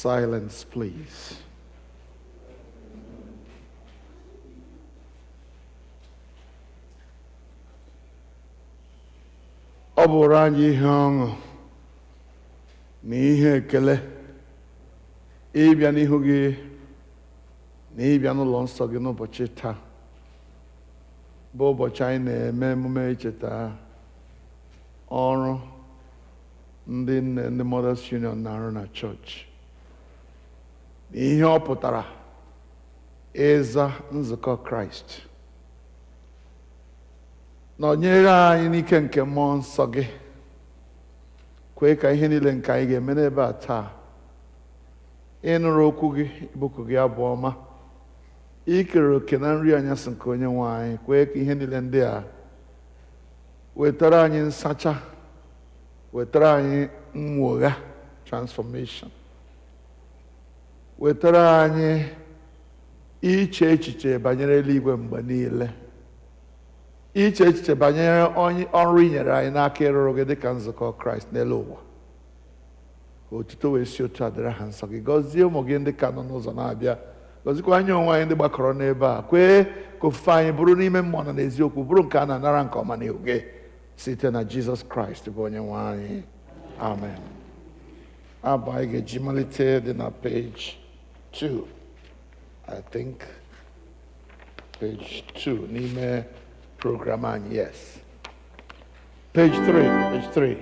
silence, please. Ọ bụrụ anyị ihe ọṅụ na ihe ekele ịbịa n'ihu gị na ịbịa n'ụlọ nsọ gị n'ụbọchị taa bụ ụbọchị anyị na-eme emume icheta ọrụ ndị nne ndị Mothers Union na-arụ na chọọchị. Ihe ọ pụtara ịza nzukọ Kraịst. Nọnyere anyị n'ike nke mmụọ nsọ gị. Kwee ka ihe niile nke anyị ga-eme n'ebe a taa ịnụrụ okwu gị, Book gị Abu-Ọma, ikere oke na nri anyasị nke onye nwe anyị. Kwee ka ihe niile ndị a wetara anyị nsacha, wetara anyị mwogha, transformation, wetara anyị iche echiche banyere eluigwe mgbe niile, iche echiche banyere ọrụ i nyere anyị n'aka ịrụrụ gị dịka nzukọ Kraịst n'elu ụwa. Otuto wee si otu a dịrị ha nsọ gị. Gọzie ụmụ gị ndị ka nọ n'ụzọ na-abịa. Gọzikwa anyị onwe anyị ndị gbakọrọ n'ebe a. Kwee ka ofufe anyị bụrụ n'ime mmụọ na n'eziokwu, bụrụ nke a na-anara nke ọma n'ihu gị site na Jizọs Kraịst bụ onye nwe anyị. Amen. Abụ anyị ga-eji malite dị na page 2. I think page 2 n'ime program anyị. Yes. Page 3. Page 3.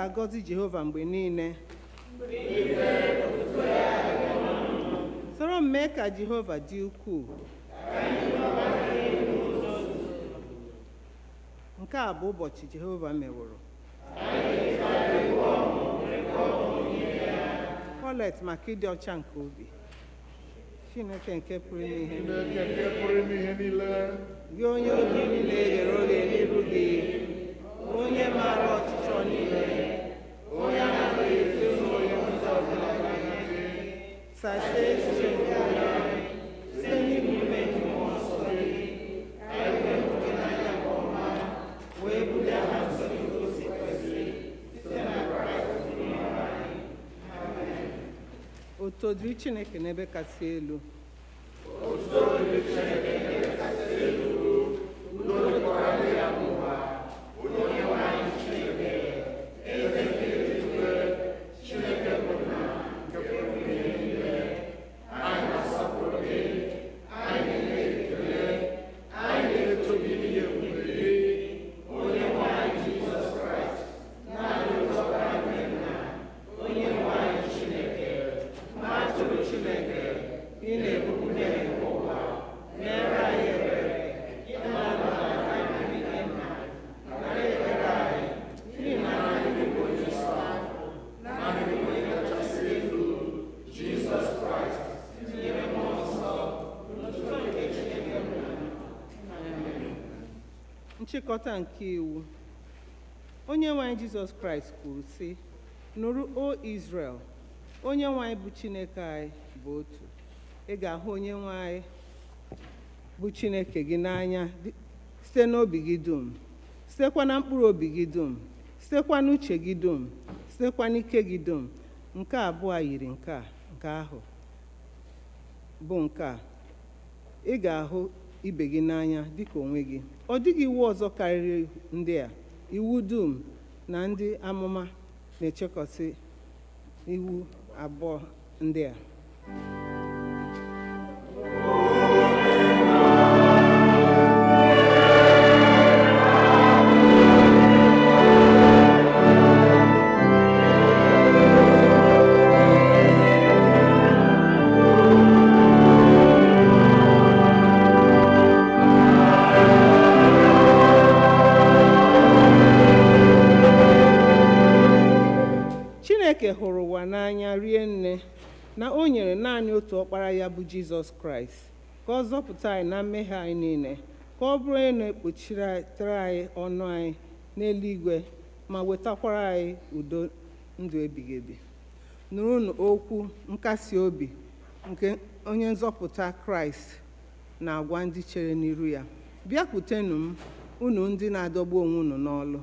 ga-agọzi Jehova mgbe niile. Soro m mee ka Jehova dị ukwuu. Nke a bụ ụbọchị Jehova meworo. Kolekt maka ịdị ọcha nke obi. Chineke nke pụrụ ime ihe niile, gị onye obi niile ghere oghe n'iru gị, onye maara ọchịchọ niile, onye anaghị ezo onye ụzọ ọbụla n'anya gị, sachie echiche nke onye site n'ime mmụọ nsọ gị, anyị ga-ehụ gị n'anya nke ọma, wee bulie aha nsọ gị ozi kwesịrị site na Kraịst onye nwe anyị. Amen. Otu dịrị Chineke n'ebe kasị elu. Nchikọta nke iwu. Onye nwe anyị Jizọs Kraịst kwuru sị, nụrụ o Izrel, onye nwe anyị bụ Chineke anyị bụ otu. Ị ga-ahụ onye nwe anyị bụ Chineke gị n'anya site n'obi gị dum, sitekwa na mkpụrụ obi gị dum, sitekwa n'uche gị dum, sitekwa n'ike gị dum. Nke abụọ yiri nke ahụ bụ nke a, ị ga-ahụ ibe gị n'anya dịka onwe gị. Ọ dịghị iwu ọzọ karịrị ndị a. Iwu dum na ndị amụma na-echekọsị iwu abụọ ndị a. Chineke hụrụ ụwa n'anya rie nne na o nyere naanị otu ọkpara ya bụ Jizọs Kraịst ka ọ zọpụta anyị na mmehie anyị niile, ka ọ bụrụ onye na-ekpuchitere anyị ọnụ anyị n'eluigwe ma wetakwara anyị udo ndụ ebighị ebi. Nụrụnụ okwu nkasi obi nke onye nzọpụta Kraịst na-agwa ndị chere n'iru ya. Bịakwutenụ m, unu ndị na-adọgbu onwe unu n'ọlụ,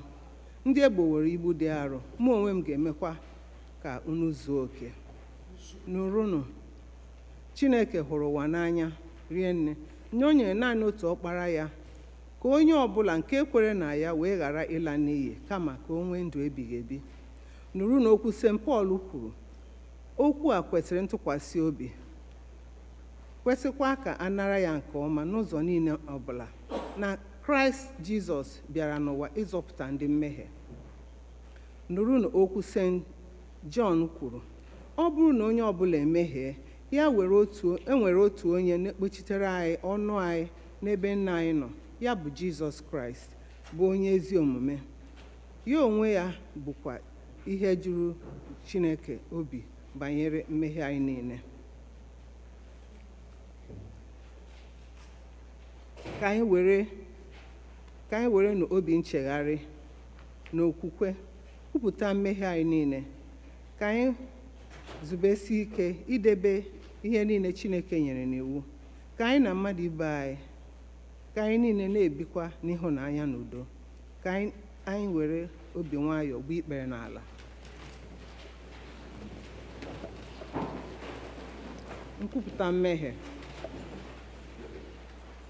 ndị egbowere ibu dị arọ, mụ onwe m ga-emekwa ka unu zuo oke. Nụrụnụ, Chineke hụrụ ụwa n'anya rie nne nye o nyere naanị otu ọkpara ya, ka onye ọbụla nke kwere na ya wee ghara ịla n'iyi, kama ka o nwee ndụ ebighị ebi. Nụrụnụ okwu St. Paul kwuru. Okwu a kwesịrị ntụkwasị obi, kwesịkwa ka a nara ya nke ọma n'ụzọ niile ọbụla, na Kraịst Jizọs bịara n'ụwa ịzọpụta ndị mmehie. Nụrụnụ okwu St. John kwuru. Ọ bụrụ na onye ọbụla emehie, ya enwere otu onye na-ekpuchitere anyị ọnụ anyị n'ebe Nna anyị nọ, ya bụ Jizọs Kraịst, bụ onye ezi omume. Ya onwe ya bụkwa ihe juru Chineke obi banyere mmehie anyị niile. Ka anyị were n'obi nchegharị na okwukwe kwupụta mmehie anyị niile. Ka anyị zubesi ike idebe ihe niile Chineke nyere n'iwu. Ka anyị na mmadụ ibe anyị, ka anyị niile na-ebikwa n'ịhụnanya na udo. Ka anyị were obi nwayọọ gbuo ikpere n'ala. Nkwuputa mmehie.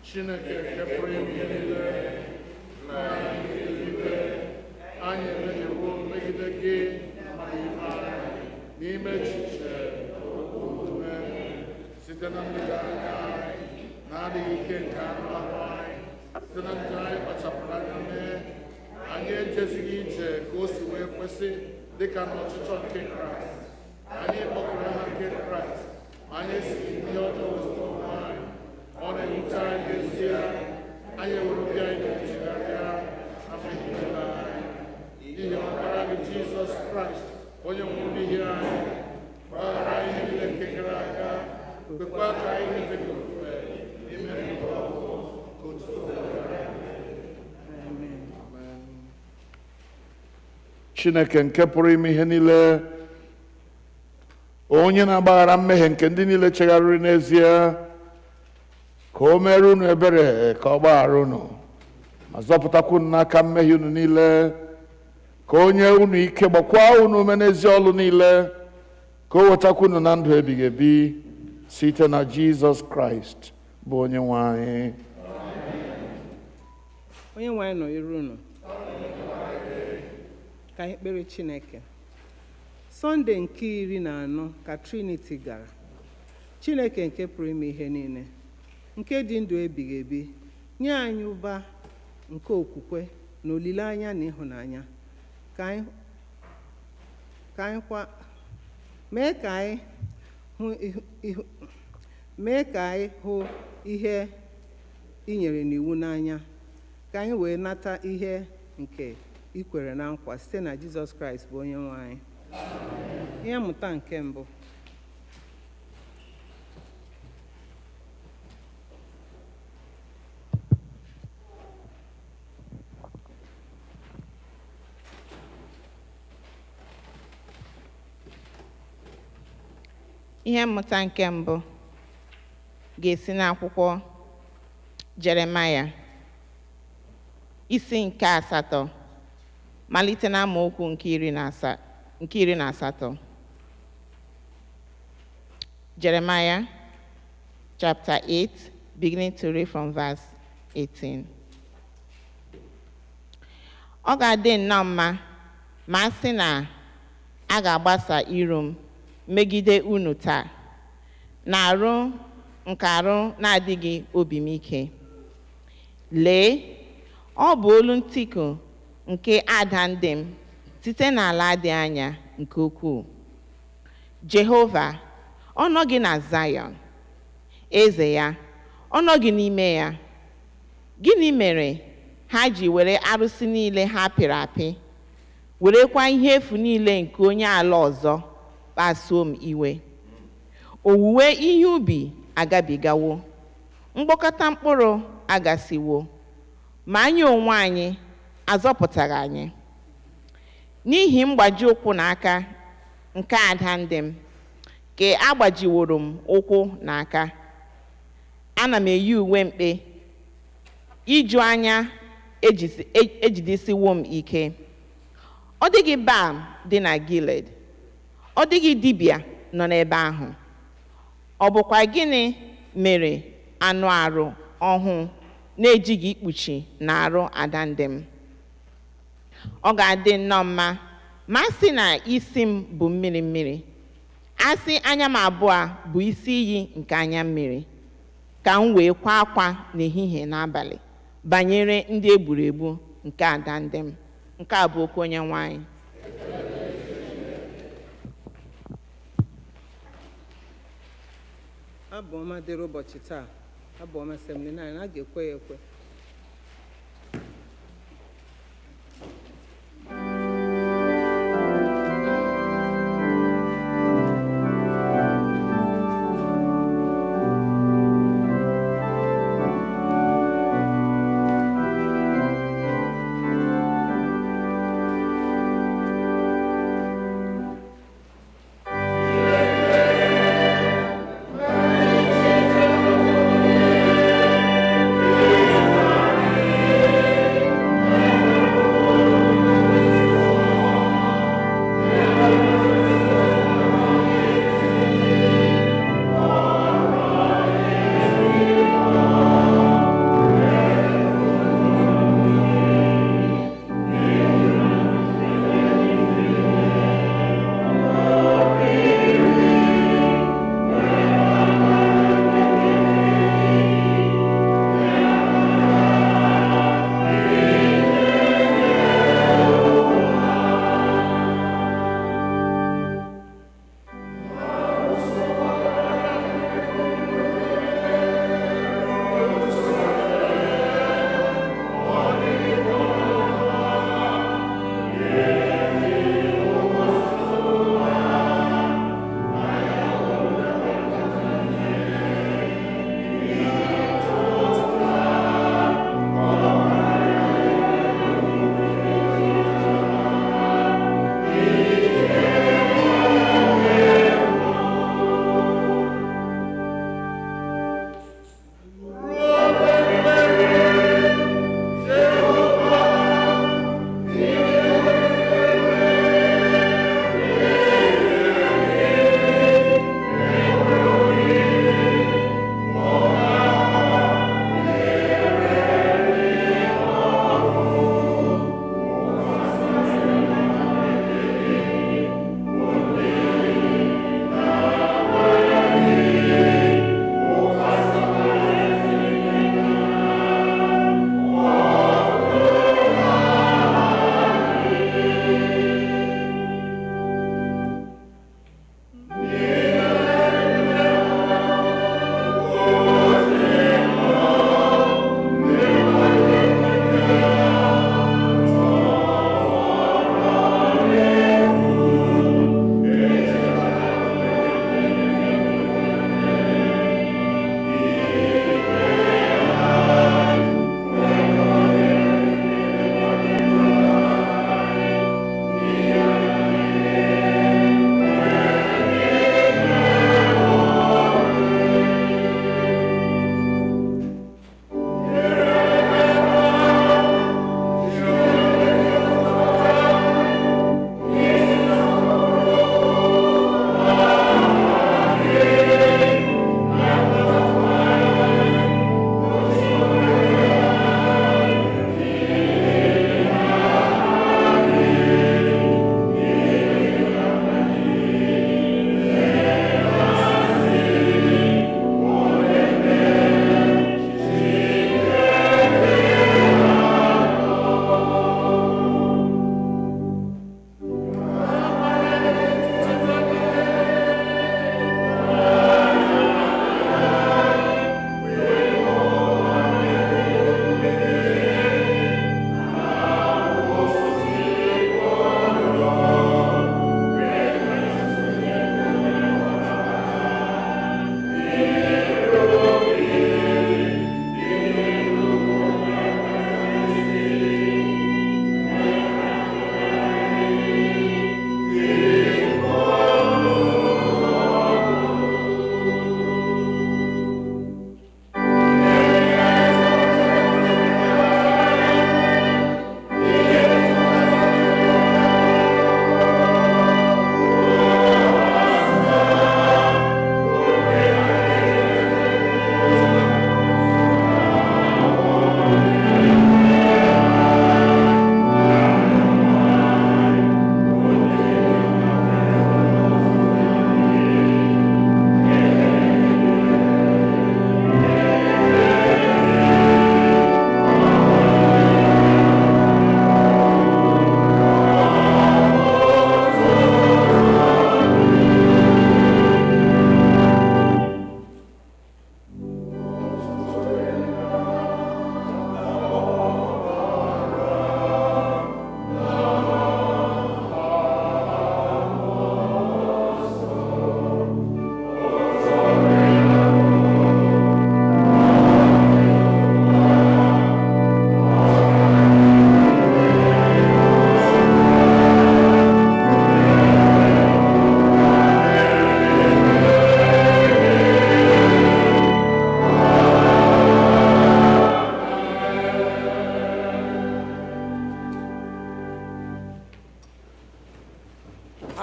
Chineke nke pụrụ ime ihe niile, na anyị emehiewo megide gị n'ime echiche, okwu, omume, site na mmega anya anyị na-adịghị ike nke anụ ahụ anyị, site na ndị anyị kpachapụrụ anya mee. Anyị ejezighị ije ka o si wee kwesị, dịka n'ọchịchọ nke Kraịst anyị kpọkụrụ ha nke Kraịst anyị si ihe ọjọọ wezụga onwe anyị ọ na-ewute anyị n'ezie anyị ewere obi anyị na-echegharịa na mmehie niile anyị n'ihi ọbara gị Jizọs Kraịst onye nwụrụ n'ihi anyị gbaghara anyị ihe niile nke gara aga kwekwa ka anyị na-efe gị ofufe n'ime ndụ ọgwụ ka otuto gara. Chineke nke pụrụ ime ihe niile onye na-agbaghara mmehie nke ndị niile chegharịrị n'ezie ka o mere unu ebere ka ọ gbaghara unu ma zọpụtakwa unu n'aka mmehie unu niile ka o nye unu ike gbakwa unu ume n'ezi ọlụ niile ka o wetakwa unu na ndụ ebighị ebi site na Jizọs Kraịst bụ onye nwe anyị. Onye nwe anyị nọ iru unu ka anyị kpere Chineke. Sọnde nke 14 ka Trinity gara. Chineke nke pụrụ ime ihe niile nke dị ndụ ebighị ebi nye anyị ụba nke okwukwe na olileanya na ịhụnanya mee ka anyị hụ ihe i nyere n'iwu n'anya ka anyị wee nata ihe nke i kwere na nkwa site na Jizọs Kraịst bụ onye nwe anyị. Ihe mmụta nke mbụ. Ihe mmụta nke mbụ ga-esi n'akwụkwọ Jeremaya isi nke 8 malite na amaokwu nke 18. Jeremiah chapter 8 beginning to read from verse 18. Ọ ga-adị nnọọ mma ma a sị na a ga-agbasa iro m megide unu taa na-arụ nke arụ na-adịghị obi m ike. Lee, ọ bụ olu ntiku nke ada ndị m site n'ala dị anya nke ukwuu. Jehova, ọ nọghị na Zion, eze ya, ọ nọghị n'ime ya. Gịnị mere ha ji were arụsị niile ha pịrị apị, werekwa ihe efu niile nke onye ala ọzọ kpasuo m iwe? Owuwe ihe ubi agabigawo, mkpokọta mkpụrụ agasiwo, ma anyị onwe anyị azọpụtaghị anyị. N'ihi mgbaji ụkwụ na aka nke ada ndị m ka agbajiworo m ụkwụ na aka. Ana m eyi uwe mkpe, iju anya ejidesiwo m ike. Ọ dịghị Baal dị na Gilead, ọ dịghị dibịa nọ n'ebe ahụ. Ọ bụkwa gịnị mere anụ arụ ọhụụ na-ejighị ikpuchi na arụ ada ndị m? Ọ ga-adị nnọọ mma ma a sị na isi m bụ mmiri mmiri, a sị anya m abụọ bụ isi iyi nke anya mmiri, ka m wee kwa akwa n'ehihie n'abalị banyere ndị egburu egbu nke ada ndị m. Nke a bụ okwu onye nwe anyị. Abu-Ọma dịrị ụbọchị taa. Abu-Ọma 79 a ga-ekwe ya ekwe. Amen.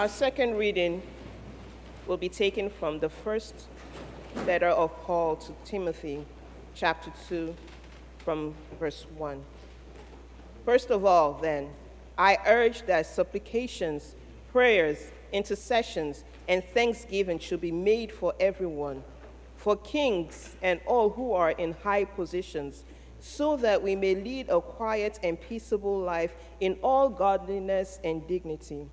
Our second reading will be taken from the first letter of Paul to Timothy, chapter 2, from verse 1. First of all, then, I urge that supplications, prayers, intercessions, and thanksgiving should be made for everyone, for kings and all who are in high positions, so that we may lead a quiet and peaceable life in all godliness and dignity.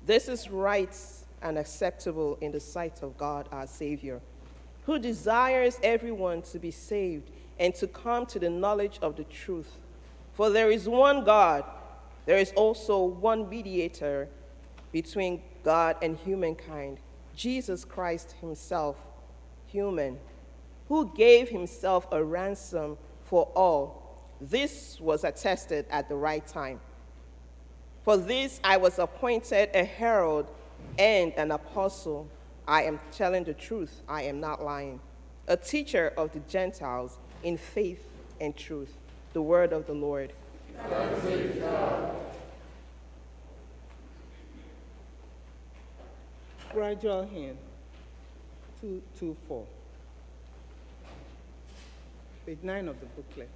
This is right and acceptable in the sight of God our Savior, who desires everyone to be saved and to come to the knowledge of the truth. For there is one God, there is also one mediator between God and humankind, Jesus Christ himself, human, who gave himself a ransom for all. This was attested at the right time. For this I was appointed a herald and an apostle. I am telling the truth, I am not lying. A teacher of the Gentiles in faith and truth. The word of the Lord. Gradual hand. 224. Page 9 of the booklet.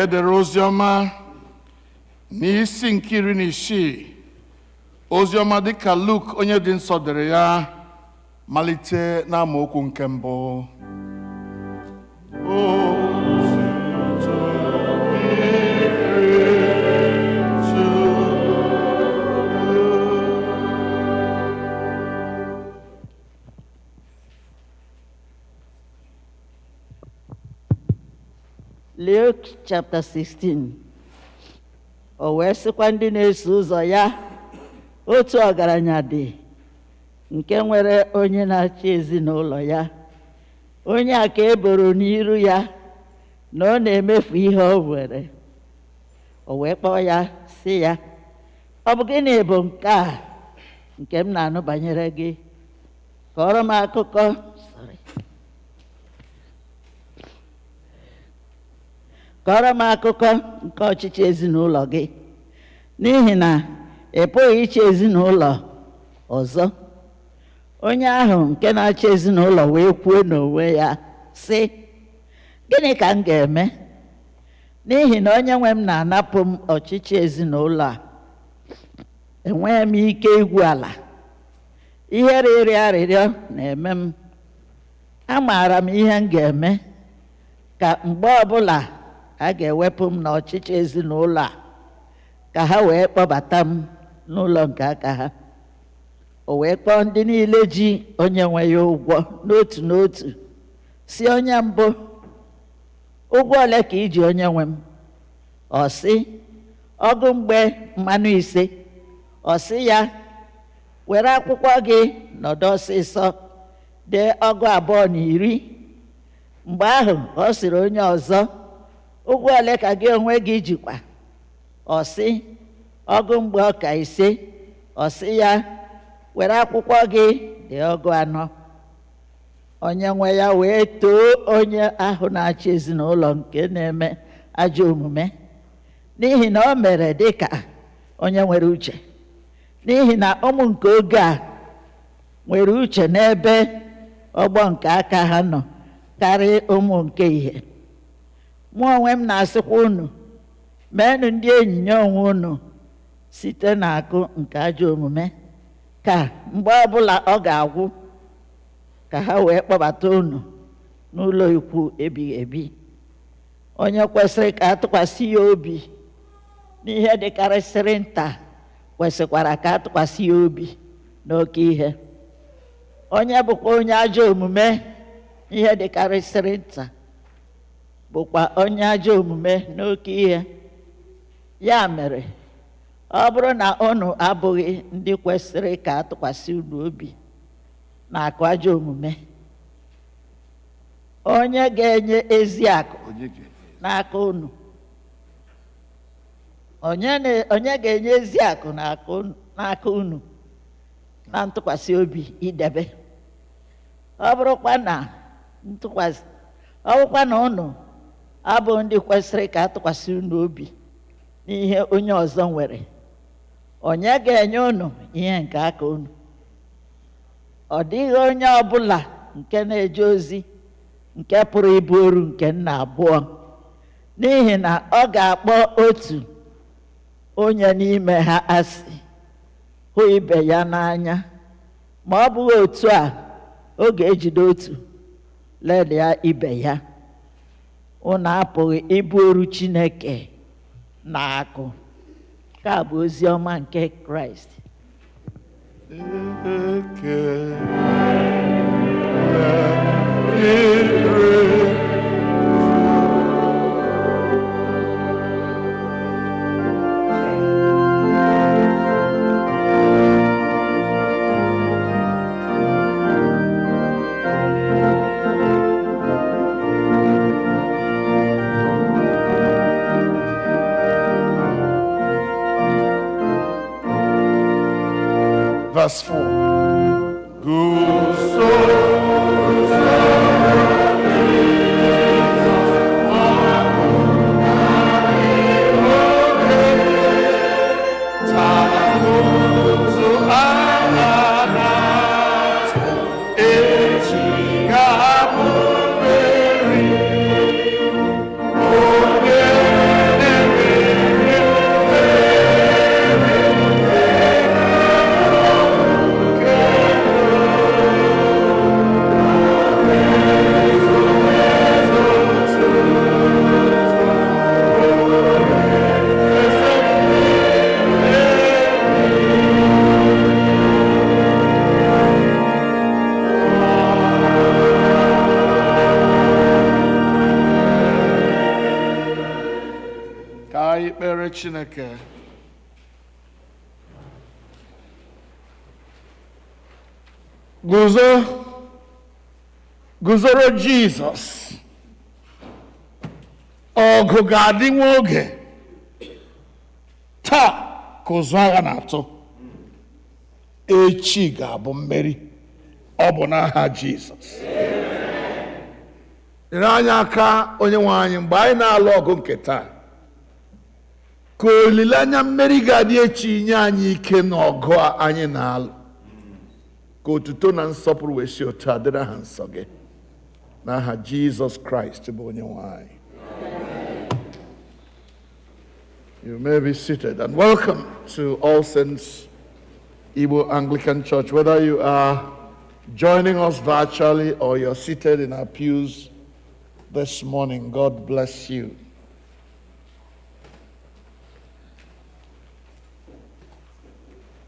edere oziọma n'isi nke 16 oziọma dịka Luk onye dị nsọ dere ya malite n'amaokwu nke mbụ. Luke chapter 16. O wee sịkwa ndị na-eso ụzọ ya, otu ọgaranya dị nke nwere onye na-achị ezinụlọ ya, onye a ka e boro n'iru ya na ọ na-emefu ihe o nwere. O wee kpọọ ya sị ya, ọ bụ gịnị bụ nke a? nke m na-anụ banyere gị. Kọrọ m akụkọ kọrọ m akụkọ nke ọchịchị ezinụlọ gị, n'ihi na ị pụghị ịchị ezinụlọ ọzọ. Onye ahụ nke na-achị ezinụlọ wee kwuo n'onwe ya sị, gịnị ka m ga-eme? N'ihi na onye nwe m na-anapụ m ọchịchị ezinụlọ a. Enweghị m ike igwu ala. Ihere ịrịọ arịrịọ na-eme m. Amaara m ihe m ga-eme ka mgbe ọbụla a ga-ewepụ m n'ọchịchị ezinụlọ a, ka ha wee kpọbata m n'ụlọ nke aka ha. O wee kpọọ ndị niile ji onye nwe ya ụgwọ n'otu n'otu, si onye mbụ, ụgwọ ole ka iji onye nwe m? Ọ sị, ọgụ mgbe mmanụ 5. Ọ sị ya, were akwụkwọ gị nọdụ ọsịsọ dee ọgụ 210. Mgbe ahụ ọ sịrị onye ọzọ, ụgwọ ole ka gị onwe gị jikwa? Ọ sị, ọgụ mgbe ọka 5. Ọ sị ya, were akwụkwọ gị dee ọgụ 4. Onye nwe ya wee too onye ahụ na-achị ezinụlọ nke na-eme ajọ omume, n'ihi na o mere dịka onye nwere uche. N'ihi na ụmụ nke oge a nwere uche n'ebe ọgbọ nke aka ha nọ karịa ụmụ nke ihe. Mụ onwe m na-asịkwa unu, meenụ ndị enyi nye onwe unu site n'akụ nke ajọ omume, ka mgbe ọbụla ọ ga-agwụ, ka ha wee kpọbata unu n'ụlọ ikwu ebighị ebi. Onye kwesịrị ka atụkwasị ya obi n'ihe dịkarịsịrị nta kwesịkwara ka atụkwasị ya obi n'oke ihe. Onye bụkwa onye ajọ omume ihe dịkarịsịrị nta bụkwa onye ajọ omume n'oke ihe. Ya mere, ọ bụrụ na unu abụghị ndị kwesịrị ka atụkwasị unu obi n'akụ ajọ omume, onye ga-enye ezi akụ n'aka unu, onye ga-enye ezi akụ n'aka unu na ntụkwasị obi idebe. Ọ bụrụkwa na unu abụ ndị kwesịrị ka atụkwasị unu obi n'ihe onye ọzọ nwere, onye ga-enye unu ihe nke aka unu? Ọ dịghị onye ọbụla nke na-eje ozi nke pụrụ ịbụ oru nke nna abụọ, n'ihi na ọ ga-akpọ otu onye n'ime ha asị, hụ ibe ya n'anya. Ma ọ bụghị otu a, ọ ga-ejide otu lelia ibe ya. Unu apụghị ịbụ oru Chineke na akụ. Nke a bụ ozi ọma nke Kraịst. Verse 4. Chineke. Guzoro Jizọs. Ọgụ ga-adị nwa oge. Taa ka ụzụ agha na-atụ. echi ga-abụ mmeri. Ọ bụ n'aha Jizọs. Nyere anyị aka onye nwe anyị mgbe anyị na-alụ ọgụ nke taa, ka olileanya mmeri ga-adị echi nye anyị ike n'ọgụ a anyị na-alụ, ka otuto na nsọpụrụ wee si otu a dịrị ha nsọ gị n'aha Jizọs Kraịst bụ onye nwe anyị. You may be seated, and welcome to All Saints Igbo Anglican Church, whether you are joining us virtually or you're seated in our pews this morning. God bless you.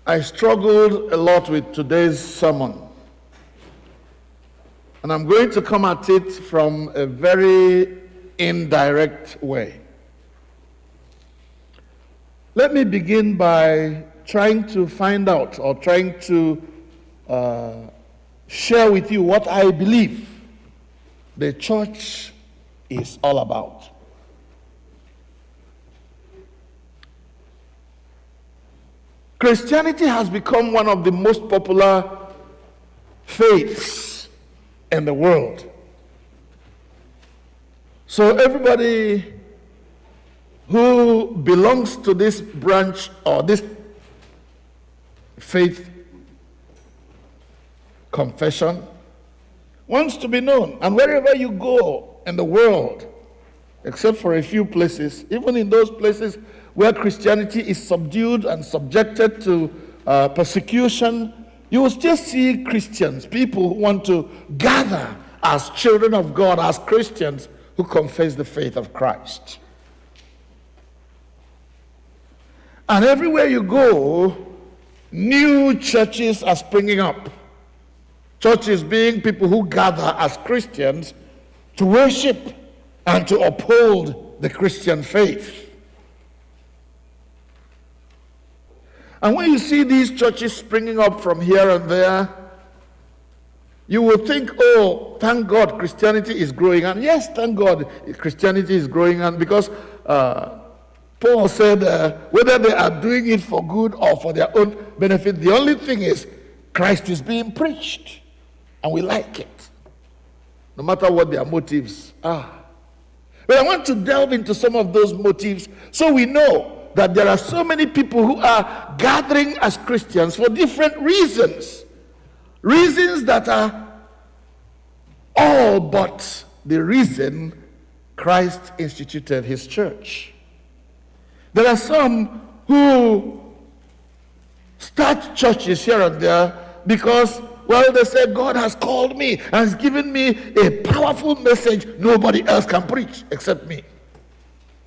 I struggled a lot with today's sermon, and I'm going to come at it from a very indirect way. Let me begin by trying to find out or trying to share with you what I believe the church is all about. Christianity has become one of the most popular faiths in the world. So everybody who belongs to this branch or this faith confession wants to be known. And wherever you go in the world, except for a few places, even in those places where Christianity is subdued and subjected to persecution, you will still see Christians, people who want to gather as children of God, as Christians who confess the faith of Christ. And everywhere you go, new churches are springing up. Churches being people who gather as Christians to worship and to uphold the Christian faith. And when you see these churches springing up from here and there, you will think, oh, thank God Christianity is growing. And yes, thank God Christianity is growing. And because Paul said whether they are doing it for good or for their own benefit, the only thing is Christ is being preached. And we like it, no matter what their motives are. But I want to delve into some of those motives so we know that there are so many people who are gathering as Christians for different reasons. Reasons that are all but the reason Christ instituted his church. There are some who start churches here and there because, well, they say, God has called me and has given me a powerful message nobody else can preach except me.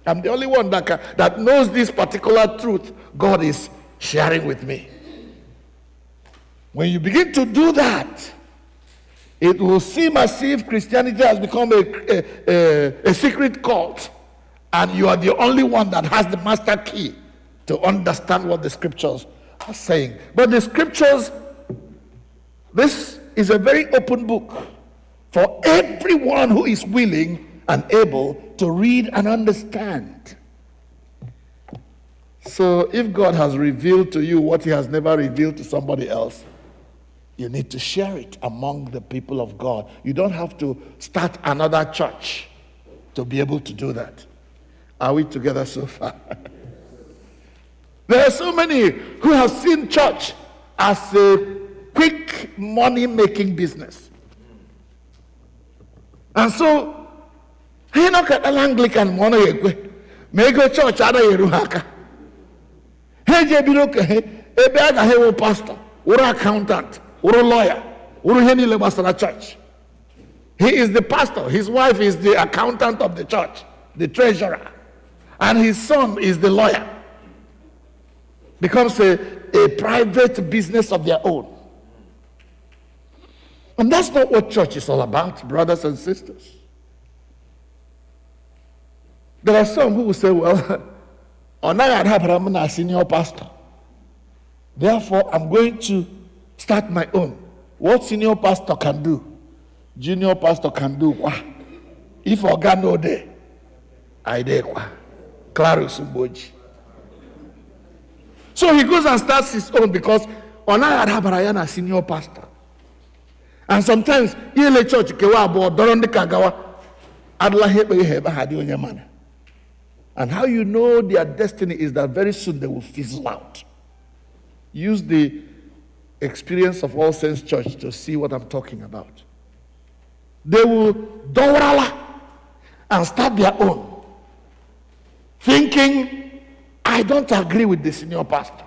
I'm the only one that knows this particular truth God is sharing with me. When you begin to do that, it will seem as if Christianity has become a secret cult, and you are the only one that has the master key to understand what the scriptures are saying. But the scriptures, this is a very open book for everyone who is willing and able to read and understand. So if God has revealed to you what he has never revealed to somebody else, you need to share it among the people of God. You don't have to start another church to be able to do that. Are we together so far? There are so many who have seen church as a quick money-making business. And so, he no ka Anglican mono yekwe. Mego church ada yeruhaka. He je biro ke ebe aga he wo pastor, or accountant, or lawyer, or heni le basara church. He is the pastor, his wife is the accountant of the church, the treasurer, and his son is the lawyer. Becomes a private business of their own. And that's not what church is all about, brothers and sisters. There are some who will say, well, I'm a senior pastor. Therefore, I'm going to start my own. What senior pastor can do, junior pastor can do. If I got no day, I dey. So he goes and starts his own because naghị adabara ya na senior pastor. And sometimes ile church kewa abụọ dọrọ ndị ka gawa adịla ha ekpeghị ha ebe ha dị onye mana. And how you know their destiny is that very soon they will fizzle out. Use the experience of All Saints Church to see what I'm talking about. They will dawrala and start their own, thinking, I don't agree with the senior pastor.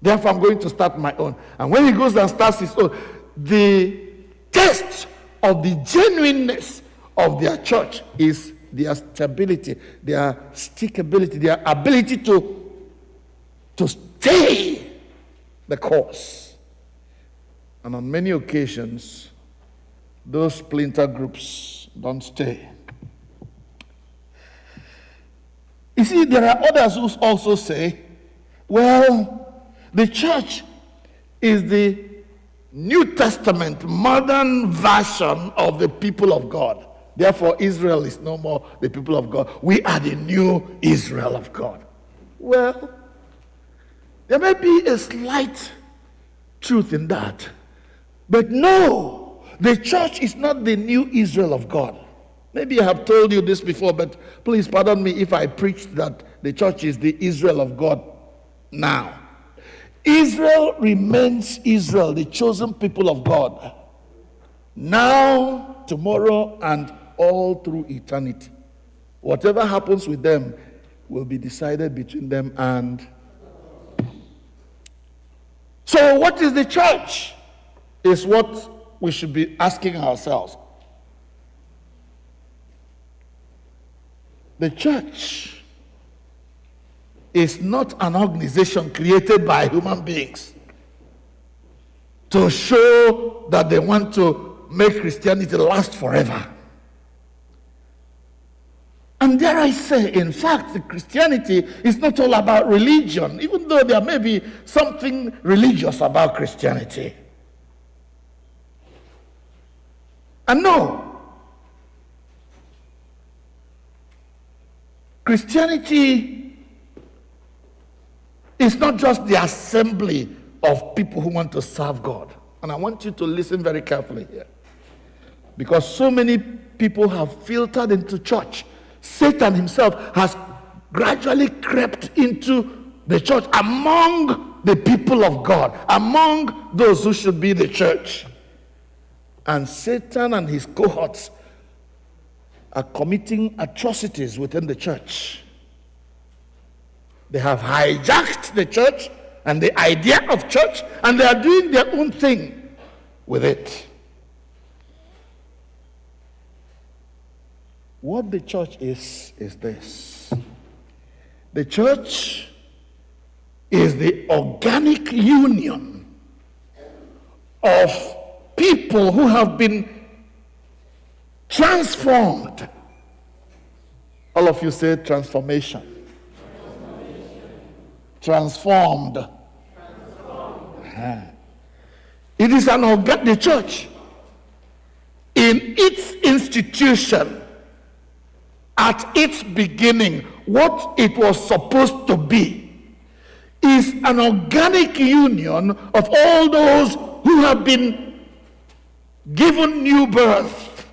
Therefore, I'm going to start my own. And when he goes and starts his own, the test of the genuineness of their church is their stability, their stickability, their ability to stay the course. And on many occasions, those splinter groups don't stay. You see, there are others who also say, well, the church is the New Testament, modern version of the people of God. Therefore, Israel is no more the people of God. We are the new Israel of God. Well, there may be a slight truth in that. But no, the church is not the new Israel of God. Maybe I have told you this before, but please pardon me if I preached that the church is the Israel of God now. Israel remains Israel, the chosen people of God. Now, tomorrow, and all through eternity. Whatever happens with them will be decided between them and. So, what is the church? Is what we should be asking ourselves. The church is not an organization created by human beings to show that they want to make Christianity last forever. And dare I say, in fact, Christianity is not all about religion, even though there may be something religious about Christianity. And no, Christianity is not just the assembly of people who want to serve God. And I want you to listen very carefully here. Because so many people have filtered into church. Satan himself has gradually crept into the church among the people of God, among those who should be the church. And Satan and his cohorts are committing atrocities within the church. They have hijacked the church and the idea of church, and they are doing their own thing with it. What the church is this. The church is the organic union of people who have been transformed. All of you say transformation. Transformed. It is an organic, the church in its institution, at its beginning, what it was supposed to be is an organic union of all those who have been given new birth.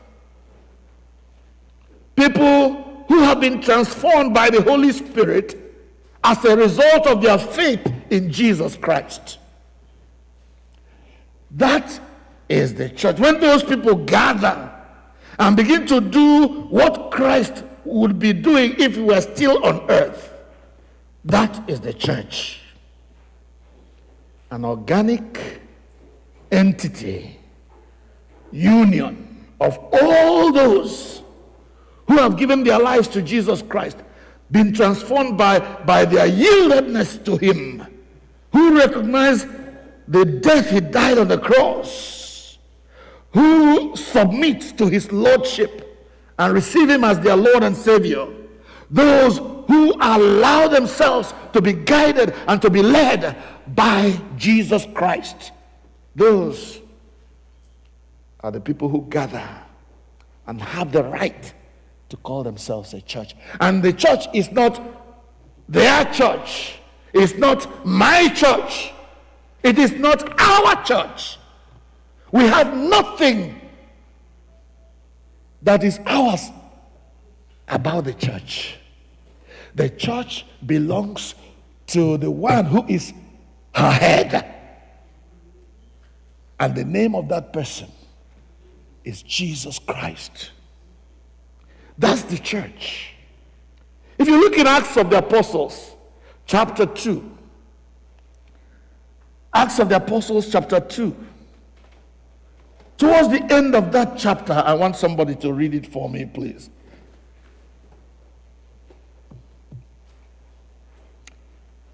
People who have been transformed by the Holy Spirit as a result of their faith in Jesus Christ. That is the church. When those people gather and begin to do what Christ would be doing if he were still on earth, that is the church. An organic entity, union of all those who have given their lives to Jesus Christ, been transformed by their yieldedness to him, who recognize the death he died on the cross, who submit to his lordship and receive him as their Lord and Savior, those who allow themselves to be guided and to be led by Jesus Christ. Those are the people who gather and have the right to call themselves a church. And the church is not their church. It's not my church. It is not our church. We have nothing that is ours about the church. The church belongs to the one who is her head. And the name of that person is Jesus Christ. That's the church. If you look in Acts of the Apostles, chapter 2. Acts of the Apostles, chapter 2. Towards the end of that chapter, I want somebody to read it for me, please.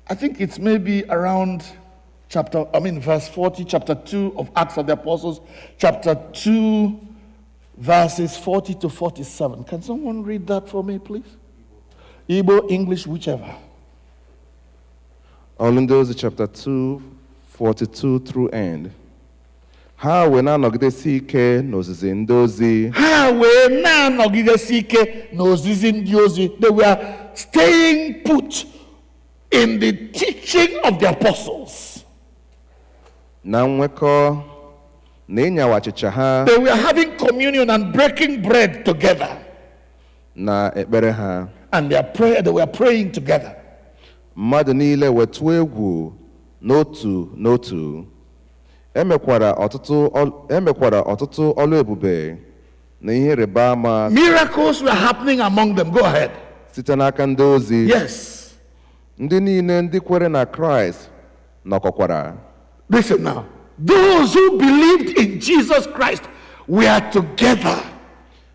I think it's maybe around verse 40, chapter 2 of Acts of the Apostles, chapter 2, verses 40 to 47. Can someone read that for me, please? Igbo, English, whichever. Ọlụndị chapter 2, 42 through end. Ha wee na-anọgidesi ike n'ozizi ndị ozi. Ha wee na-anọgidesi ike n'ozizi ndị ozi. They were staying put in the teaching of the apostles. Na nwekọ na ịnyawa achịcha ha. They were having communion and breaking bread together. Na ekpere ha. And they were praying together. Mmadụ niile wetu egwu n'otu n'otu. Emekwara ọtụtụ ọlụ ebube na ihe ịrịba ama. Miracles were happening among them. Go ahead. Site n'aka ndị ozi. Yes. Ndị niile ndị kwere na Christ nọkọkwara. Listen now. Those who believed in Jesus Christ were together.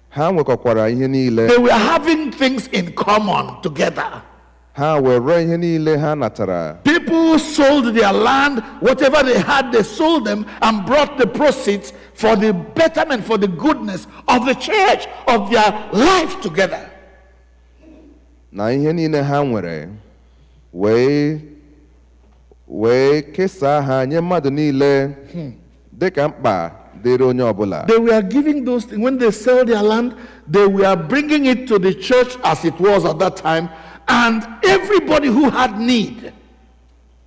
Ha nwekọkwara ihe niile. They were having things in common together. Ha were ihe niile ha natara. People sold their land, whatever they had, they sold them and brought the proceeds for the betterment, for the goodness of the church, of their life together. Na ihe niile ha nwere wee kesaa ha nye mmadụ niile dịka mkpa dịrị onye ọbụla. They were giving those things. When they sell their land, they were bringing it to the church as it was at that time. And everybody who had need,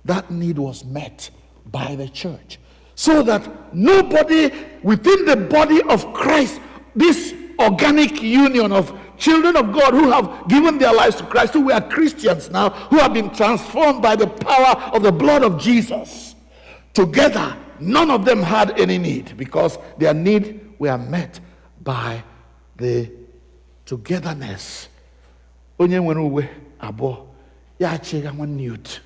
that need was met by the church. So that nobody within the body of Christ, this organic union of children of God who have given their lives to Christ, who were Christians now, who have been transformed by the power of the blood of Jesus, together, none of them had any need because their need were met by the togetherness. Onye nwere uwe abụọ ya achịga nwanne otu.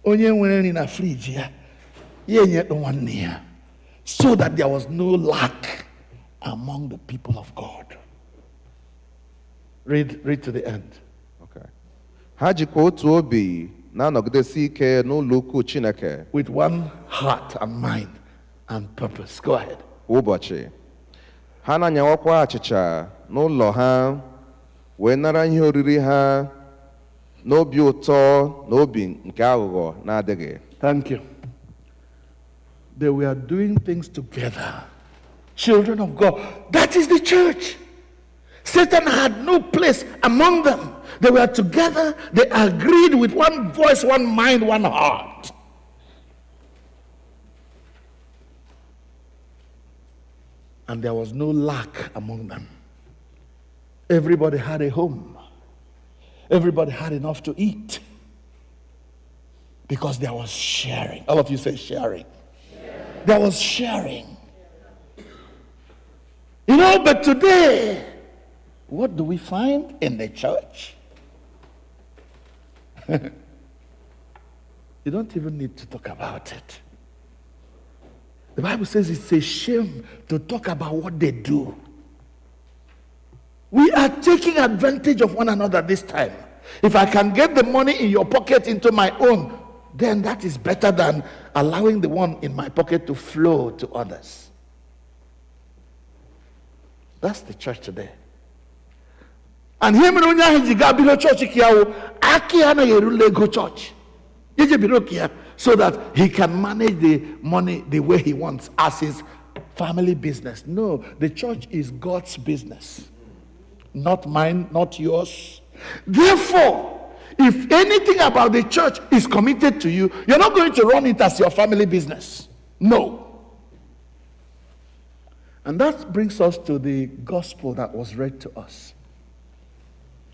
Onye nwere nri na friji ya enye nwanne ya. So that there was no lack among the people of God. Read to the end. Okay. Ha jikwa otu obi na-anọgidesi ike n'ụlọ ukwu Chineke. With one heart and mind and purpose. Go ahead. Ụbọchị ha na-anyawakwa achịcha n'ụlọ ha wee nara ihe oriri ha n'obi ụtọ na obi nke aghụghọ na-adịghị. Thank you. They were doing things together. Children of God. That is the church. Satan had no place among them. They were together. They agreed with one voice, one mind, one heart. And there was no lack among them. Everybody had a home. Everybody had enough to eat. Because there was sharing. All of you say sharing. There was sharing. You know, but today, what do we find in the church? You don't even need to talk about it. The Bible says it's a shame to talk about what they do. We are taking advantage of one another this time. If I can get the money in your pocket into my own, then that is better than allowing the one in my pocket to flow to others. That's the church today. And him and Onyahi Gabilo Church Akiana Yerulego Church. So that he can manage the money the way he wants as his family business. No, the church is God's business. Not mine, not yours. Therefore, If anything about the church is committed to you, you're not going to run it as your family business. No. And that brings us to the gospel that was read to us.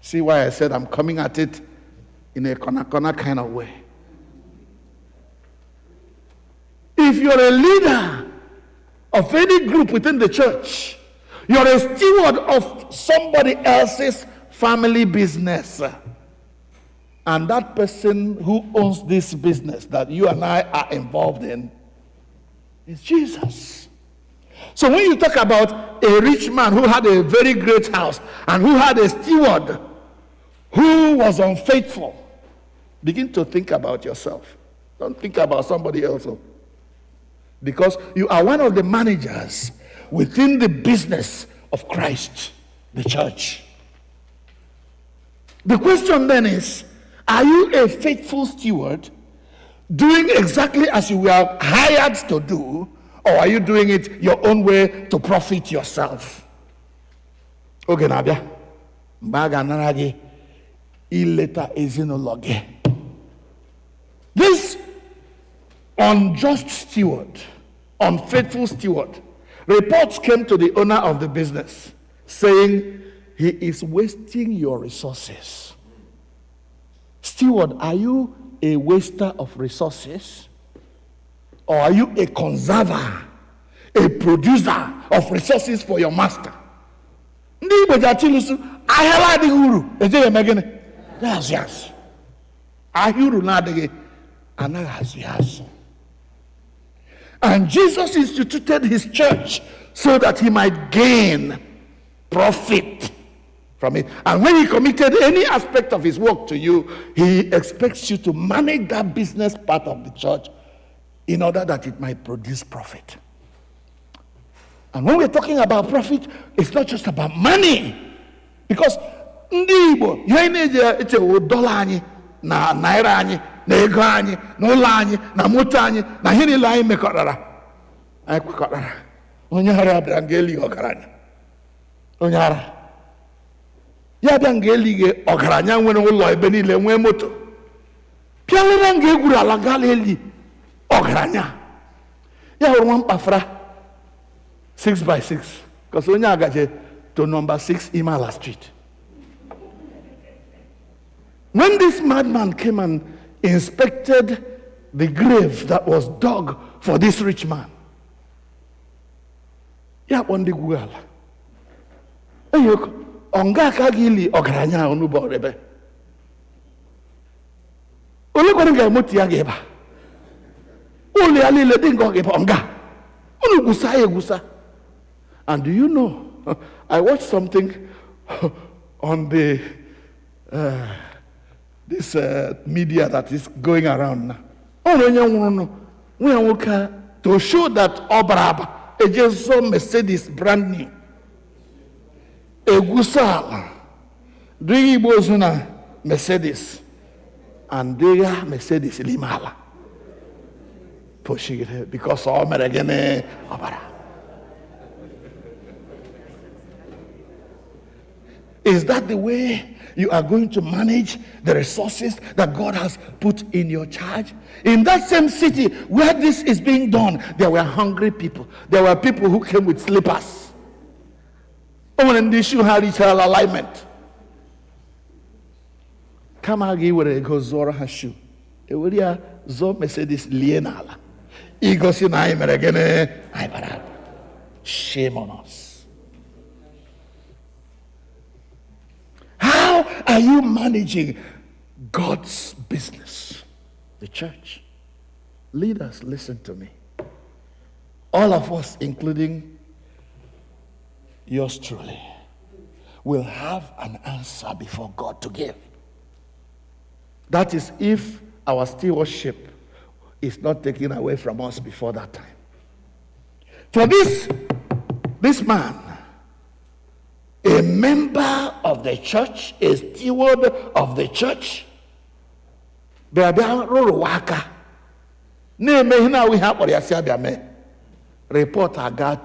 See why I said I'm coming at it in a corner kind of way. If you're a leader of any group within the church, you're a steward of somebody else's family business. And that person who owns this business that you and I are involved in is Jesus. So when you talk about a rich man who had a very great house and who had a steward who was unfaithful, begin to think about yourself. Don't think about somebody else. Because you are one of the managers within the business of Christ, the church. The question then is, are you a faithful steward doing exactly as you were hired to do, or are you doing it your own way to profit yourself? Oge na-abịa, mgbe a ga-anara gị ileta ezinụlọ gị. This unjust steward, unfaithful steward, reports came to the owner of the business saying he is wasting your resources. Steward, are you a waster of resources? Or are you a conserver, a producer of resources for your master? Ndị Igbo ji atụ ilu sị, ahịa adịghị uru, ejeghị eme gịnị? Yes, yes. Ahịa uru na-adịghị, anaghị azụ ya azụ. And Jesus instituted his church so that he might gain profit from it. And when he committed any aspect of his work to you, he expects you to manage that business part of the church in order that it might produce profit. And when we're talking about profit, it's not just about money. Because ndị Igbo, ihe na-eji echewo dollar anyị, na naira anyị, na ego anyị, na ụlọ anyị, na moto anyị, na ihe niile anyị mekọtara. Anyị kwekọtara. Onye ara bịara nga eli ọgaranya. Onye ara. Ya bịa nga eli gị ọgaranya nwere ụlọ ebe niile nwee moto. Pịalere nga egwuru ala gala eli ọgaranya. Ya hụrụ nwa mkpafara 6x6. Because onye agaje to number 6 Imala Street. When this madman came and inspected the grave that was dug for this rich man, ya kpọndị gwuru ala. Eyoko, onga ka gili ọgaranya onugbo rebe. Ole kwere nga moti ya geba. Ole ya lile dị nga geba onga. Unu gusa ya gusa. And do you know, I watched something on the this media that is going around now. To show that Obraba, a just Mercedes brand new. A Gusala, Dribozuna Mercedes, and Dega Mercedes Limala. Pushing it because all Meragene Obara. Is that the way you are going to manage the resources that God has put in your charge? In that same city where this is being done, there were hungry people. There were people who came with slippers. When the issue had equal alignment. Kamagi were a go Zora her shoe. A Willia Zo Mercedes Lienala. Egosina Imeragene. Shame on us. How are you managing God's business? The church. Leaders, listen to me. All of us, including yours truly, will have an answer before God to give. That is if our stewardship is not taken away from us before that time. For this man, a member of the church, a steward of the church, report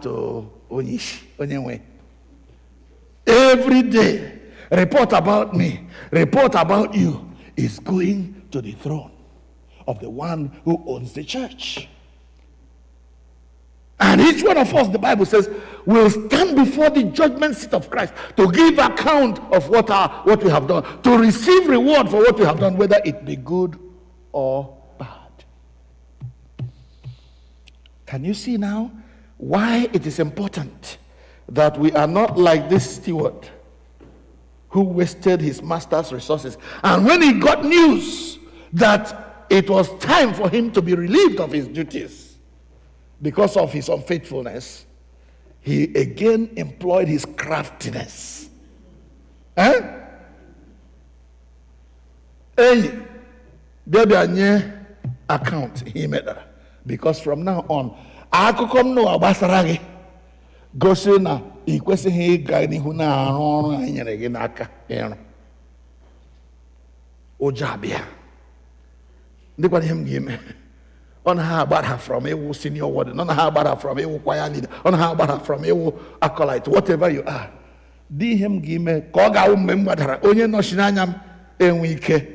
to every day. Report about me. Report about you. is going to the throne of the one who owns the church. And each one of us, the Bible says, will stand before the judgment seat of Christ to give account of what we have done, to receive reward for what we have done, whether it be good or bad. Can you see now why it is important that we are not like this steward who wasted his master's resources? And when he got news that it was time for him to be relieved of his duties because of his unfaithfulness, he again employed his craftiness. Hey, there be a account he made that. Because from now on, akụkọ m n'ụwa gbasara gị gosi na ị kwesịghị ịga n'ihu na-arụ ọrụ anyị nyere gị n'aka ịrụ. Ụjọ abịa. Ndịkwana ihe m ga-eme. Ọ na-ha agbara from ịwụ senior warden, ọ na-ha agbara from ịwụ choir leader, ọ na-ha agbara from ịwụ acolyte, whatever you are. Dị ihe m ga-eme ka ọ ga-awụ mgbe m gbadara onye nọchi n'anya m enwe ike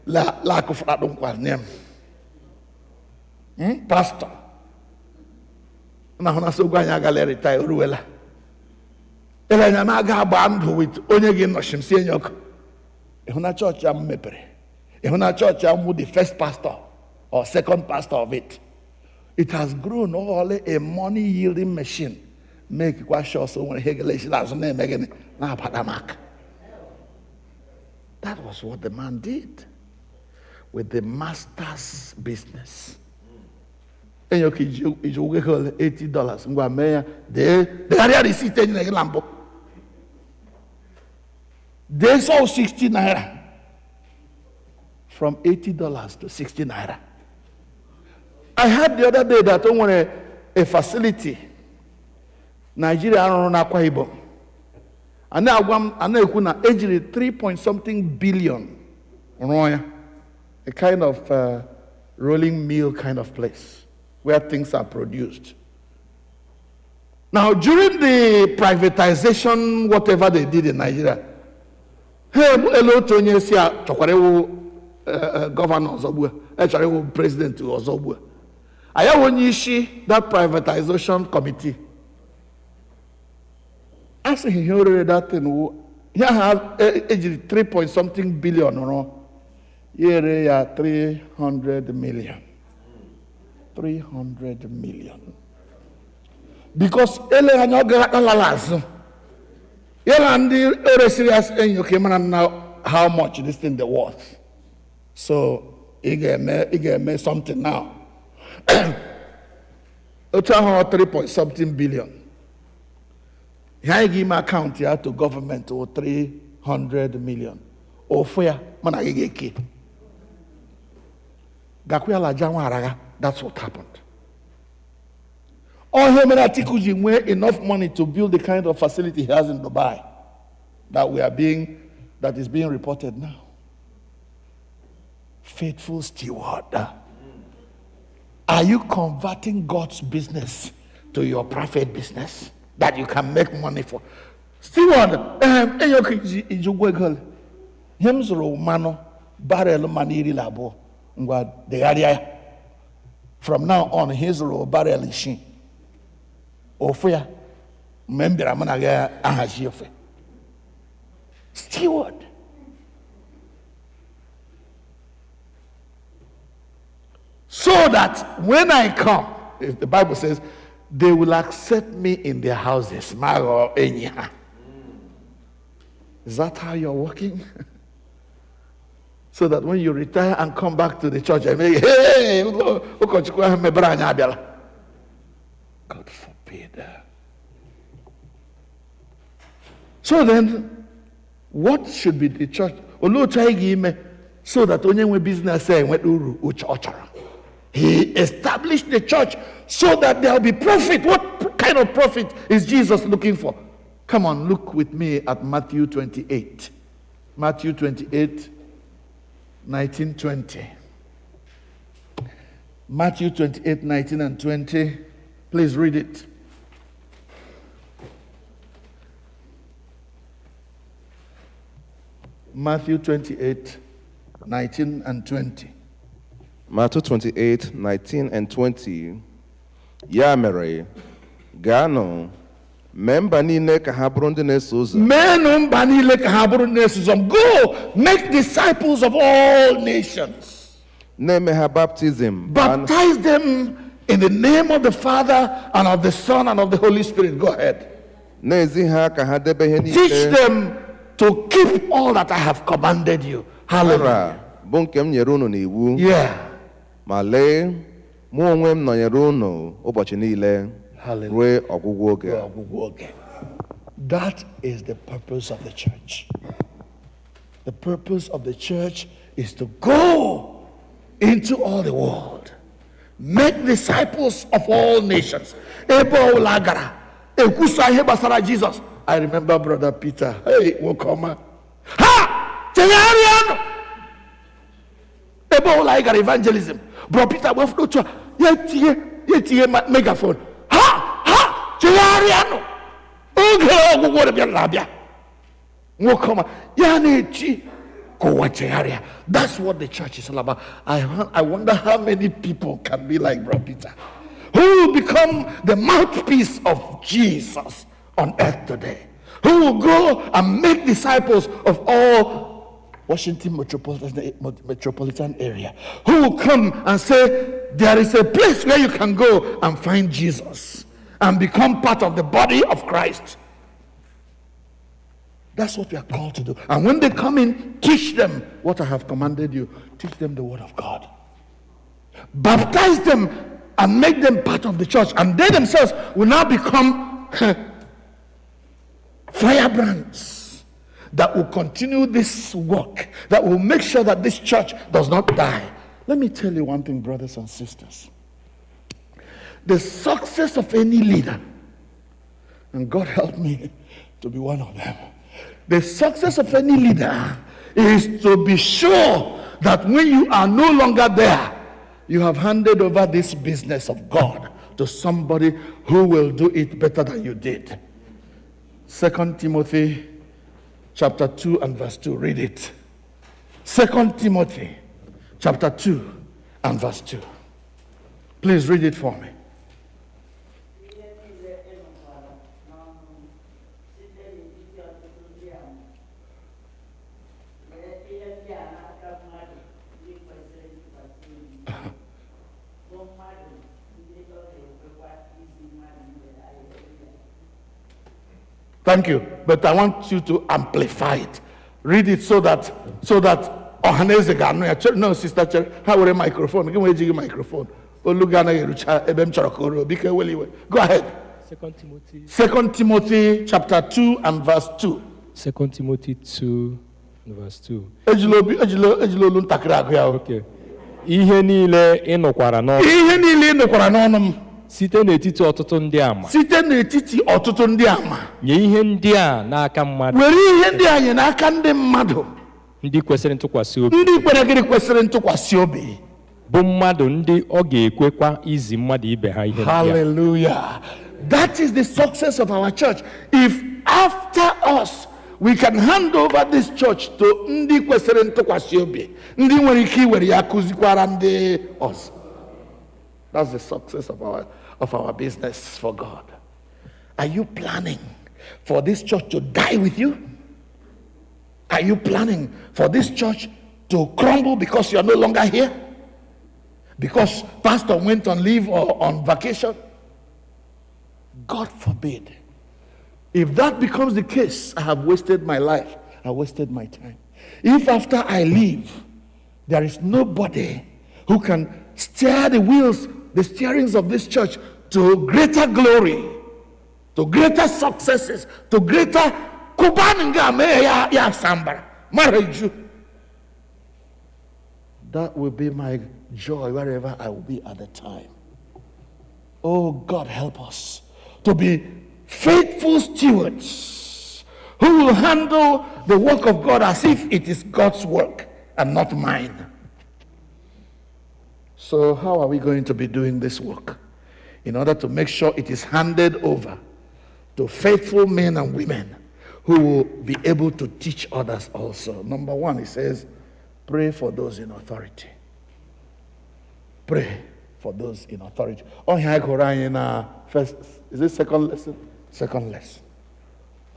la-akụfụrụ nkwa nye m. Pastor na hụ na so gwa anyị agala retire oruwela ele anya m aga agba ndụ with onye gị nọchi m si enye ọkụ. Ịhụ na chọọchị a m mepere, ịhụ na chọọchị a m the first pastor or second pastor of it. It has grown all a money yielding machine. Make kwa sure so when he that was what the man did with the master's business. And you $80. They saw 60 naira. From $80 to 60 naira. I heard the other day that on a facility, Nigeria and Akwa Ibom, and now kuna ejiri 3-point-something billion, a kind of rolling mill kind of place where things are produced. Now during the privatization, whatever they did in Nigeria, hello Tony Sia governor Ozobua, actually president Ozobua. I have that privatization committee. I say he already that thing. He have 3-point-something billion. Here 300 million. 300 million. Because ele hanyoga alalas. Yelandi serious and you came and now how much this thing the worth. So he gave me something now. 3-point-something billion. Here give my account here to government or 300 million. Or for manageki. Gakuya Jamaraga, that's what happened. All him and were enough money to build the kind of facility he has in Dubai that is being reported now. Faithful steward. Are you converting God's business to your private business that you can make money for? Steward, from now on, his role barrel is she. Ofia, member amanaga ahajiofe. Steward. So that when I come, if the Bible says, they will accept me in their houses. Is that how you're working? So that when you retire and come back to the church, I may, hey, God forbid. So then, what should be the church? So that when business say, he established the church so that there will be profit. What kind of profit is Jesus looking for? Come on, look with me at Matthew 28. Matthew 28, 19, 20. Matthew 28, 19 and 20. Please read it. Matthew 28, 19 and 20. Matthew 28, 19 and 20. Ya mere, gaanụ, mee mba niile ka ha bụrụ ndị na-eso ụzọ. Meenụ mba niile ka ha bụrụ ndị na-eso ụzọ. Go, make disciples of all nations. Na-eme ha baptizim. Baptize them in the name of the Father and of the Son and of the Holy Spirit. Go ahead. Na-ezi ha ka ha debe ihe niile. Teach them to keep all that I have commanded you. Hallelujah. Bụ nke m nyere unu n'iwu. Yeah. Ma lee, mụ onwe m nọnyere unu ụbọchị niile ruo ọgwụgwụ oge. That is the purpose of the church. The purpose of the church is to go into all the world, make disciples of all nations. Mgbaghara, ekwusa ihe gbasara Jesus. I remember Brother Peter. Hey, welcome. Ha! Chegharịanụ! Mgbaghara evangelism. Bro Peter, we have no choice. Ye megaphone. Ha! Chegharịanụ! Oge ọgwụgwọ bịara na-abịa. Welcome. Ya na-echi kowa chegharịa. That's what the church is all about. I wonder how many people can be like Bro Peter, who will become the mouthpiece of Jesus on earth today, who will go and make disciples of all Washington metropolitan area, who will come and say, there is a place where you can go and find Jesus and become part of the body of Christ. That's what we are called to do. And when they come in, teach them what I have commanded you. Teach them the word of God. Baptize them and make them part of the church. And they themselves will now become firebrands that will continue this work, that will make sure that this church does not die. Let me tell you one thing, brothers and sisters. The success of any leader, and God help me to be one of them, the success of any leader is to be sure that when you are no longer there, you have handed over this business of God to somebody who will do it better than you did. 2 Timothy chapter 2 and verse 2. Read it. 2 Timothy chapter 2 and verse 2. Please read it for me. Thank you, but I want you to amplify it. Read it so that Ohaneze ga no sister Cherry, how will a microphone? Give me a microphone. Go ahead. 2 Timothy chapter 2 and verse 2. 2 Timothy 2 and verse 2. Okay. Ihe niile ị nụkwara n'ọnụ m site n'etiti ọtụtụ ndị ama nye ihe ndị a n'aka mmadụ were ihe ndị anyị n'aka ndị mmadụ ndị kwesịrị ntụkwasị obi ndị kwesịrị ntụkwasị obi bụ mmadụ ndị ọ ga-ekwekwa izi mmadụ ibe ha ihe ndị a. Hallelujah. That is the success of our church. If after us we can hand over this church to ndị kwesịrị ntụkwasị obi, ndị nwere ike iwere ya kụzikwara ndị ọzọ. That's the success of our business for God. Are you planning for this church to die with you? Are you planning for this church to crumble because you are no longer here? Because pastor went on leave or on vacation? God forbid. If that becomes the case, I have wasted my life. I wasted my time. If after I leave, there is nobody who can steer the wheels, the steerings of this church to greater glory, to greater successes, to greater marriage, that will be my joy wherever I will be at the time. Oh, God, help us to be faithful stewards who will handle the work of God as if it is God's work and not mine. So how are we going to be doing this work? In order to make sure it is handed over to faithful men and women who will be able to teach others also. Number one, it says, Pray for those in authority. Pray for those in authority. Oh, here I go in first. Is it second lesson? Second lesson.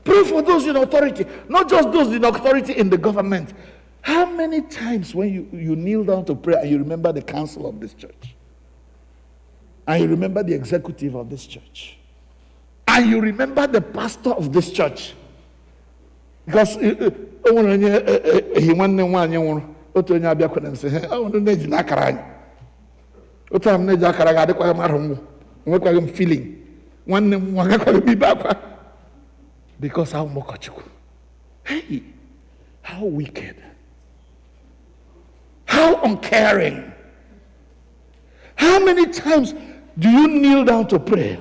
Pray for those in authority, not just those in authority in the government. How many times when you kneel down to pray and you remember the council of this church, and you remember the executive of this church, and you remember the pastor of this church, because he went in one. Otu onye abịa kwere m sị ọnụ na-eji n'akara anyị otu ahụ na-eji akara ga adịkwaghị m arụ ngwụ nwekwaghị m feeling nwanne m nwa gakwaghị m ibe akwa because how ụmụkọchukwu. Hey, how wicked, how uncaring. How many times do you kneel down to pray?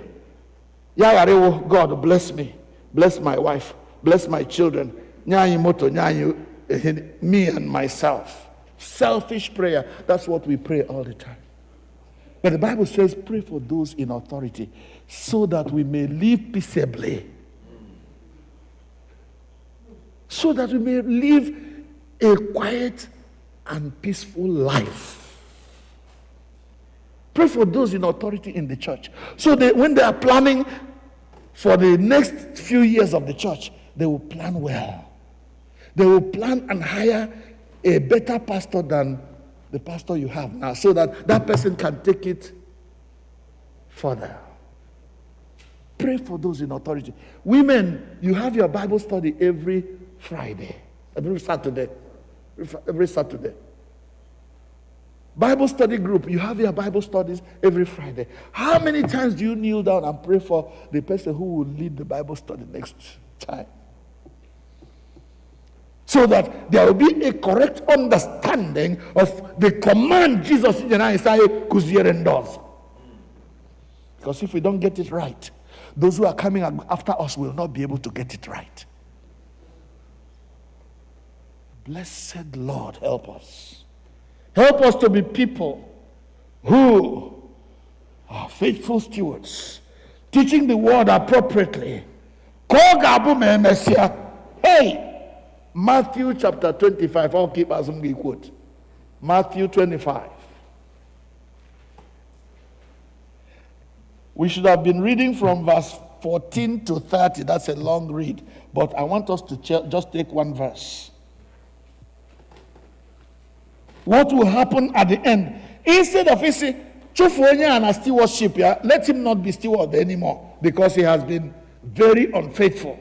God bless me, bless my wife, bless my children, nyanyi moto, nyanyi me and myself. Selfish prayer. That's what we pray all the time. But the Bible says, pray for those in authority so that we may live peaceably. So that we may live a quiet and peaceful life. Pray for those in authority in the church. So that when they are planning for the next few years of the church, they will plan well. They will plan and hire a better pastor than the pastor you have now, so that that person can take it further. Pray for those in authority. Women, you have your Bible study every Friday, every Saturday. Bible study group, you have your Bible studies every Friday. How many times do you kneel down and pray for the person who will lead the Bible study next time? So that there will be a correct understanding of the command Jesus in Isaiah does. Because if we don't get it right, those who are coming after us will not be able to get it right. Blessed Lord, help us. Help us to be people who are faithful stewards, teaching the word appropriately. Hey! Matthew chapter 25. I'll keep as we quote. Matthew 25. We should have been reading from verse 14 to 30. That's a long read. But I want us to just take one verse. What will happen at the end? Instead of saying, and stewardship, let him not be steward anymore because he has been very unfaithful.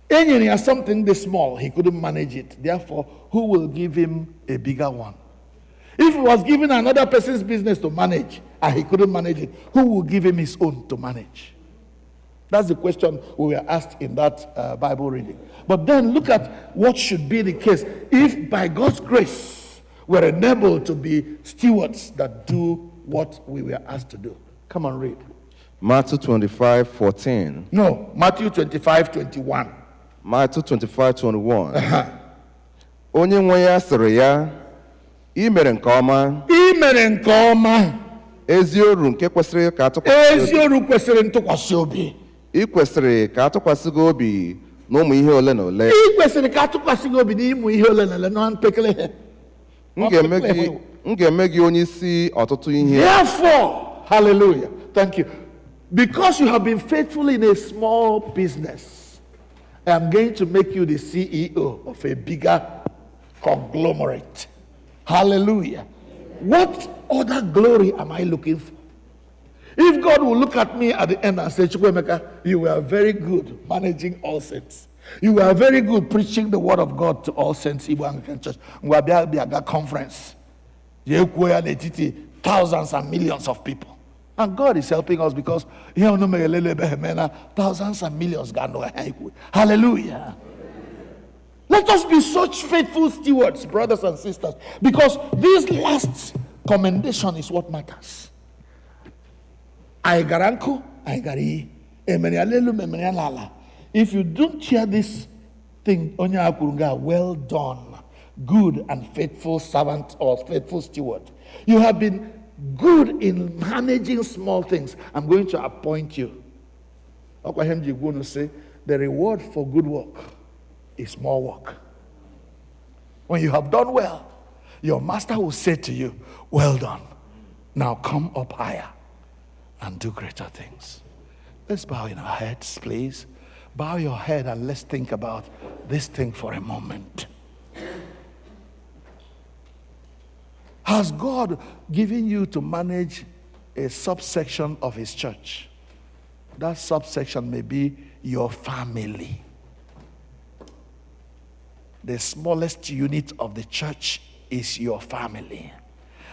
He has something this small, he couldn't manage it. Therefore, who will give him a bigger one? If he was given another person's business to manage and he couldn't manage it, who will give him his own to manage? That's the question we were asked in that Bible reading. But then look at what should be the case if by God's grace we're enabled to be stewards that do what we were asked to do. Come on, read. Matthew 25:14. No, Matthew 25:21. Matthew 25:21. Onye nwe ya sịrị ya, i mere nke ọma. I mere nke ọma. Ezi oru nke kwesịrị ka ntụkwasị obi. I kwesịrị ka atụkwasị gị obi n'ụmụ ihe ole na ole. I kwesịrị ka atụkwasị gị obi n'ịmụ ihe ole na ole na mpekele ihe. M ga-eme gị onye isi ọtụtụ ihe. Therefore, hallelujah, thank you. Because you have been faithful in a small business, I am going to make you the CEO of a bigger conglomerate. Hallelujah. What other glory am I looking for? If God will look at me at the end and say, Chukwemeka, you were very good managing all saints. You were very good preaching the word of God to all saints, Igbo Anglican Church. Ngwabiaga conference. Thousands and millions of people. And God is helping us because thousands and millions. Hallelujah. Let us be such faithful stewards, brothers and sisters, because this last commendation is what matters. If you don't hear this thing, well done, good and faithful servant or faithful steward. You have been good in managing small things. I'm going to appoint you. Okwahemji going to say, the reward for good work is more work. When you have done well, your master will say to you, well done. Now come up higher and do greater things. Let's bow in our heads, please. Bow your head and let's think about this thing for a moment. Has God given you to manage a subsection of his church? That subsection may be your family. The smallest unit of the church is your family.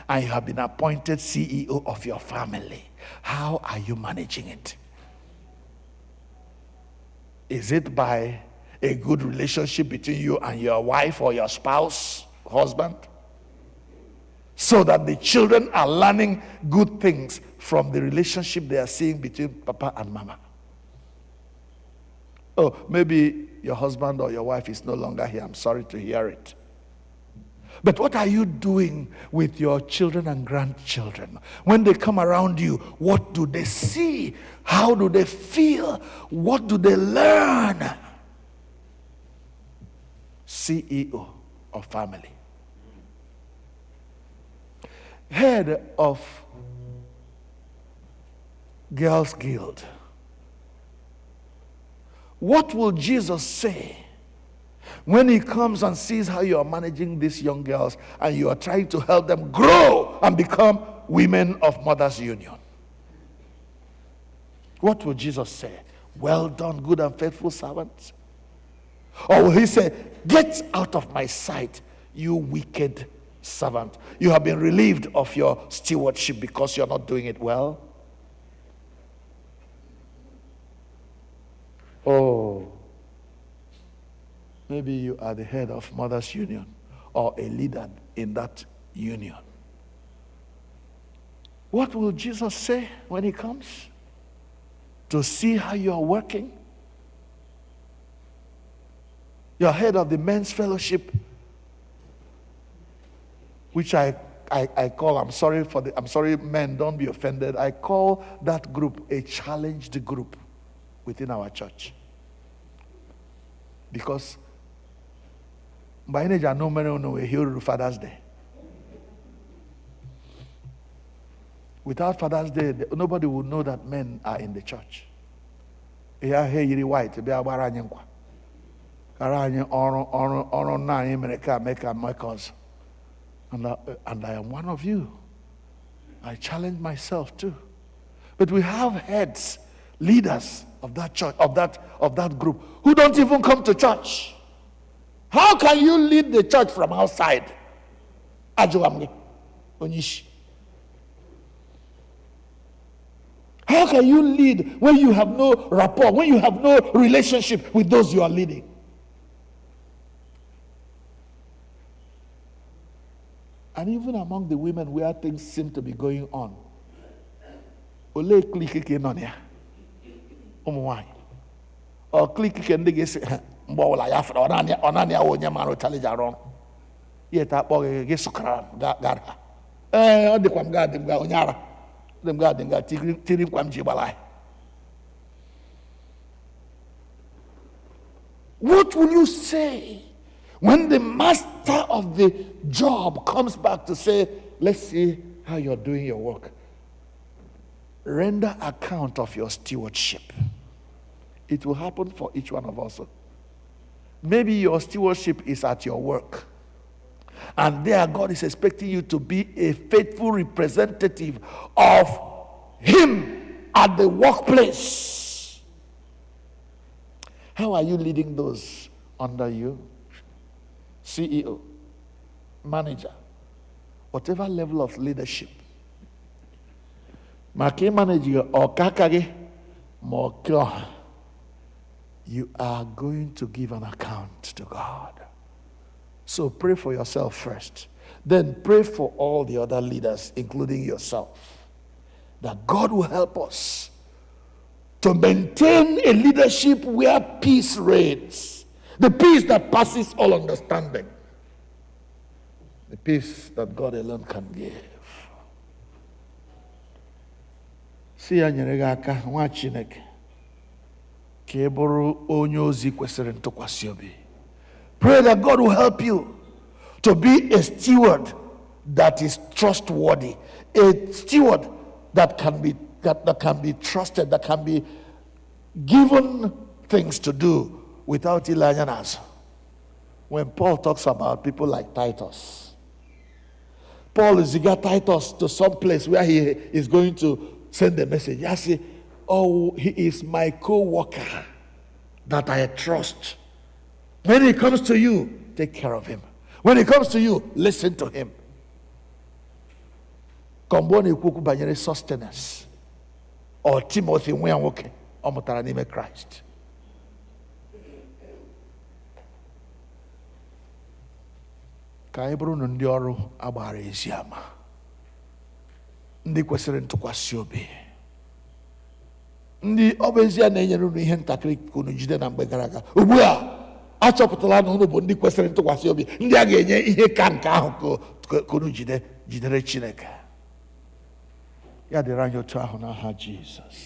And you have been appointed CEO of your family. How are you managing it? Is it by a good relationship between you and your wife or your spouse, husband? So that the children are learning good things from the relationship they are seeing between papa and mama. Oh, maybe your husband or your wife is no longer here. I'm sorry to hear it. But what are you doing with your children and grandchildren? When they come around you, what do they see? How do they feel? What do they learn? CEO of family. Head of Girls Guild. What will Jesus say when he comes and sees how you are managing these young girls and you are trying to help them grow and become women of Mothers Union? What will Jesus say? Well done, good and faithful servant. Or will he say, get out of my sight, you wicked servant. You have been relieved of your stewardship because you're not doing it well. Oh, maybe you are the head of Mothers Union or a leader in that union. What will Jesus say when he comes to see how you are working? You're head of the men's fellowship, which I call, I'm sorry men, don't be offended. I call that group a challenged group within our church. Because by age I know we're here Father's Day. Without Father's Day, nobody would know that men are in the church. Yeah, hey, you're white, be a baranyankwa. Karanya or na America make us. And I am one of you. I challenge myself too. But we have heads, leaders of that church, of that group, who don't even come to church. How can you lead the church from outside? Ajuamni, Onishi. How can you lead when you have no rapport, when you have no relationship with those you are leading? And even among the women where things seem to be going on, ole click on here. Why? Or click and they get mbola ya fra onania wonya maro challenge around. Yet that boy get sukra gara. O de kwam ga dem ga onyara. Dem ga tiri kwam jibalai. What will you say when the master of the job comes back to say, let's see how you're doing your work? Render account of your stewardship. It will happen for each one of us. Maybe your stewardship is at your work. And there God is expecting you to be a faithful representative of him at the workplace. How are you leading those under you? CEO, manager, whatever level of leadership. Maki manager or kakage mokyo. You are going to give an account to God. So pray for yourself first. Then pray for all the other leaders, including yourself, that God will help us to maintain a leadership where peace reigns. The peace that passes all understanding. The peace that God alone can give. Si ya nyere gị aka nwa Chineke ka ị bụrụ onye ozi kwesịrị ntụkwasị obi. Pray that God will help you to be a steward that is trustworthy, a steward that can be trusted, that can be given things to do without ilayanas. When Paul talks about people like Titus, Paul is got Titus to some place where he is going to send a message. He says, oh, he is my co-worker that I trust. When he comes to you, take care of him. When he comes to you, listen to him. Komboni kwuku banyere sustenance or Timothy nwe nwoke ọ mụtara n'ime Christ. Ka anyị bụrụ ndị ọrụ agbara ezi ama, ndị kwesịrị ntụkwasị obi, ndị ọ bụ ezie na-enyere unu ihe ntakịrị ka unu jide na mgbe gara aga. Ugbu a achọpụtala na unu bụ ndị kwesịrị ntụkwasị obi, ndị a ga-enye ihe ka nke ahụ ka unu jidere Chineke. Ya dịrị anyị otu ahụ n'aha Jizọs.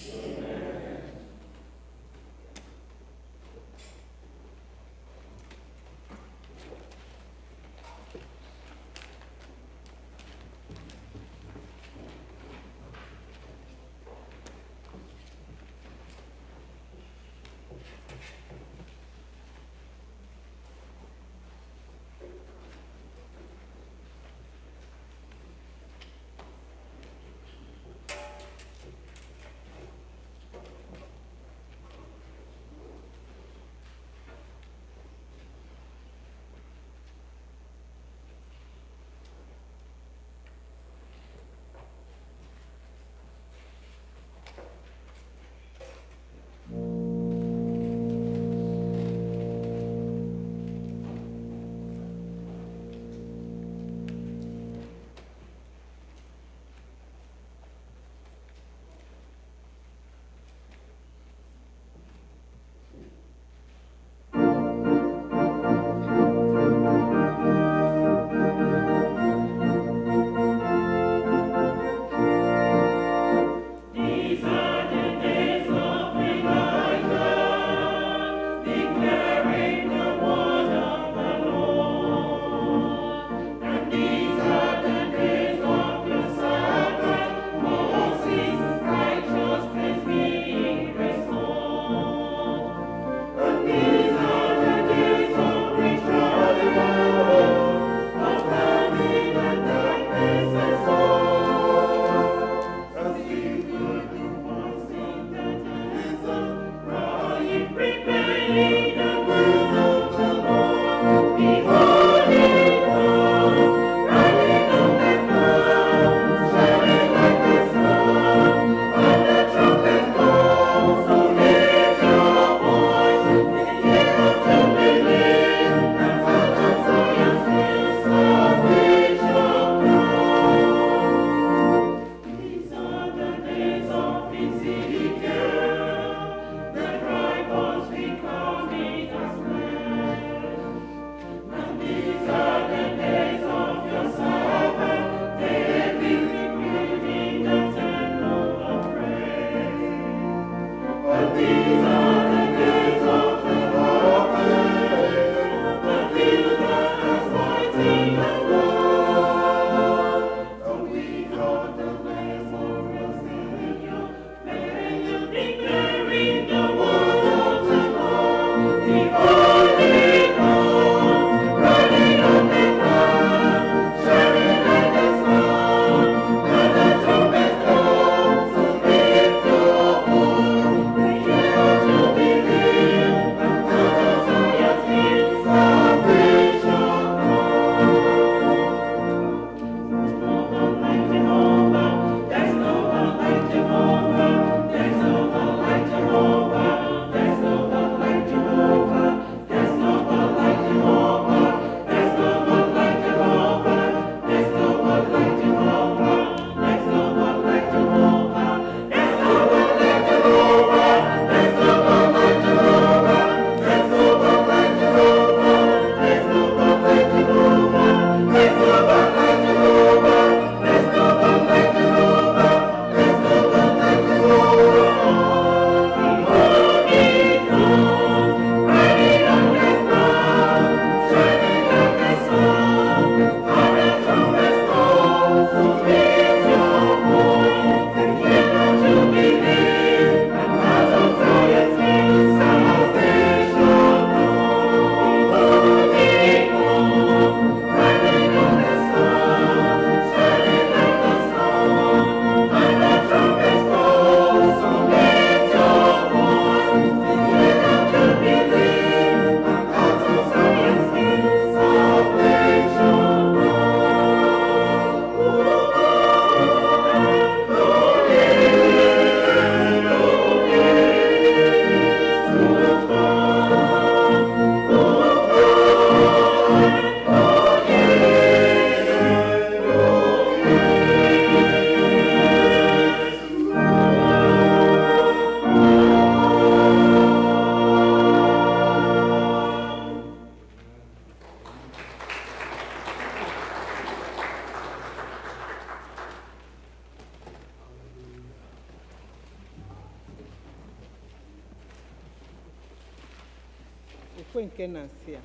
ekwe nke na-asị ya.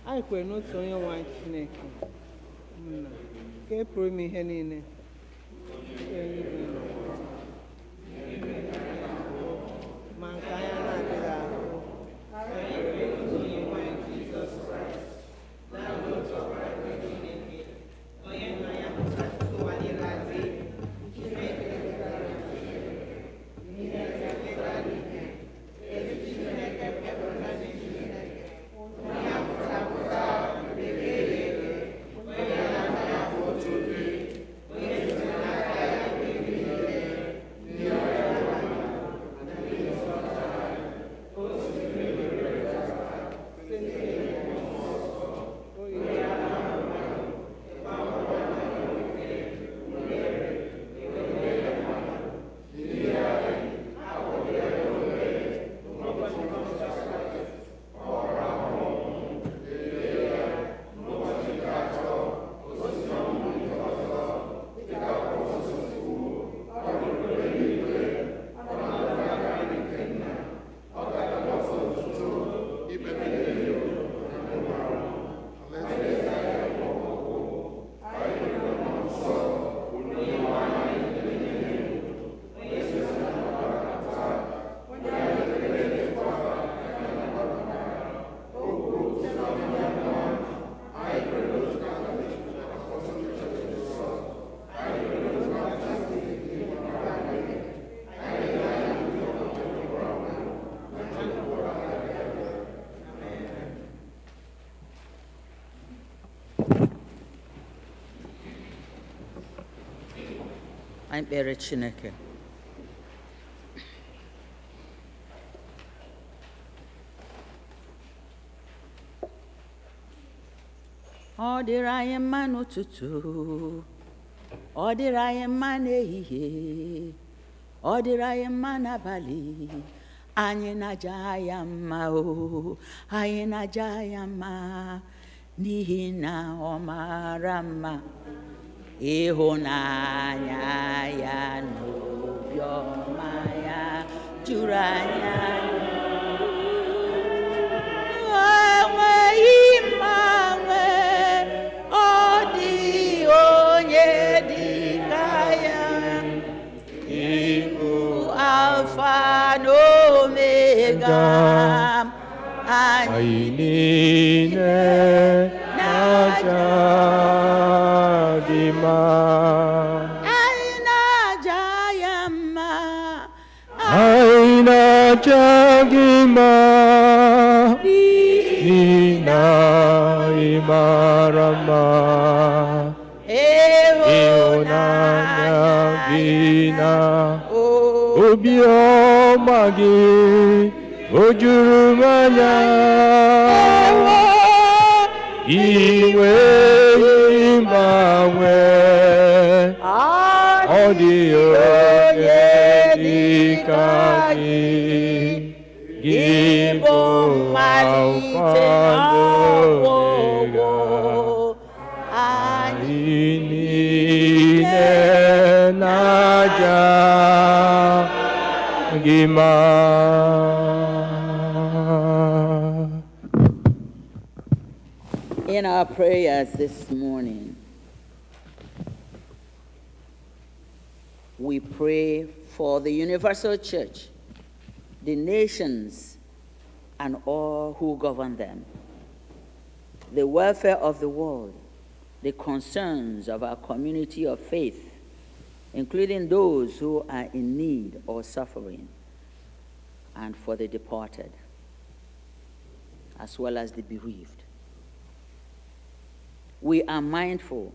Anyị kwere n'otu onye nwe anyị Chineke nna nke pụrụ ime ihe niile, ma nke anya na-adịghị ahụ, Anyị kpere Chineke. Ọ dịrị anyị mma n'ụtụtụ, ọ dịrị anyị mma n'ehihie, ọ dịrị anyị mma n'abalị. Anyị na-aja ya mma o, anyị na-aja ya mma n'ihi na ọ mara mma. Ịhụnanya ya n'obiọma ya juru anya. Enweghị mgbanwe, ọ dị onye dị ka ya. Ịbụ Alfa na Omega, anyị niile na-aja gị mma. Anyị na-aja ya mma, anyị na-aja gị mma n'ihi na ị mara mma. Ịhụnanya gị na obiọma gị o juru m anya. Iwe mgbanwe, ọ dị onye dị ka gị. Gị bụ mmalite ọgwụgwụ, anyị niile na-aja gị mma. In our prayers this morning, we pray for the universal church, the nations, and all who govern them, the welfare of the world, the concerns of our community of faith, including those who are in need or suffering, and for the departed, as well as the bereaved. We are mindful,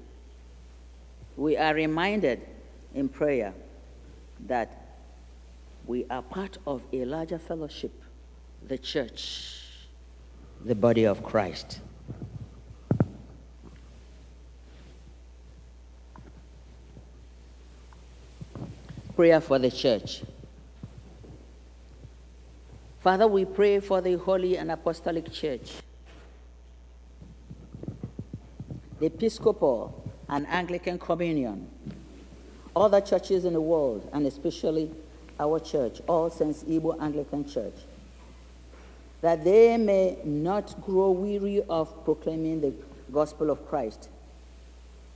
we are reminded in prayer that we are part of a larger fellowship, the church, the body of Christ. Prayer for the church. Father, we pray for the Holy and Apostolic Church, the Episcopal and Anglican Communion, other churches in the world, and especially our church, All Saints Igbo Anglican Church, that they may not grow weary of proclaiming the gospel of Christ,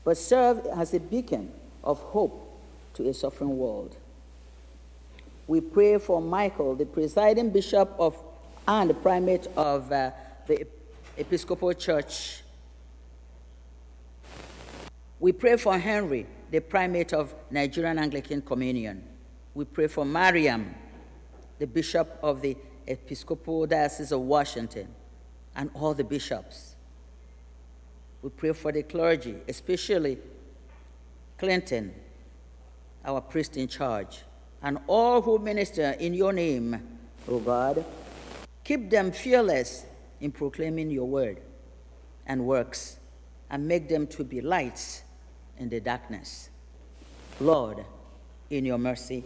but serve as a beacon of hope to a suffering world. We pray for Michael, the presiding bishop of and the primate of the Episcopal Church. We pray for Henry, the primate of Nigerian Anglican Communion. We pray for Mariam, the bishop of the Episcopal Diocese of Washington, and all the bishops. We pray for the clergy, especially Clinton, our priest in charge, and all who minister in your name, O God. Keep them fearless in proclaiming your word and works, and make them to be lights in the darkness. Lord, in your mercy.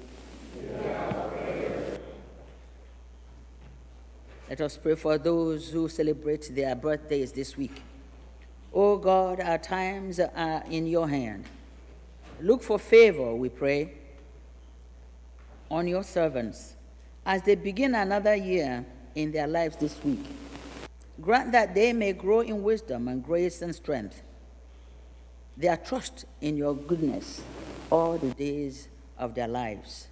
Let us pray for those who celebrate their birthdays this week. O God, our times are in your hand. Look for favor, we pray, on your servants as they begin another year in their lives this week. Grant that they may grow in wisdom and grace and strength. Their trust in your goodness all the days of their lives.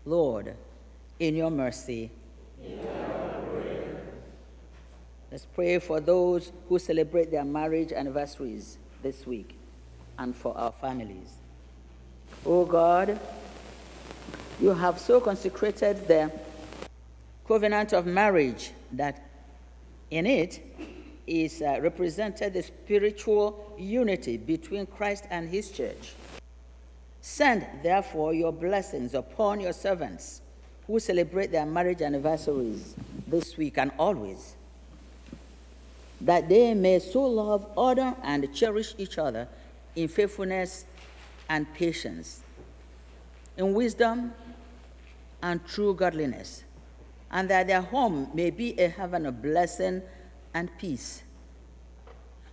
Lord, in your mercy. Let's pray for those who celebrate their marriage anniversaries this week and for our families. O God, you have so consecrated the covenant of marriage that in it is represented the spiritual unity between Christ and his church. Send, therefore, your blessings upon your servants who celebrate their marriage anniversaries this week and always, that they may so love, honor, and cherish each other in faithfulness and patience, in wisdom and true godliness, and that their home may be a heaven of blessing and peace.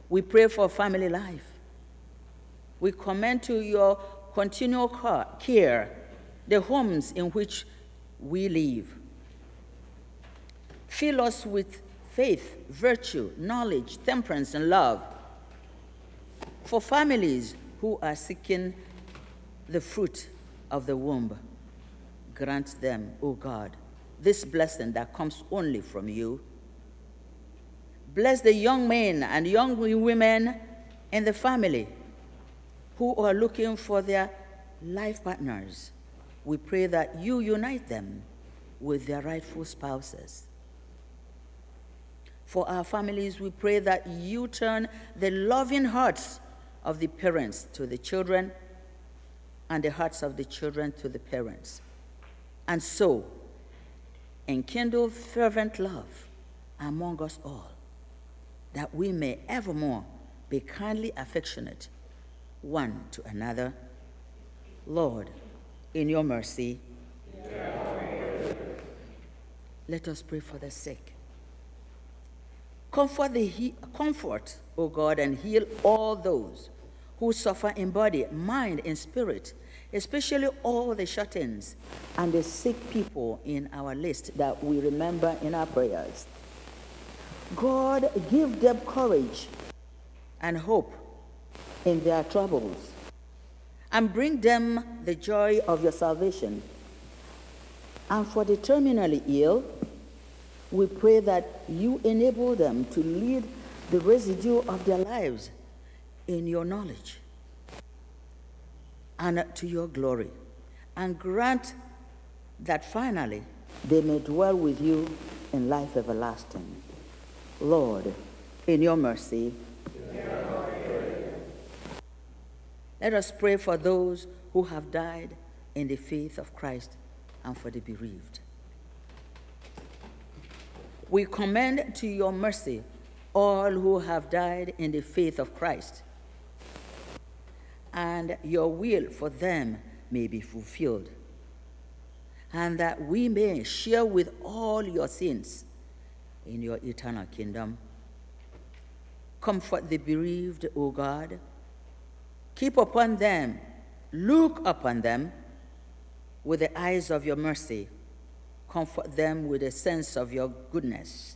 We pray for family life. We commend to your continual care the homes in which we live. Fill us with faith, virtue, knowledge, temperance, and love. For families who are seeking the fruit of the womb, grant them, O God, this blessing that comes only from you. Bless the young men and young women in the family who are looking for their life partners. We pray that you unite them with their rightful spouses. For our families, we pray that you turn the loving hearts of the parents to the children and the hearts of the children to the parents, and so enkindle fervent love among us all, that we may evermore be kindly affectionate one to another. Lord, in your mercy, let us pray for the sick. Comfort, O God, and heal all those who suffer in body, mind, and spirit, especially all the shut-ins and the sick people in our list that we remember in our prayers. God, give them courage and hope in their troubles, and bring them the joy of your salvation. And for the terminally ill, we pray that you enable them to lead the residue of their lives in your knowledge and to your glory, and grant that finally they may dwell with you in life everlasting. Lord, in your mercy, let us pray for those who have died in the faith of Christ and for the bereaved. We commend to your mercy all who have died in the faith of Christ, and your will for them may be fulfilled, and that we may share with all your sins in your eternal kingdom. Comfort the bereaved, O God, Keep upon them, look upon them with the eyes of your mercy. Comfort them with a sense of your goodness.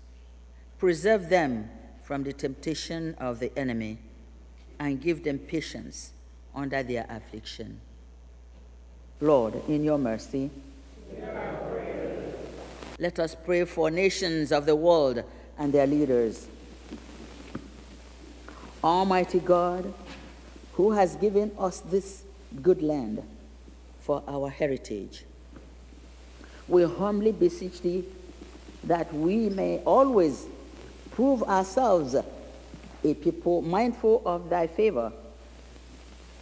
Preserve them from the temptation of the enemy, and give them patience under their affliction. Lord, in your mercy, let us pray for nations of the world and their leaders. Almighty God, who has given us this good land for our heritage, we humbly beseech thee that we may always prove ourselves a people mindful of thy favor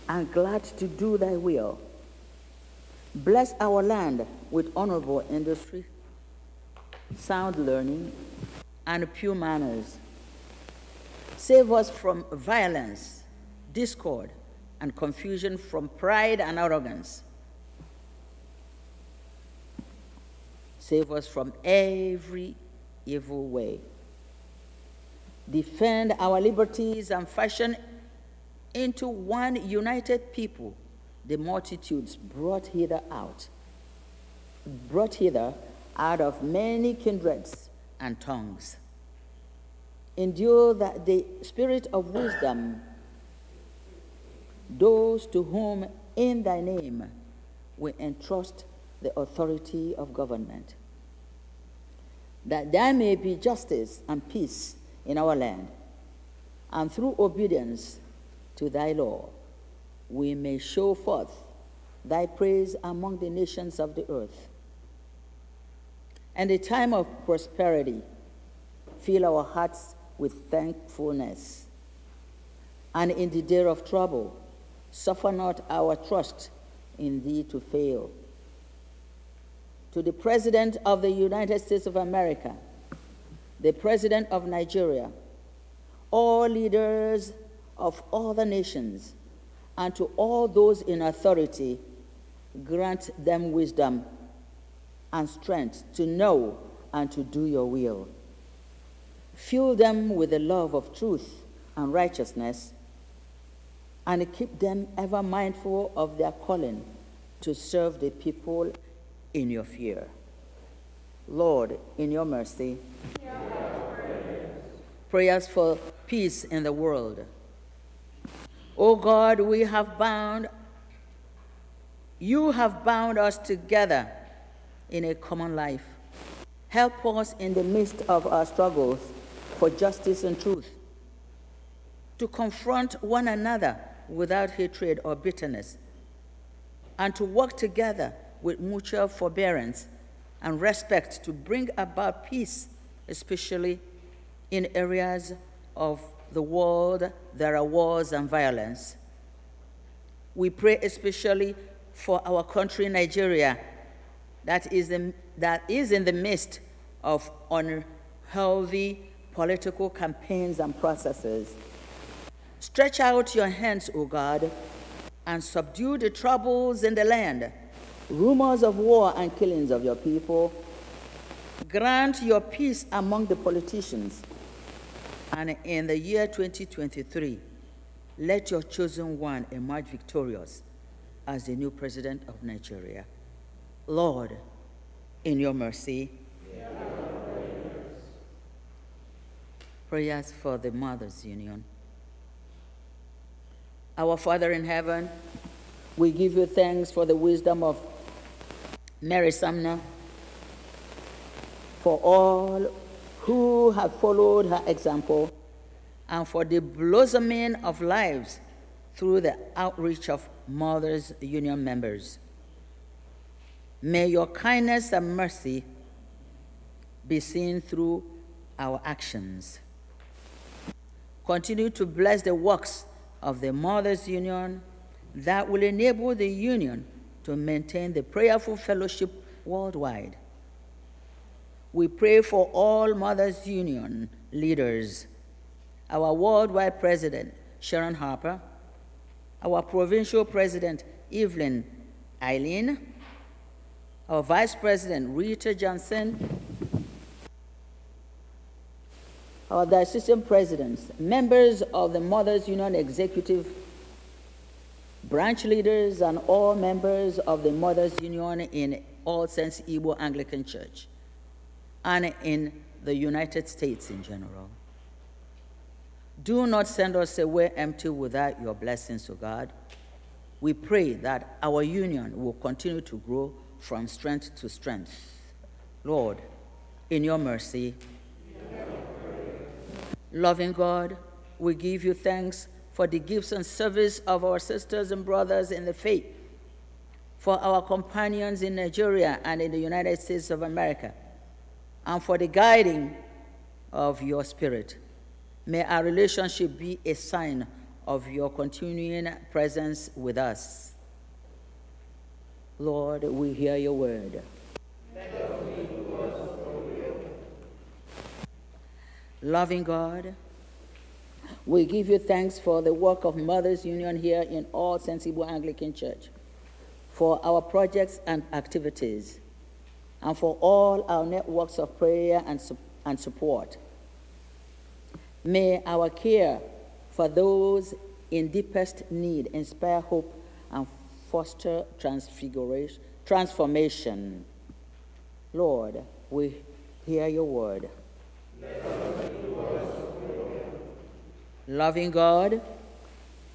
and glad to do thy will. Bless our land with honorable industry, sound learning, and pure manners. Save us from violence, discord, and confusion, from pride and arrogance. Save us from every evil way. Defend our liberties and fashion into one united people the multitudes brought hither out of many kindreds and tongues. Endure that the spirit of wisdom, those to whom in thy name we entrust the authority of government, that there may be justice and peace in our land, and through obedience to thy law, we may show forth thy praise among the nations of the earth. And the time of prosperity, fill our hearts with thankfulness. And in the day of trouble, suffer not our trust in thee to fail. To the President of the United States of America, the President of Nigeria, all leaders of all the nations, and to all those in authority, grant them wisdom and strength to know and to do your will. Fill them with the love of truth and righteousness, and keep them ever mindful of their calling to serve the people in your fear. Lord, in your mercy, prayers for peace in the world. O God, you have bound us together in a common life. Help us in the midst of our struggles for justice and truth, to confront one another without hatred or bitterness, and to work together with mutual forbearance and respect to bring about peace, especially in areas of the world there are wars and violence. We pray especially for our country, Nigeria, that is in the midst of unhealthy political campaigns and processes. Stretch out your hands, O God, and subdue the troubles in the land, rumors of war and killings of your people. Grant your peace among the politicians. And in the year 2023, let your chosen one emerge victorious as the new president of Nigeria. Lord, in your mercy, prayers for the Mothers' Union. Our Father in heaven, we give you thanks for the wisdom of Mary Sumner, for all who have followed her example, and for the blossoming of lives through the outreach of Mothers' Union members. May your kindness and mercy be seen through our actions. Continue to bless the works of the Mothers' Union that will enable the Union to maintain the prayerful fellowship worldwide. We pray for all Mothers' Union leaders, our worldwide president, Sharon Harper, our provincial president, Evelyn Eileen, our vice president, Rita Johnson, our diocesan presidents, members of the Mothers' Union Executive branch leaders, and all members of the Mothers Union in All Saints Igbo Anglican Church, and in the United States in general. Do not send us away empty without your blessings, O God. We pray that our union will continue to grow from strength to strength. Lord, in your mercy, loving God, we give you thanks for the gifts and service of our sisters and brothers in the faith, for our companions in Nigeria and in the United States of America, and for the guiding of your Spirit. May our relationship be a sign of your continuing presence with us. Lord, we hear your word. Loving God, we give you thanks for the work of Mothers Union here in All Saints Igbo Anglican Church, for our projects and activities, and for all our networks of prayer and support. May our care for those in deepest need inspire hope and foster transformation. Lord, we hear your word. Loving God,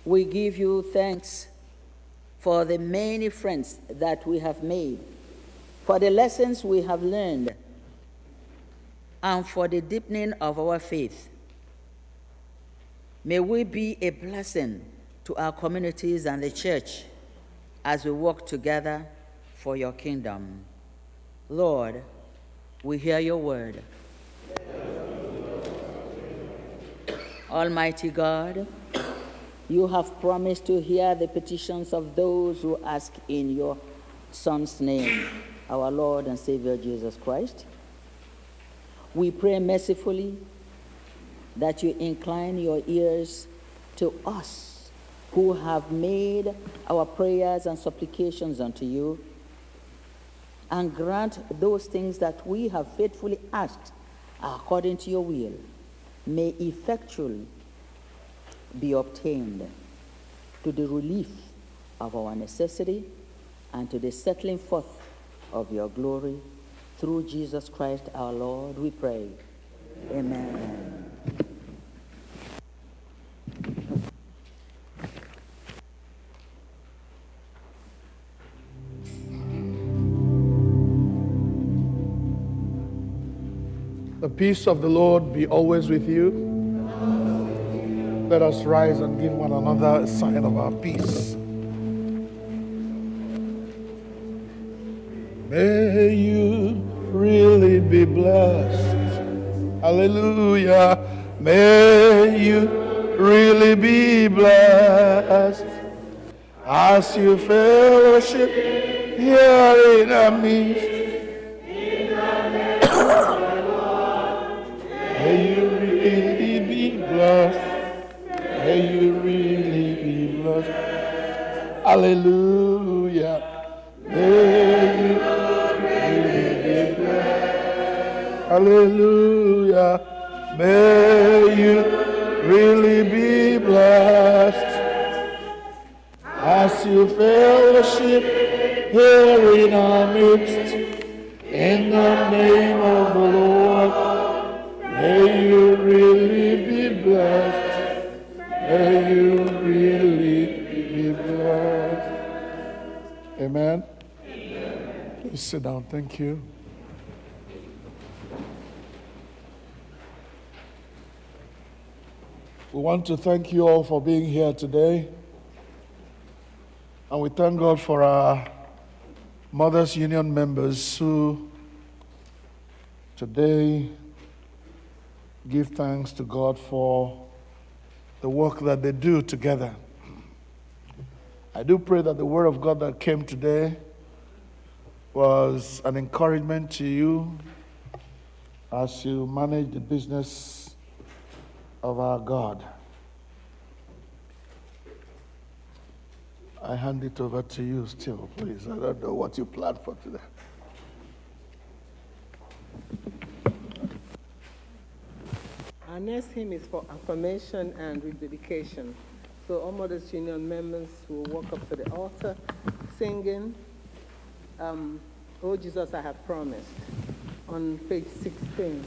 we give you thanks for the many friends that we have made, for the lessons we have learned, and for the deepening of our faith. May we be a blessing to our communities and the church as we work together for your kingdom. Lord, we hear your word. Almighty God, you have promised to hear the petitions of those who ask in your Son's name, our Lord and Savior Jesus Christ. We pray mercifully that you incline your ears to us who have made our prayers and supplications unto you, and grant those things that we have faithfully asked according to your will may effectually be obtained to the relief of our necessity and to the settling forth of your glory. Through Jesus Christ our Lord, we pray. Amen. The peace of the Lord be always with you. Let us rise and give one another a sign of our peace. May you really be blessed. Hallelujah. May you really be blessed as you fellowship here in our midst. May you really be blessed. May you really be blessed. Hallelujah. May you really be blessed. Hallelujah. May you really be blessed as you fellowship here in our midst. In the name of the Lord. May you really be blessed. May you really be blessed. Amen. Please sit down. Thank you. We want to thank you all for being here today. And we thank God for our Mothers Union members who today give thanks to God for the work that they do together. I do pray that the word of God that came today was an encouragement to you as you manage the business of our God. I hand it over to you still, please. I don't know what you planned for today. Our next hymn is for affirmation and rededication So all Mothers Union members will walk up to the altar singing, Oh Jesus, I Have Promised, on page 16.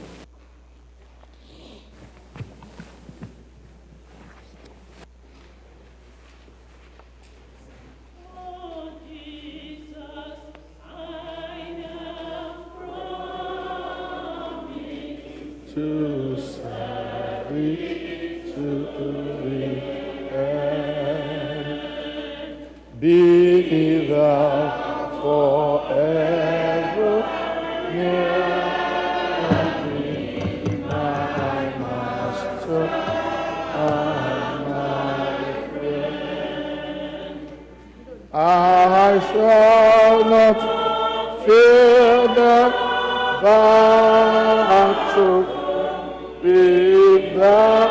To serve thee, to thee, and be thou forever near me, my Master and my friend. I shall not fear the battle. Be thou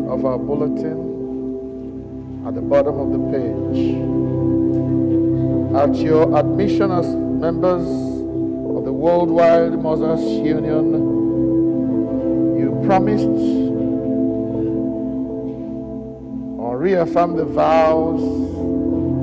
of our bulletin at the bottom of the page. At your admission as members of the Worldwide Mothers Union, promised or reaffirm the vows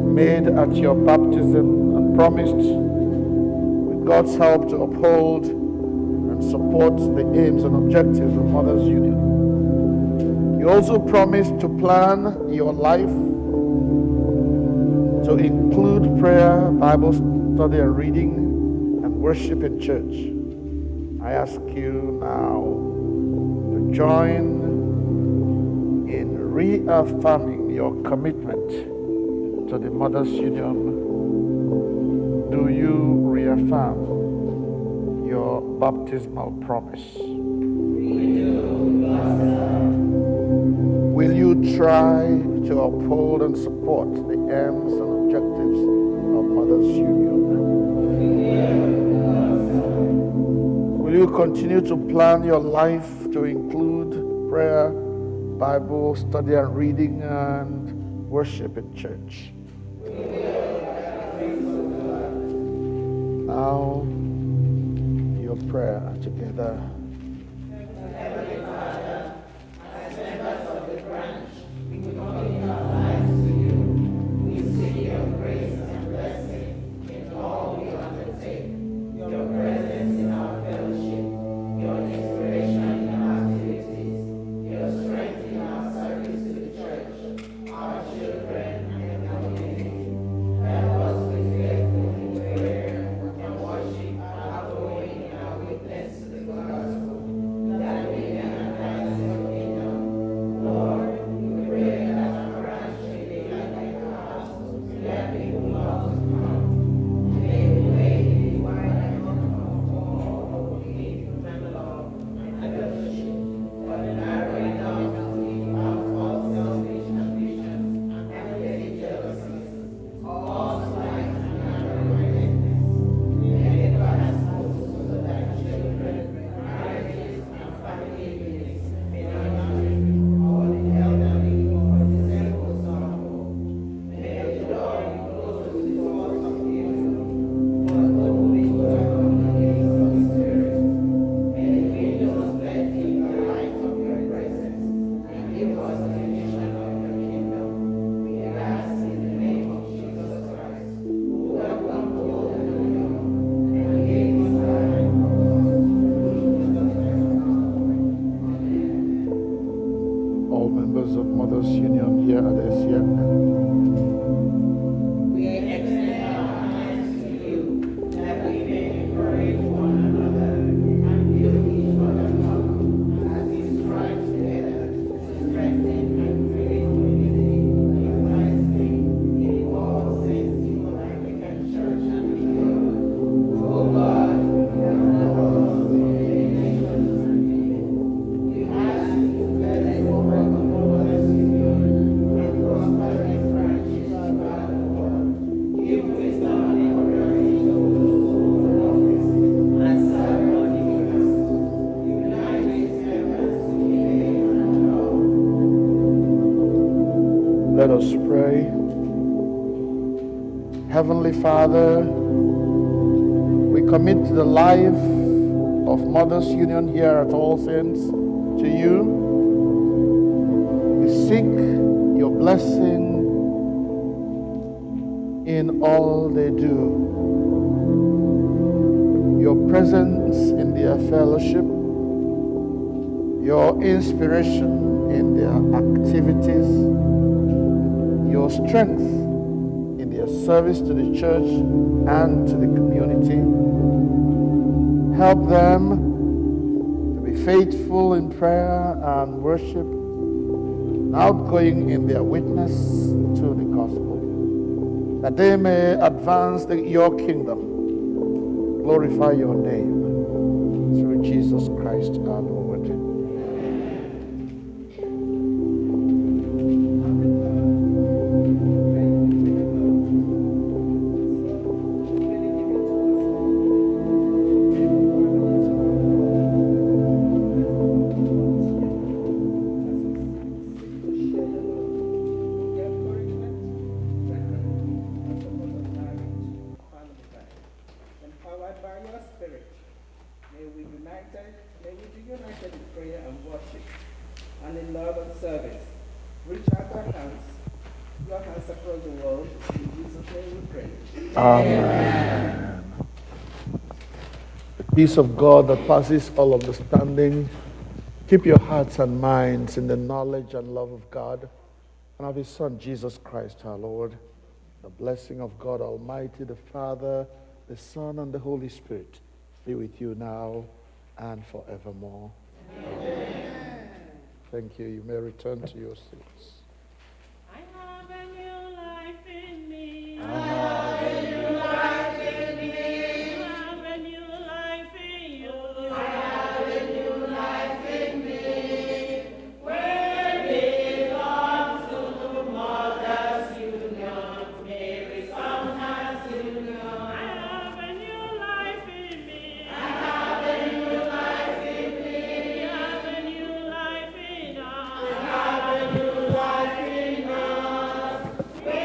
made at your baptism and promised, with God's help, to uphold and support the aims and objectives of Mothers Union. You also promised to plan your life to include prayer, Bible study and reading, and worship in church. I ask you now to join in reaffirming your commitment to the Mothers Union. Do you reaffirm your baptismal promise? Will you try to uphold and support the aims and objectives of Mothers Union? Will you continue to plan your life to include prayer, Bible study and reading, and worship in church? Now, your prayer together. Let us pray. Heavenly Father, we commit the life of Mothers Union here at All Saints to you. We seek your blessing in all they do. Your presence in their fellowship, your inspiration in their activities, your strength in their service to the church and to the community. Help them to be faithful in prayer and worship, outgoing in their witness to the gospel, that they may advance your kingdom, glorify your name, through Jesus Christ our Lord. Empowered by your Spirit, may we be united Amen. The peace of God that passes all understanding, keep your hearts and minds in the knowledge and love of God and of His Son, Jesus Christ our Lord. The blessing of God Almighty, the Father, the Son, and the Holy Spirit be with you now and forevermore. Amen. Thank you. You may return to your seats. I have a new life in me. I have a new life in me. I have a new life in you. I have a new life in me. Where belongs to Mother's Union, Mary's Son's Union. I have a new life in me. I have a new life in me. We have a new life in us. I have a new life in us. We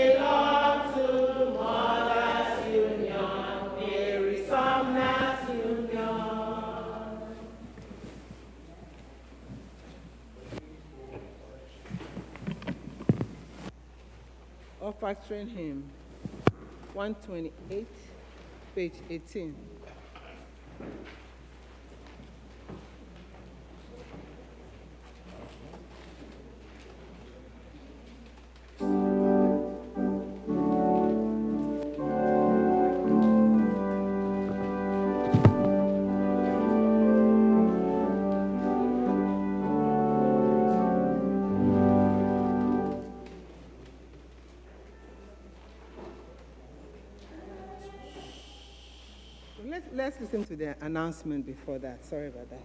belong to Mother's Union, Mary's Son's Union. Offering hymn 128, page 18. Let's listen to the announcement before that. Sorry about that.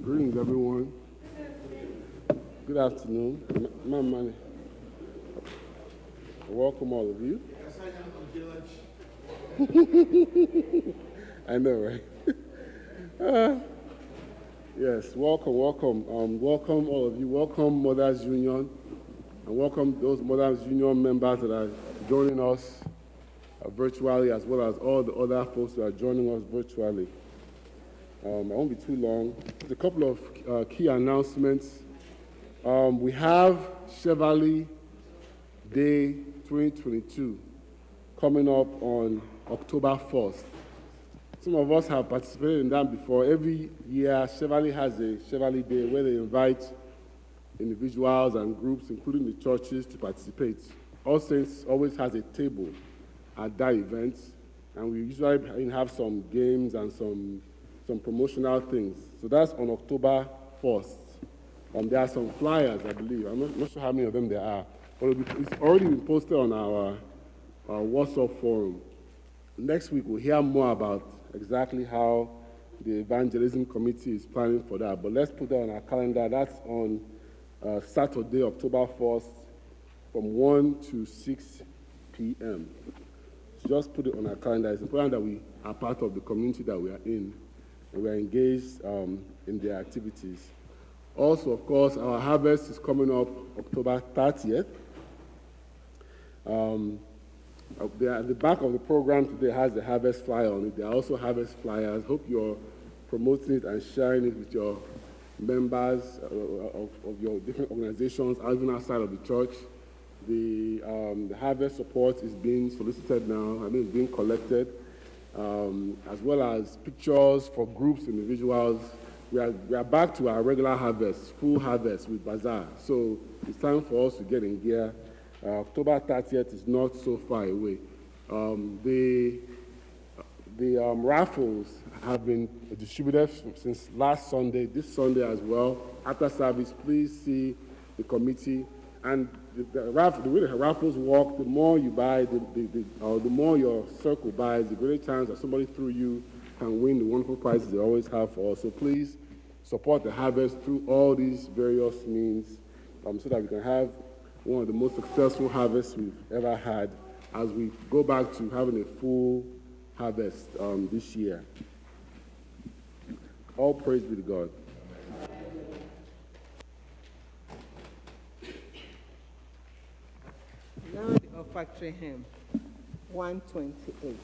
Greetings, everyone. Good afternoon. Mama, welcome all of you. I know, right? Yes, welcome. Welcome all of you. Welcome Mothers Union, and welcome those Mothers Union members that are joining us virtually, as well as all the other folks that are joining us virtually. I won't be too long. There's a couple of key announcements. We have Chevalier Day 2022 coming up on October 1st. Some of us have participated in that before. Every year, Chevalier has a Chevalier Day where they invite individuals and groups, including the churches, to participate. All Saints always has a table at that event, and we usually have some games and some promotional things. So that's on October 1st. There are some flyers, I believe. I'm not sure how many of them there are, but it's already been posted on our WhatsApp forum. Next week, we'll hear more about exactly how the evangelism committee is planning for that. But let's put that on our calendar. That's on Saturday, October 1st, from 1 to 6 p.m. So just put it on our calendar. It's important that we are part of the community that we are in, and we are engaged in their activities. Also, of course, our harvest is coming up October 30th. At the back of the program today has the harvest flyer on it. There are also harvest flyers. Hope you're promoting it and sharing it with your members of your different organizations, even outside of the church. The harvest support is being solicited now. It's being collected, as well as pictures for groups, individuals. We are back to our regular harvest, full harvest with bazaar. So it's time for us to get in gear. October 30th is not so far away. The raffles have been distributed since last Sunday, this Sunday as well. After service, please see the committee. And the way the raffles work, the more you buy, the more your circle buys, the greater chance that somebody through you can win the wonderful prizes they always have for us. So please support the harvest through all these various means so that we can have one of the most successful harvests we've ever had as we go back to having a full harvest this year. All praise be to God. Factory Hymn 128,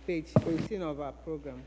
page 18 of our program.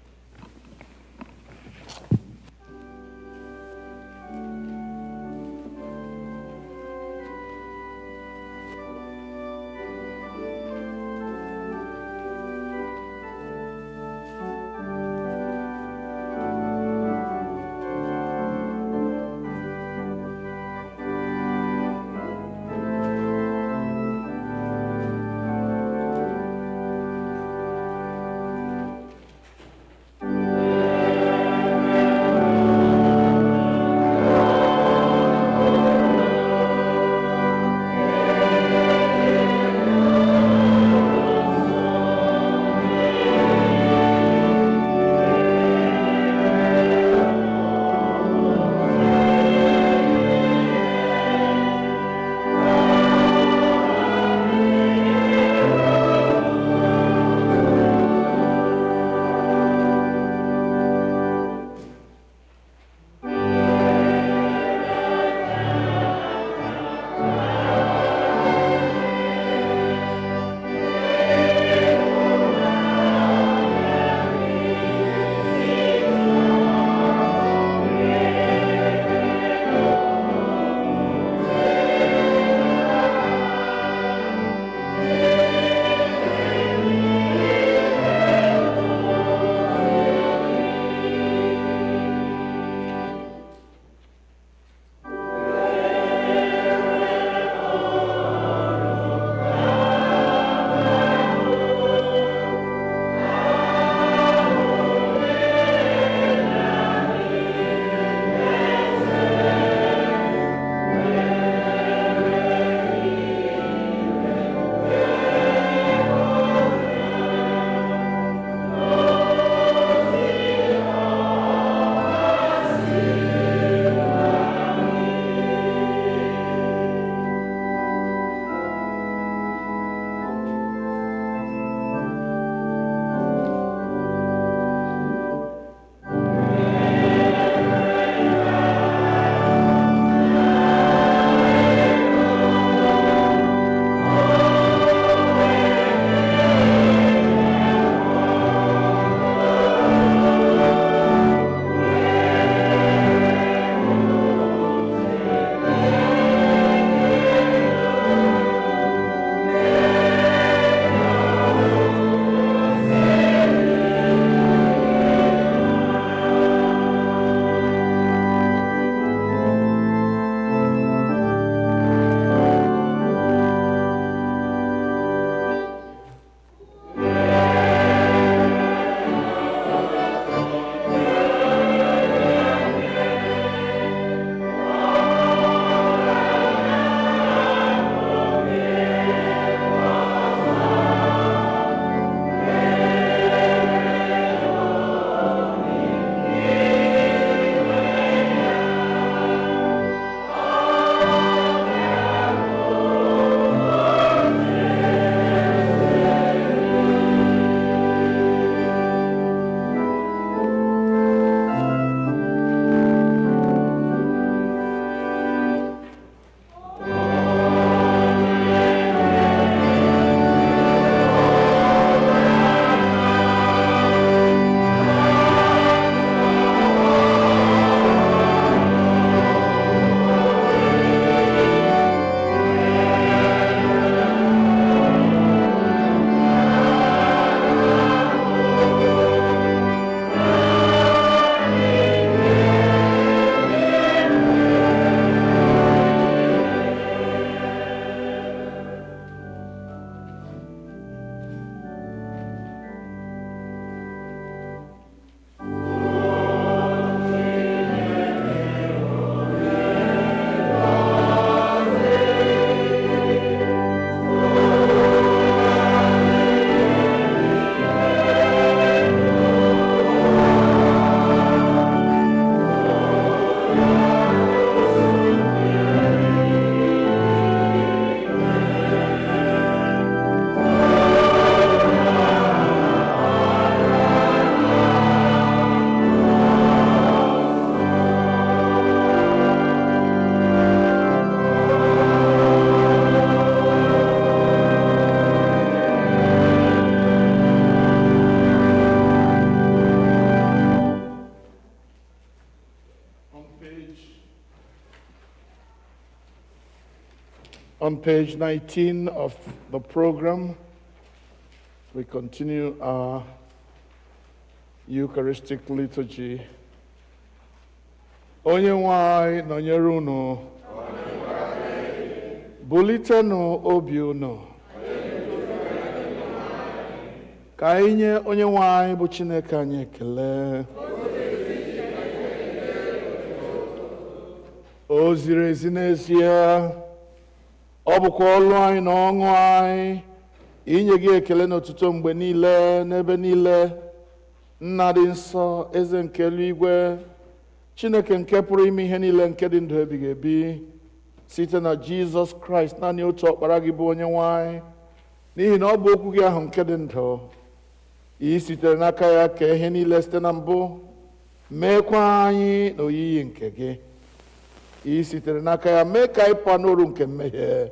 On page 19 of the program, we continue our Eucharistic liturgy. Onye nwe anyị nọnyere unu. Bulitenụ obi unu. Ka anyị nye onye nwe anyị bụ Chineke anyị ekele. O ziri ezi n'ezie. Ọ bụkwa ọlụ anyị na ọṅụ anyị inye gị ekele n'otuto mgbe niile n'ebe niile. Nna dị nsọ, eze nke eluigwe, Chineke nke pụrụ ime ihe niile nke dị ndụ ebighị ebi, site na Jizọs Kraịst naanị otu ọkpara gị bụ onye nwe anyị, n'ihi na ọ bụ okwu gị ahụ nke dị ndụ. I sitere n'aka ya ka ihe niile site na mbụ meekwa anyị n'oyiyi nke gị. I sitere n'aka ya mee ka anyị pụọ n'oru nke mmehie,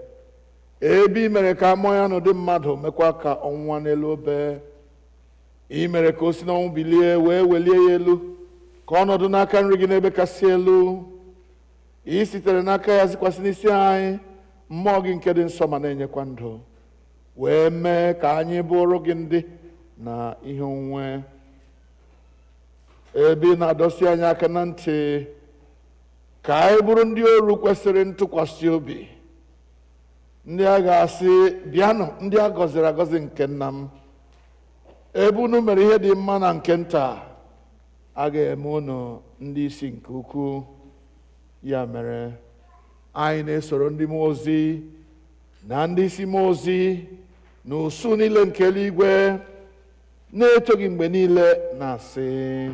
ebe i mere ka amụọ ya n'ụdị mmadụ, mekwa ka ọnwụnwa n'elu obe. I mere ka o si n'ọnwụ bilie wee welie ya elu, ka ọnọdụ n'aka nri gị n'ebe kasị elu. I sitere n'aka ya zikwasị n'isi anyị mmụọ gị nke dị nsọ ma na-enyekwa ndụ, wee mee ka anyị bụrụ gị ndị na ihe onwunwe. Ebe ị na-adọsi anyị aka na ntị ka anyị bụrụ ndị oru kwesịrị ntụkwasị obi, ndị a ga-asị bịanụ ndị a gọziri agọzi nke nna m. Ebe unu mere ihe dị mma na nke nta, a ga-eme unu ndị isi nke ukwuu. Ya mere anyị na-esoro ndị mmụọ ozi na ndị isi mmụọ ozi na usu niile nke eluigwe na-eto gị mgbe niile na-asị: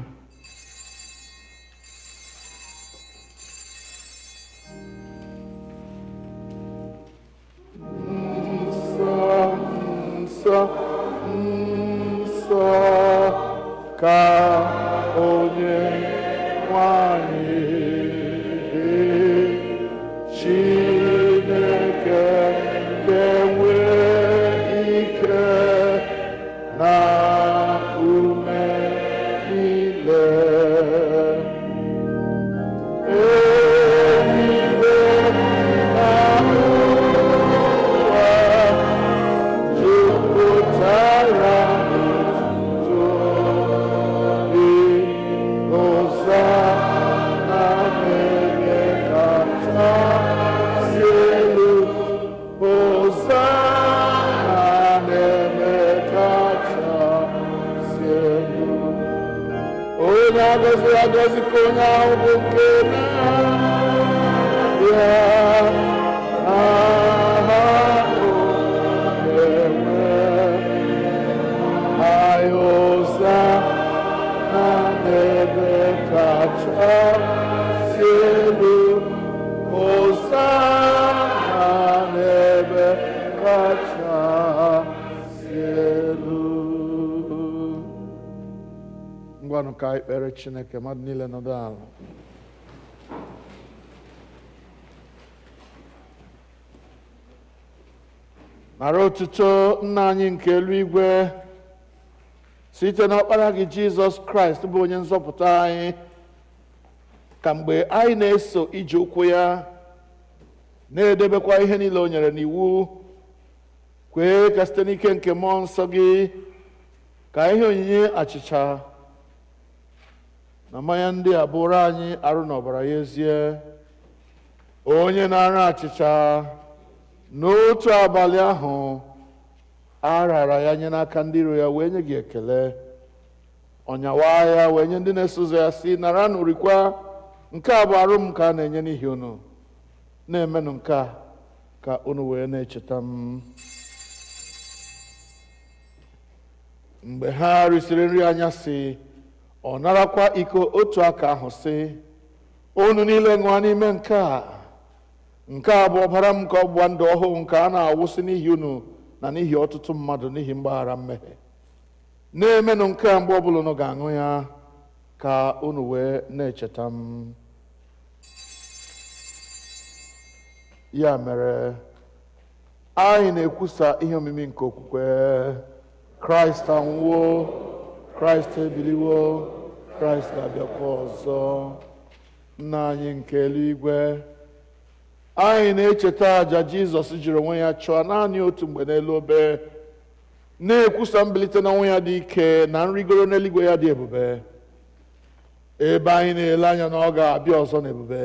nsọ nsọ nsọ ka onye nwanyị dị, Chineke nke nwere ike na ume niile. Eluigwe na ụwa jupụtara n'otuto gị. Hosana n'ebe kachasị elu. Hosana n'ebe kachasị elu. Onye agọziri agọzi ka onye ahụ bụ nke na-abịa n'aha Onyenwe anyị. Hosana n'ebe kachasị elu. Hosana n'ebe kachasị elu. Ngwanụ ka anyị kpere Chineke, mmadụ niile nọdụ ala. Nara otuto nna anyị nke eluigwe site n'ọkpara gị Jizọs Kraịst bụ onye nzọpụta anyị, ka mgbe anyị na-eso ije ụkwụ ya na-edebekwa ihe niile o nyere n'iwu, kwee ka site n'ike nke mmụọ nsọ gị ka ihe onyinye achịcha na mmanya ndị a bụrụ anyị arụ na ọbara ya ezie. Onye na-ara achịcha n'otu abalị ahụ a rara ya nye n'aka ndị iro ya, wee nye gị ekele, ọnyawa ya wee nye ndị na-eso ụzọ ya sị: nara nụrịkwa, nke a bụ arụ m nke a na-enye n'ihi unu. Na-emenụ nke a ka unu wee na-echeta m. Mgbe ha risịrị nri anyasị, ọ narakwa iko otu aka ahụ sị: unu niile ṅụọ n'ime nke a bụ ọbara m nke ọgbụgba ndụ ọhụụ, nke a na-awụsị n'ihi unu na n'ihi ọtụtụ mmadụ n'ihi mgbaghara mmehie. Na-emenụ nke a mgbe ọbụla unu ga-aṅụ ya ka unu wee na-echeta m. Ya mere anyị na-ekwusa ihe omimi nke okwukwe. Kraịst anwụwo, Kraịst ebiliwo, Kraịst ga-abịakwa ọzọ. Nna anyị nke eluigwe, anyị na-echeta àjà Jizọs jiri onwe ya chụọ naanị otu mgbe n'elu obe, na-ekwusa mbilite n'ọnwụ ya dị ike na nrigoro n'eluigwe ya dị ebube, ebe anyị na-ele anya na ọ ga-abịa ọzọ n'ebube.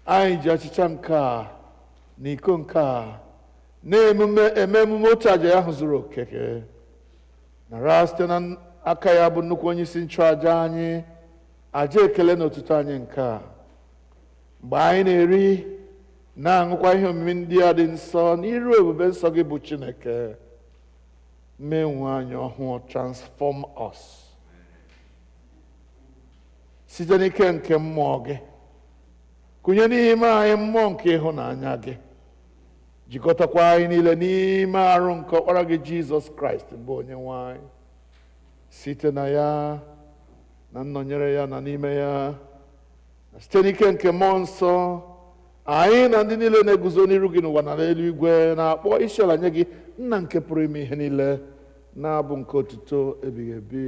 Anyị ji achịcha nke a na iko nke a na-eme emume otu àjà ya ahụ zuru okeke, nara site n'aka ya bụ nnukwu onye isi nchụàjà anyị àjà ekele na otuto anyị nke a. Mgbe anyị na-eri na-aṅụkwa ihe omimi ndị a dị nsọ n'iru ebube nsọ gị bụ Chineke, menwe anyị ọhụụ, transform us site n'ike nke mmụọ gị, kụnye n'ime anyị mmụọ nke ịhụnanya gị, jikọtakwa anyị niile n'ime arụ nke ọkpara gị Jizọs Kraịst bụ onye nwe anyị, site na ya na nnọnyere ya na n'ime ya, site n'ike nke mmụọ nsọ, anyị na ndị niile na-eguzo n'iru gị n'ụwa na n'eluigwe na-akpọ isiala nye gị, Nna nke pụrụ ime ihe niile, na-abụ nke otuto ebighị ebi.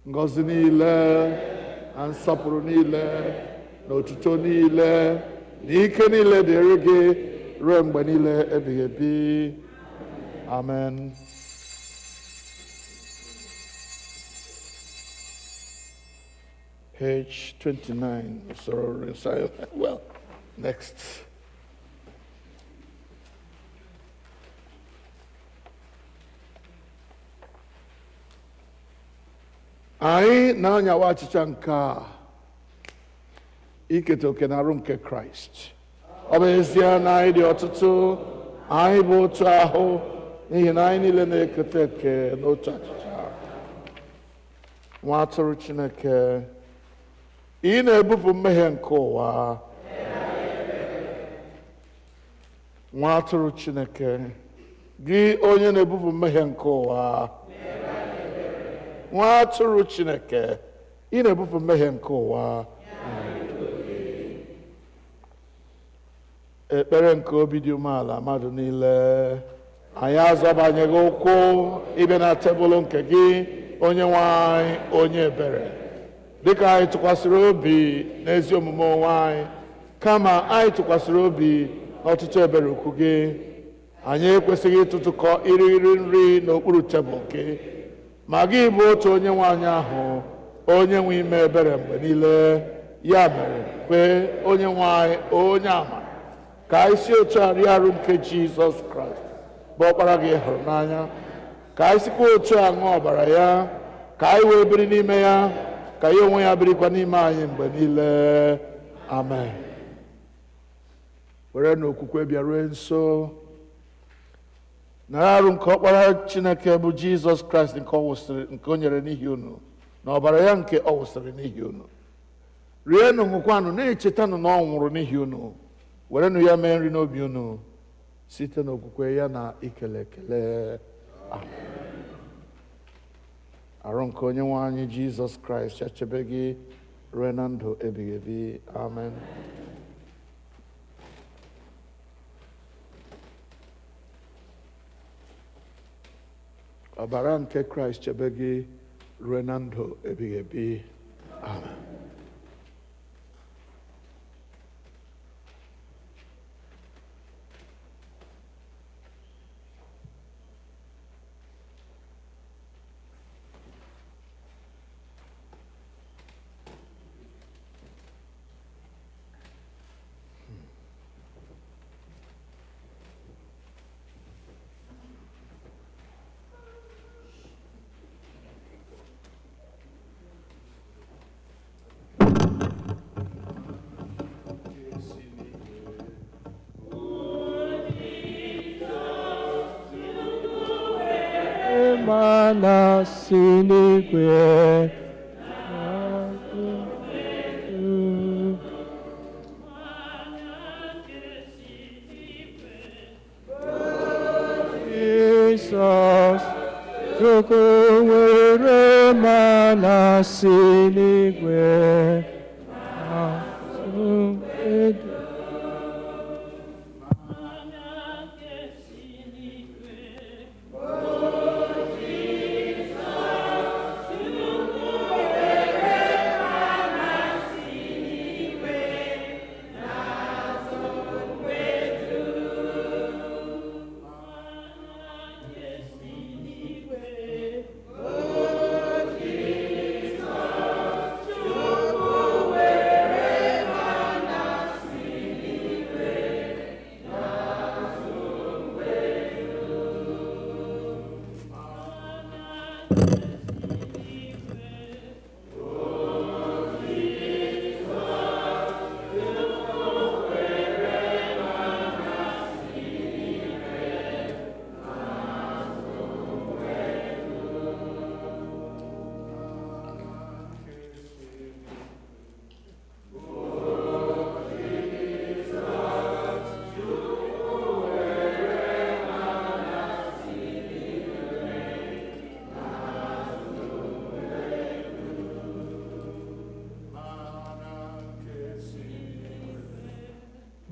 Ngọzi niile na nsọpụrụ niile na otuto niile na ike niile dịrị gị ruo mgbe niile ebighị ebi. Amen. Page 29, Usoro reconcile. Well, next. Anyị na-anyawa achịcha nke a iketa oke na arụ nke Kraịst. Ọ bụ ezie na anyị dị ọtụtụ, anyị bụ otu ahụ, n'ihi na anyị niile na-eketa eke n'otu achịcha. Nwa atụrụ Chineke, ị na-ebupụ mmehie nke ụwa. Nwa atụrụ Chineke, gị onye na-ebupụ mmehie nke ụwa. Nwa atụrụ Chineke, ị na-ebupụ mmehie nke ụwa. Ekpere nke obi dị umeala mmadụ niile, anyị azọbanyeghị ụkwụ ibe na tebụl nke gị, onye nwe anyị, onye ebere, dịka anyị tụkwasịrị obi n'ezi omume onwe anyị, kama anyị tụkwasịrị obi n'ọtụtụ ebere ukwu gị. Anyị ekwesịghị ịtụtụkọ irighiri nri n'okpuru tebụl gị, ma gị bụ otu onye nwe anyị ahụ, onye nwe ime ebere mgbe niile. Ya mere, kwee onye nwe anyị, onye amara, ka anyị si otu a rie arụ nke Jizọs Kraịst bụ ọkpara gị hụrụ n'anya, ka anyị sikwa otu a ṅụọ ọbara ya, ka anyị wee biri n'ime ya, ka ya onwe ya birikwa n'ime anyị mgbe niile. Amen. Were n'okwukwe bịaruo nso, nara arụ nke ọkpara Chineke bụ Jizọs Kraịst nke o nyere n'ihi unu, na ọbara ya nke ọ wụsịrị n'ihi unu. Rienụ, ṅụkwanụ, na-echetanụ na ọ nwụrụ n'ihi unu. Werenụ ya mee nri n'obi unu site n'okwukwe ya na ikele ekele. Amen. Arụ nke onye nwe anyị Jizọs Kraịst ya chebe gị ruo na ndụ ebighị ebi. Amen. Ọbara nke Kraịst chebe gị ruo na ndụ ebighị ebi. Amen. Mana si n'igwe, Jizọs, Chukwu nwere mana si n'igwe,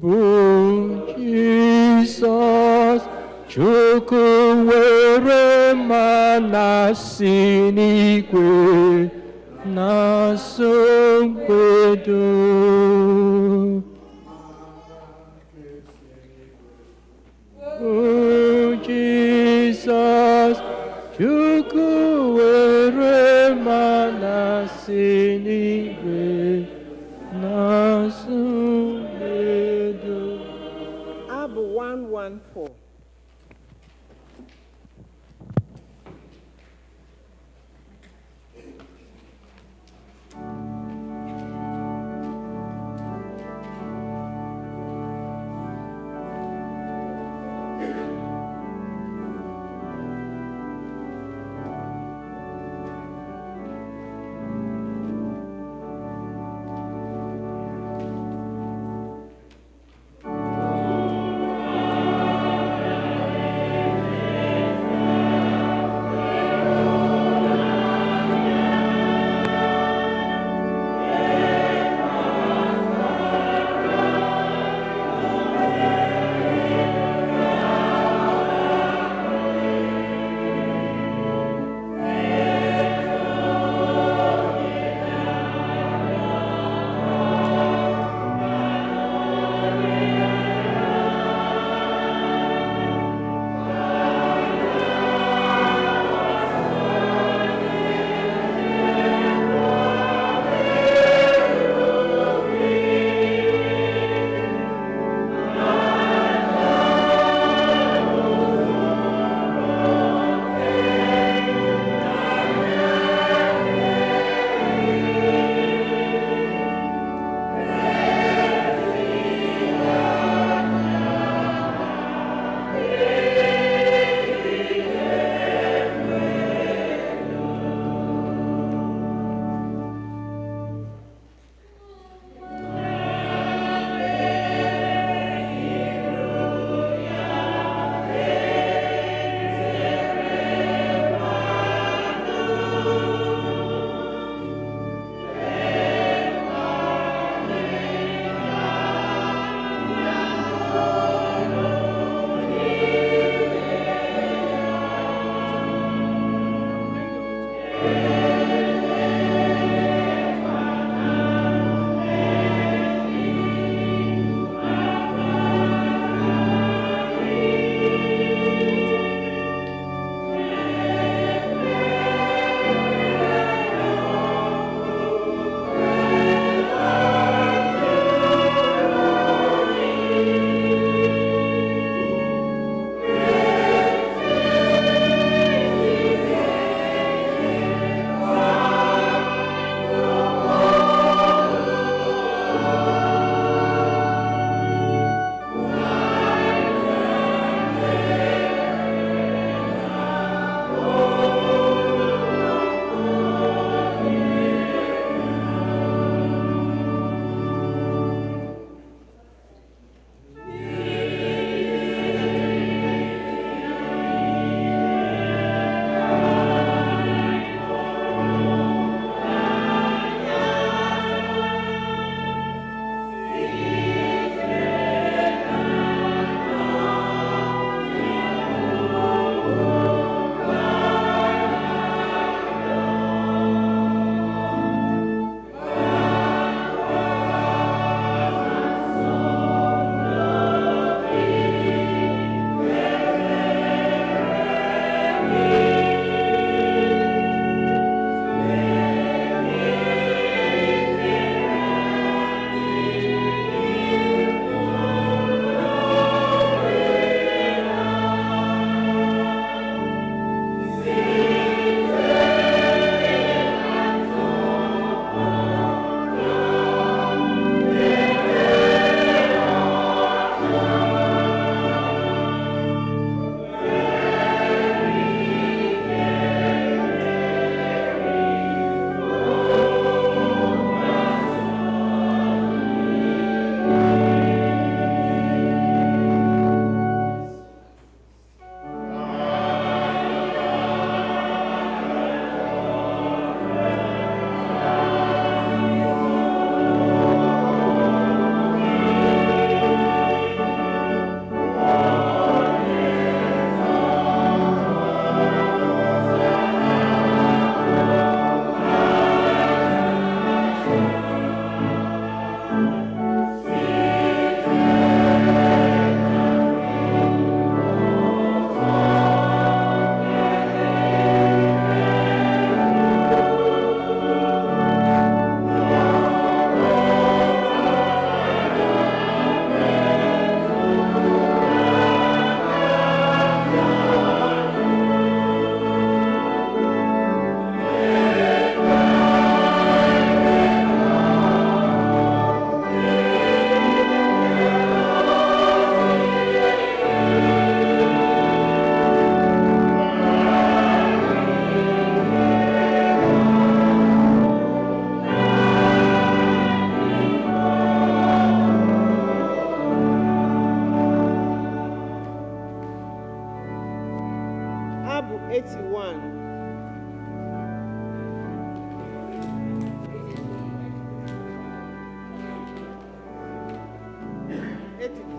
bụ Jizọs, Chukwu were mana si n'igwe na-asọ mkpedo. Bụ Jizọs, Chukwu were mana si n'igwe na-asọ mkpedo. Abụ 114.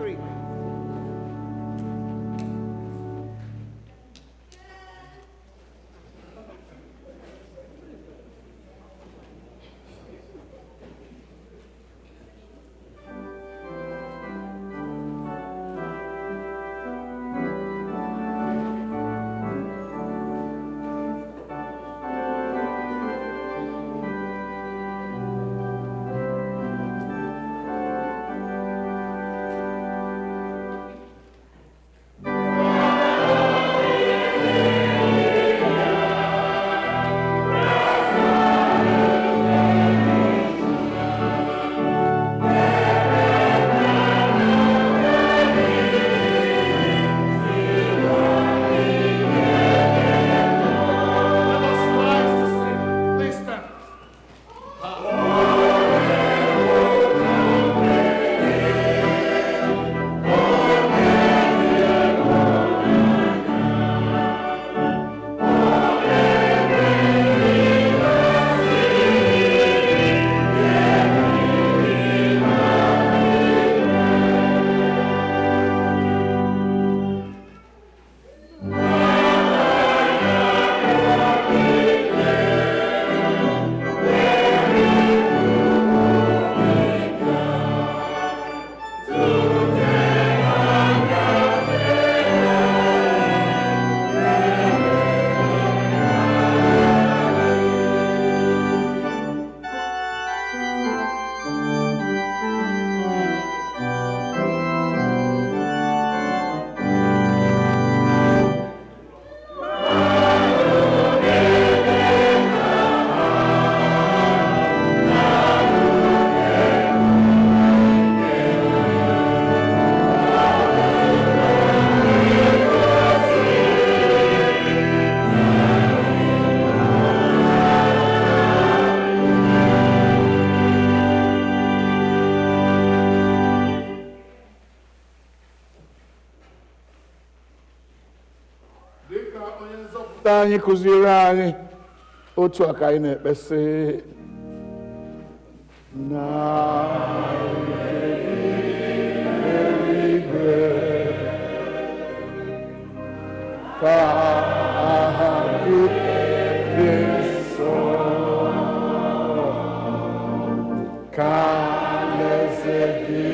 3. anyị kụziere anyị otu a ka anyị na-ekpesị na eluigwe ka aha gị dị nsọ ka alaeze gị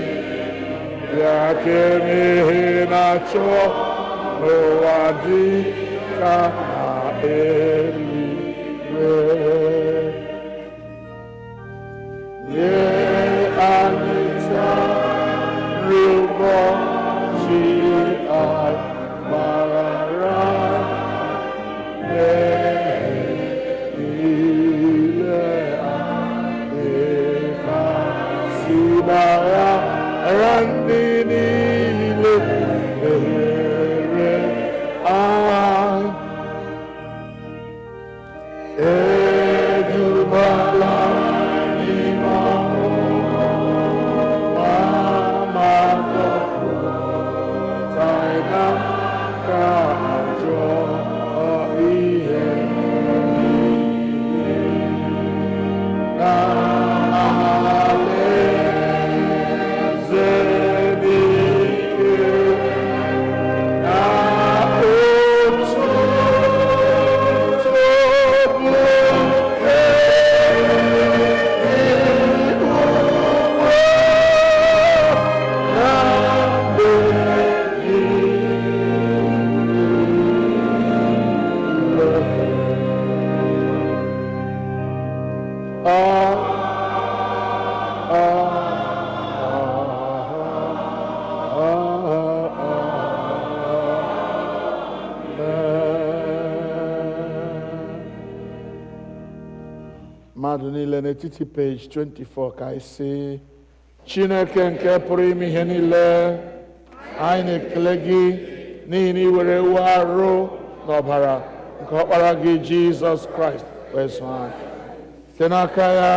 bịa ka emehie na-achọ n'ụwa dị ka eluigwe. Nye anyị taa nri ụbọchị anyị, gbaghara mmehie niile anyị ka si gbaghara ndị niile mehiere anyị. Edubala n'ime ọnwụnwa ma dọpụta n'aka ajọ ihe niile. Na alaeze dị ike na mmadụ niile n'etiti page 24 ka anyị sị: Chineke nke pụrụ ime ihe niile, anyị na-ekele gị n'ihi na ị were ewu arụ n'ọbara nke ọkpara gị Jizọs Kraịst wee zụọ anyị. Site n'aka ya,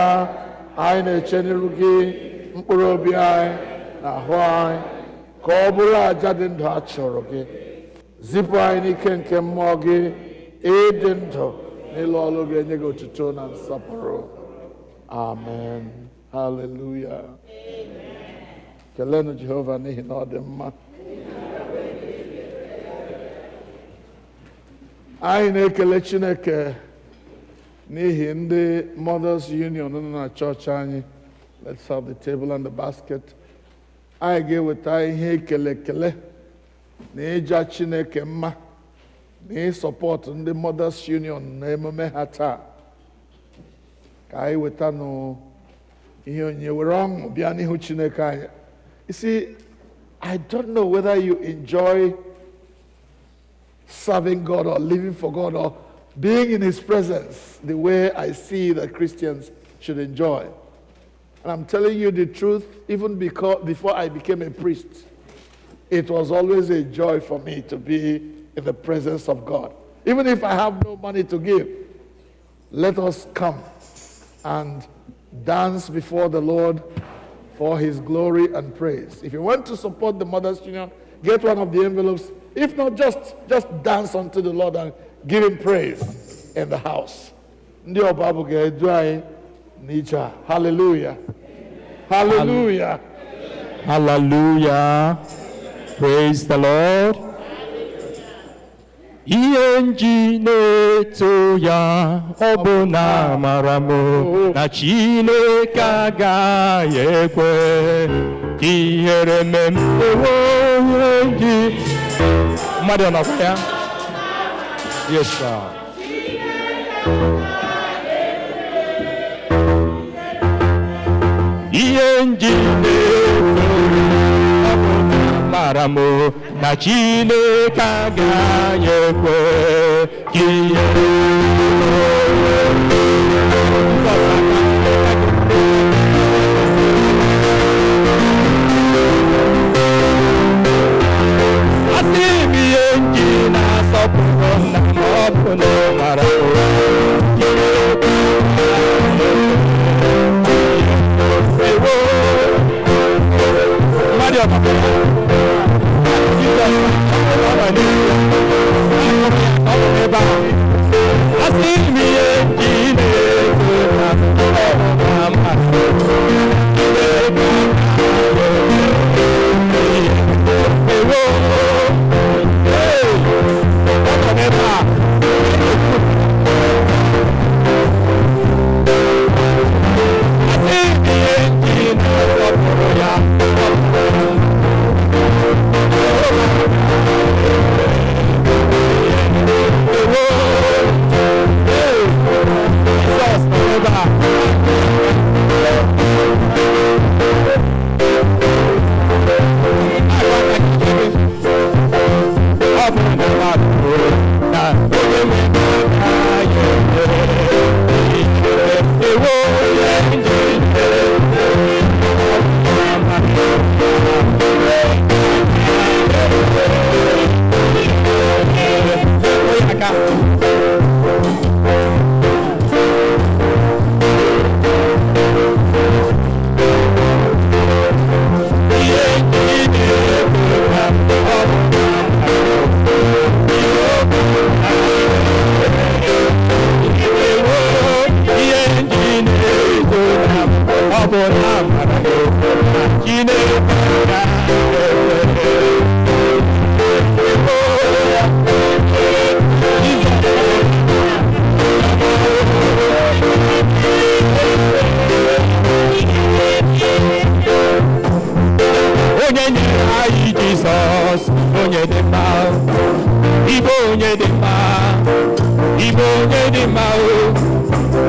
anyị na-eche n'iru gị mkpụrụ obi anyị na ahụ anyị ka ọ bụrụ àjà dị ndụ a chụrụ gị. Zipụ anyị n'ike nke mmụọ gị ịdị ndụ n'ịlụ ọlụ gị, enye gị otuto na nsọpụrụ. Amen. Hallelujah. Kelenu Jehova n'ihi na ọ dị mma. Anyị na-ekele Chineke n'ihi ndị Mothers Union nọ na chọọchị anyị. Let's have the table and the basket. Anyị ga-eweta ihe ekele na ịja Chineke mma na ịsọpọtụ ndị Mothers Union na emume ha taa. Ka anyị weta nụ ihe onyinye were ọṅụ bịa n'ihu Chineke anyị. You see, I don't know whether you enjoy serving God or living for God or being in His presence the way I see that Christians should enjoy. And I'm telling you the truth, even before I became a priest, it was always a joy for me to be in the presence of God. Even if I have no money to give, let us come and dance before the Lord for His glory and praise. If you want to support the Mothers Union, get one of the envelopes. If not, just dance unto the Lord and give Him praise in the house. Hallelujah. Hallelujah. Hallelujah. Praise the Lord. Ihe nji na-eto ya ọ bụ na amara m na Chineke agaghị ekwe ka ihere mee m. Ihe nji mmadụ ọ nọkwa ya? Yes, sir. Ihe nji na-eto ọ bụ na amara m na Chineke agaghị ekwe ka ihere asị m ihe nji na-asọpụrụ nna m ọ bụ na ọ mara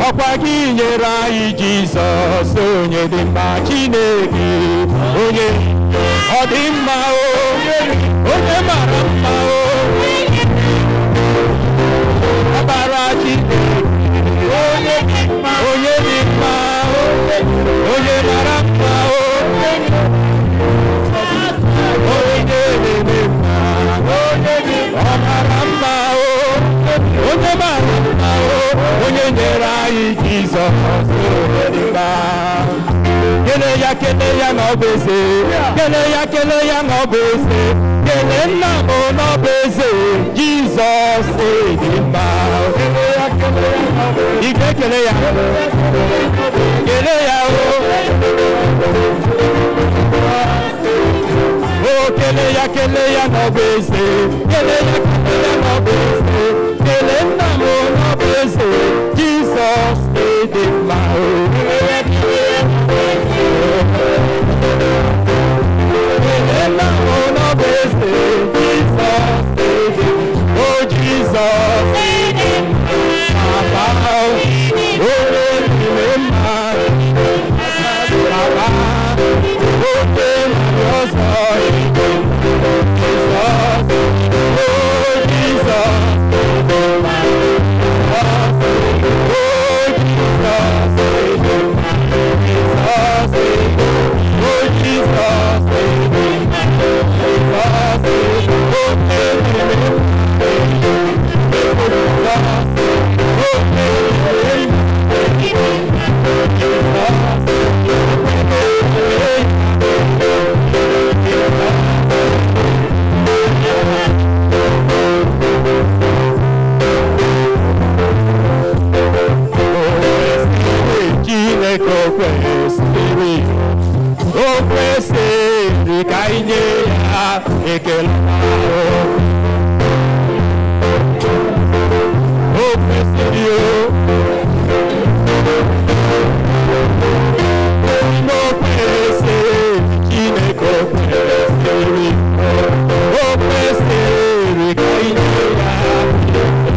ọkwa gị nyere anyị Jizọs onye dị mma Chineke onye ọ dị mma onye mara mma ọbara Chineke onye dị mma onye mara mma onye dị mma ọ mara mma onye mara mma onye nyere anyị Jizọs onye dị mma. Kele ya na ọ bụ eze, kele ya na ọ bụ eze, kele nna m na ọ bụ eze Jizọs dị mma. Ị ga-ekele ya, kele ya ya n'ọbụ eze, kele ya n'ọbụ eze, kele nna m n'ọbụ eze, Jizọs dị mma o. Kele nna m n'ọbụ eze, Jizọs dị mma o. Jizọs dị mma, Papa o, onye n'ime mma, Papa, onye na ọzọ dị mma. O kwesịrị ka anyị nye ya ekele. O kwesịrị o kwesịrị Chineke o kwesịrị ka anyị nye ya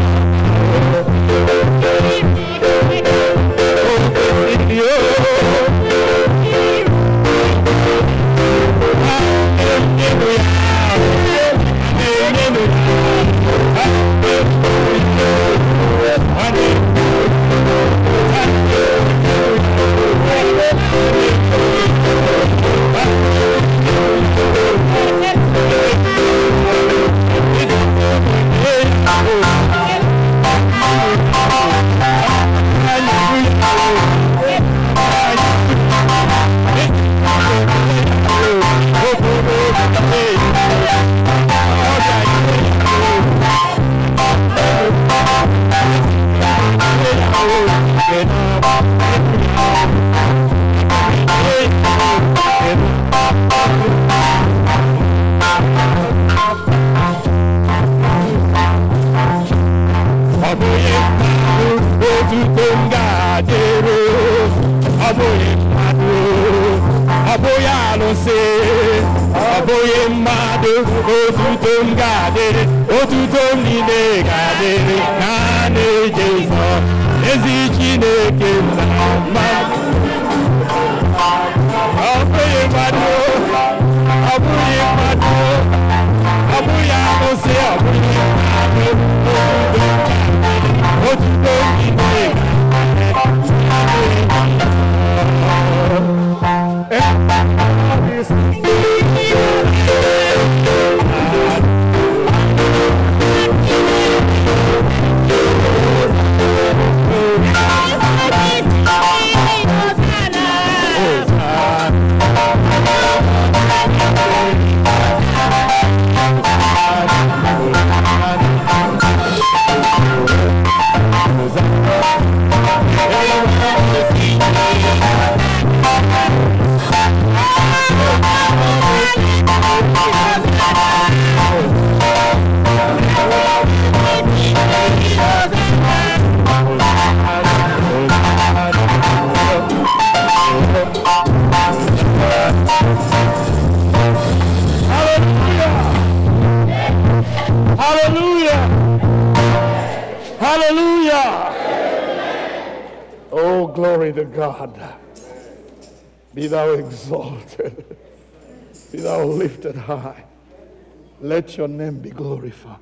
otuto niile ga-adịrị naanị Jizọs, ezi Chineke nna mma. Ọ bụghị mmadụ, ọ bụghị mmadụ, ọ bụghị arụsị, ọ bụghị mmadụ, otuto niile Glory to God. Be thou exalted. Be thou lifted high. Let your name be glorified.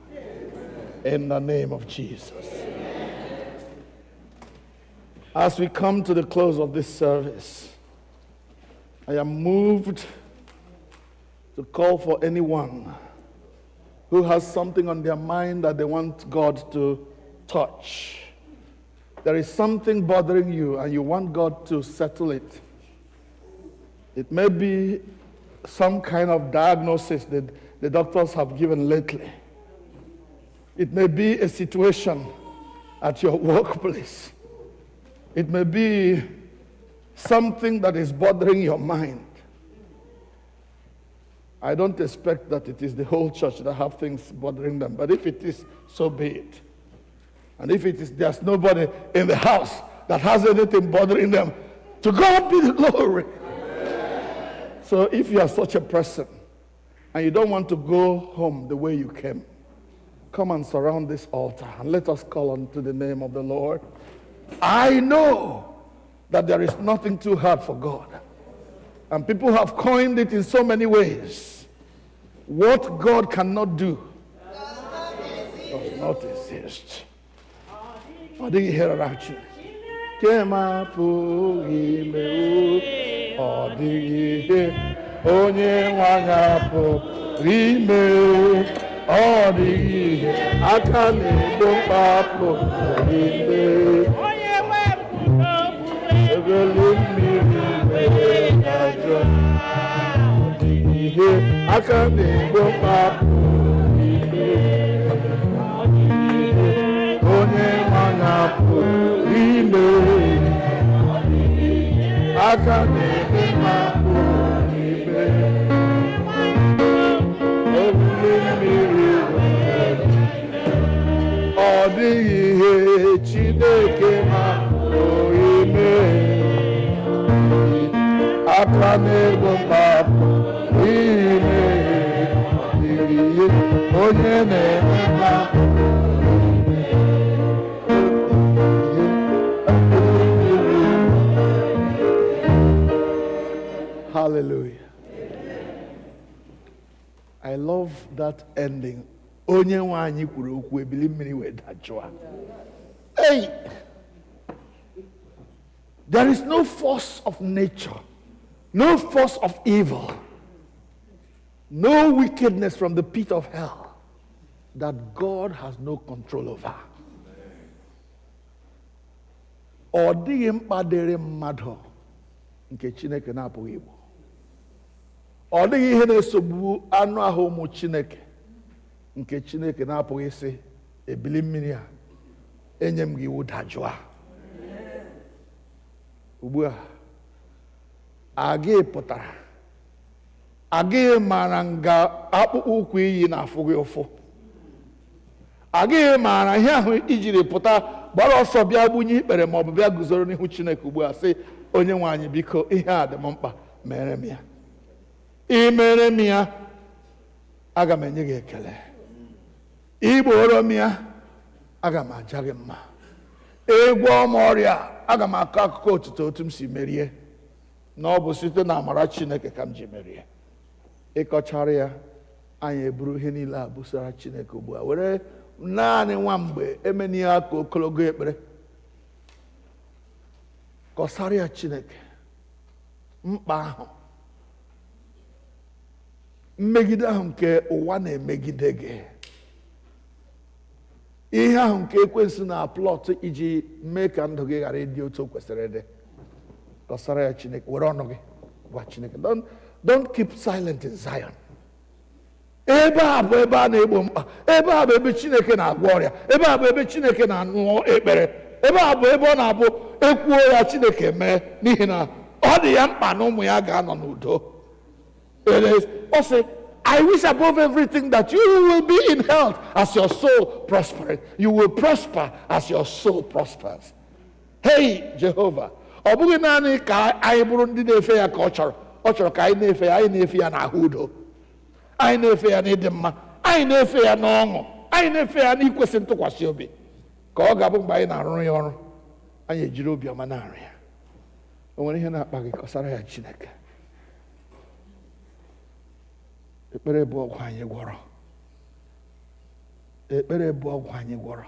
In the name of Jesus. As we come to the close of this service, I am moved to call for anyone who has something on their mind that they want God to touch. There is something bothering you and you want God to settle it. It may be some kind of diagnosis that the doctors have given lately. It may be a situation at your workplace. It may be something that is bothering your mind. I don't expect that it is the whole church that have things bothering them, but if it is, so be it. And if it is, there's nobody in the house that has anything bothering them, to God be the glory. So if you are such a person and you don't want to go home the way you came, come and surround this altar and let us call unto the name of the Lord. I know that there is nothing too hard for God. And people have coined it in so many ways. What God cannot do does not exist. Ọ dịghị ihe rara Chineke. Kema pụghị ime ọ dịghị ihe onye nwanyị pụghị ime ọ dịghị ihe aka na-egbo mkpa pụghị ime ebele mmiri wee gajọ ọ dịghị ihe aka na-egbo mkpa pụghị ime onye nwanyị pụghị ime aka na-egbo mkpa pụghị ime ebele mmiri ọ dịghị ihe Chineke ma pụghị ime aka na-egbo mkpa pụghị ime ọ dịghị ihe onye na-eme mkpa Hallelujah. I love that ending. Onye nwe anyị kwuru okwu ebili mmiri wee dajụa. Hey! There is no force of nature, no force of evil, no wickedness from the pit of hell that God has no control over. Ọ dịghị mkpa dịrị mmadụ nke Chineke na-apụghị igbo. Ọ dịghị ihe na-esogbu anụ ahụ ụmụ Chineke nke Chineke na-apụghị isi ebili mmiri a enye m gị iwu dajụa. Ugbu a agị pụtara agị mara nga akpụkpọ ụkwụ iyi na-afụ gị ụfụ. Agị mara ihe ahụ ijiri pụta gbara ọsọ bịa gbunye ikpere ma ọ bụ bịa guzoro n'ihu Chineke ugbu a sị onye nwe anyị biko ihe a dị m mkpa mere m ya. I mere m ya aga m enye gị ekele. Igboro m ya aga m aja gị mma. Ịgwọ m ọrịa aga m akọ akụkọ otuto otu m si merie na ọ bụ site na amara Chineke ka m ji merie. Ịkọchara ya anyị eburu ihe niile a busara Chineke ugbu a were naanị nwa mgbe emeni ya ka ogologo ekpere kọsara ya Chineke mkpa ahụ mmegide ahụ nke ụwa na-emegide gị, ihe ahụ nke ekwensu na plọt iji mee ka ndụ gị ghara ịdị otu o kwesịrị ịdị. Kọsara ya Chineke, were ọnụ gị gwa Chineke. Don't keep silent in Zion. Ebe a bụ ebe a na-egbo mkpa, ebe a bụ ebe Chineke na-agwọ ọrịa, ebe a bụ ebe Chineke na-anụ ekpere, ebe a bụ ebe ọ na-abụ ekwuo ya Chineke mee n'ihi na ọ dị ya mkpa na ụmụ ya ga-anọ n'udo. Also, I wish above everything that you will be in health as your soul prospers. You will prosper as your soul prospers. Hey, Jehovah, ọ bụghị naanị ka anyị bụrụ ndị na-efe ya ka ọ chọrọ ka anyị na-efe ya, anyị na-efe ya n'ahụ udo, anyị na-efe ya n'ịdị mma, anyị na-efe ya n'ọṅụ, anyị na-efe ya n'ikwesị ntụkwasị obi, ka ọ ga-abụ mgbe anyị na-arụrụ ya ọrụ anyị ejiri obiọma na-arụ ya. O nwere ihe na-akpa gị, kọsara ya Chineke. Ekpere bụ ọgwụ anyị gwọrọ. Ekpere bụ ọgwụ anyị gwọrọ.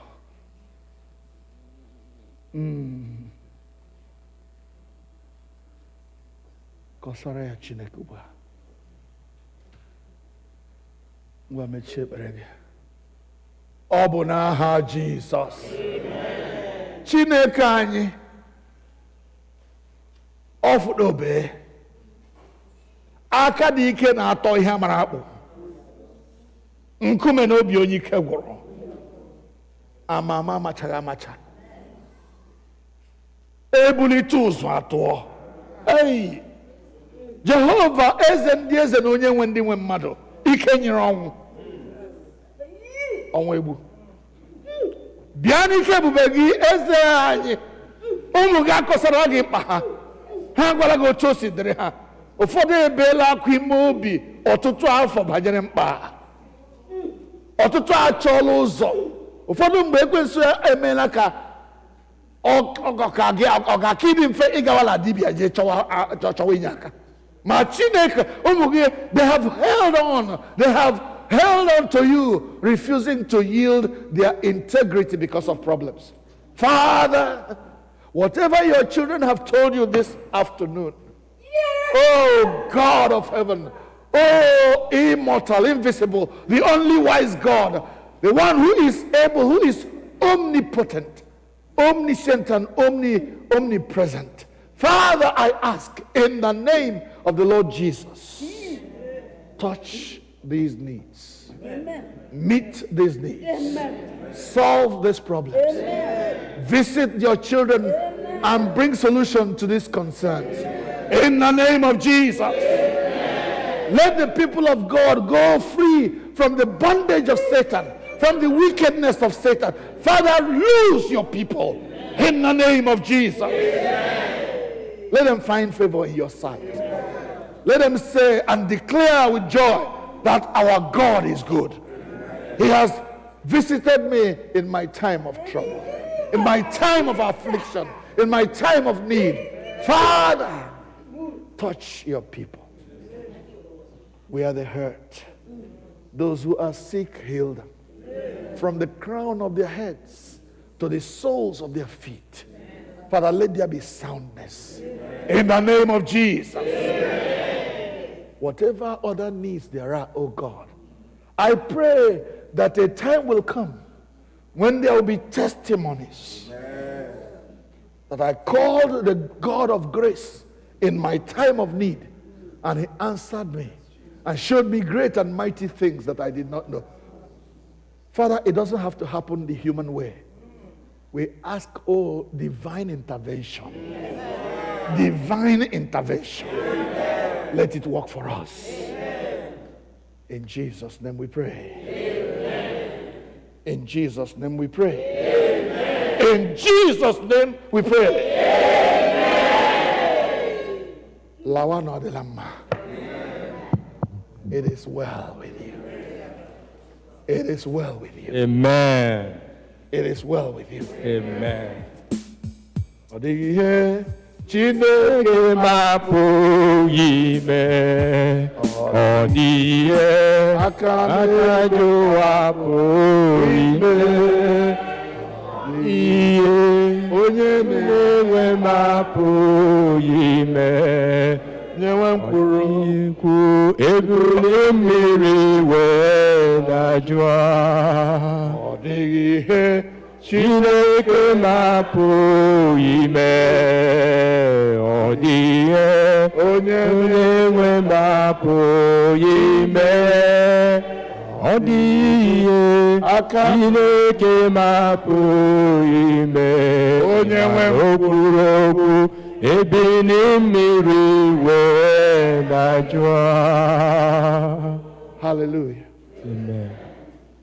Kọsara ya Chineke ugbu a. Ngwa mechie ekpere gị. Ọ bụ n'aha Jizọs. Chineke anyị ọ fụdobe aka dị ike na-atọ ihe mara akpụ, nkume na obi onye ike gwụrụ, ama amachaghị amacha, ebulite ụzụ atụọ. Ei, Jehova eze ndị eze na onye nwe ndị nwe mmadụ, ike nyere ọnwụ egbu. Bịa n'ike ebube gị eze anyị, ụmụ gị akọsara gị mkpa ha, ha gwara gị otu o si dịrị ha. Ụfọdụ ebeela akwa ime obi ọtụtụ afọ banyere mkpa, ọtụtụ achọọla ụzọ. Ụfọdụ mgbe ekwensu emeela ka ọ ga-aka ịdị mfe ịgawala dibịa jee chọwa inye aka. Ma Chineke, ụmụ gị, they have held on to you, refusing to yield their integrity because of problems. Father, whatever your children have told you this afternoon, oh God of heaven, oh immortal, invisible, the only wise God, the one who is able, who is omnipotent, omniscient, and omnipresent. Father, I ask in the name of the Lord Jesus, touch these needs. Amen. Meet these needs. Amen. Solve these problems. Amen. Visit your children. Amen. And bring solution to these concerns. Amen. In the name of Jesus. Amen. Let the people of God go free from the bondage of Satan, from the wickedness of Satan. Father, loose your people. Amen. In the name of Jesus. Amen. Let them find favor in your sight. Amen. Let them say and declare with joy that our God is good. He has visited me in my time of trouble, in my time of affliction, in my time of need. Father, touch your people. Where they hurt, those who are sick, heal them. From the crown of their heads to the soles of their feet. Father, let there be soundness. In the name of Jesus. Whatever other needs there are, oh God, I pray that a time will come when there will be testimonies. Amen. That I called the God of grace in my time of need, and he answered me and showed me great and mighty things that I did not know. Father, it doesn't have to happen the human way. We ask, oh, divine intervention. Amen. Divine intervention. Amen. Let it work for us. Amen. In Jesus' name we pray. Amen. In Jesus' name we pray. Amen. In Jesus' name we pray. Lawano de Lama. It is well with you. It is well with you. Amen. It is well with you. Amen. Chineke mapụghị ime ọ dị ihe aka Jehova pụghị ime ihe onye na-enwe mapụghị ime nyewe mkpụrụ ikwu ebule mmiri wee dajụọ ọ dịghị ihe Chineke mapụghị ime ọ dị ihe onye nwe mapụghị ime ọ dị ihe Chineke mapụghị ime onye nwe okwuru okwu ebili mmiri wee dajụọ. Hallelujah. Amen.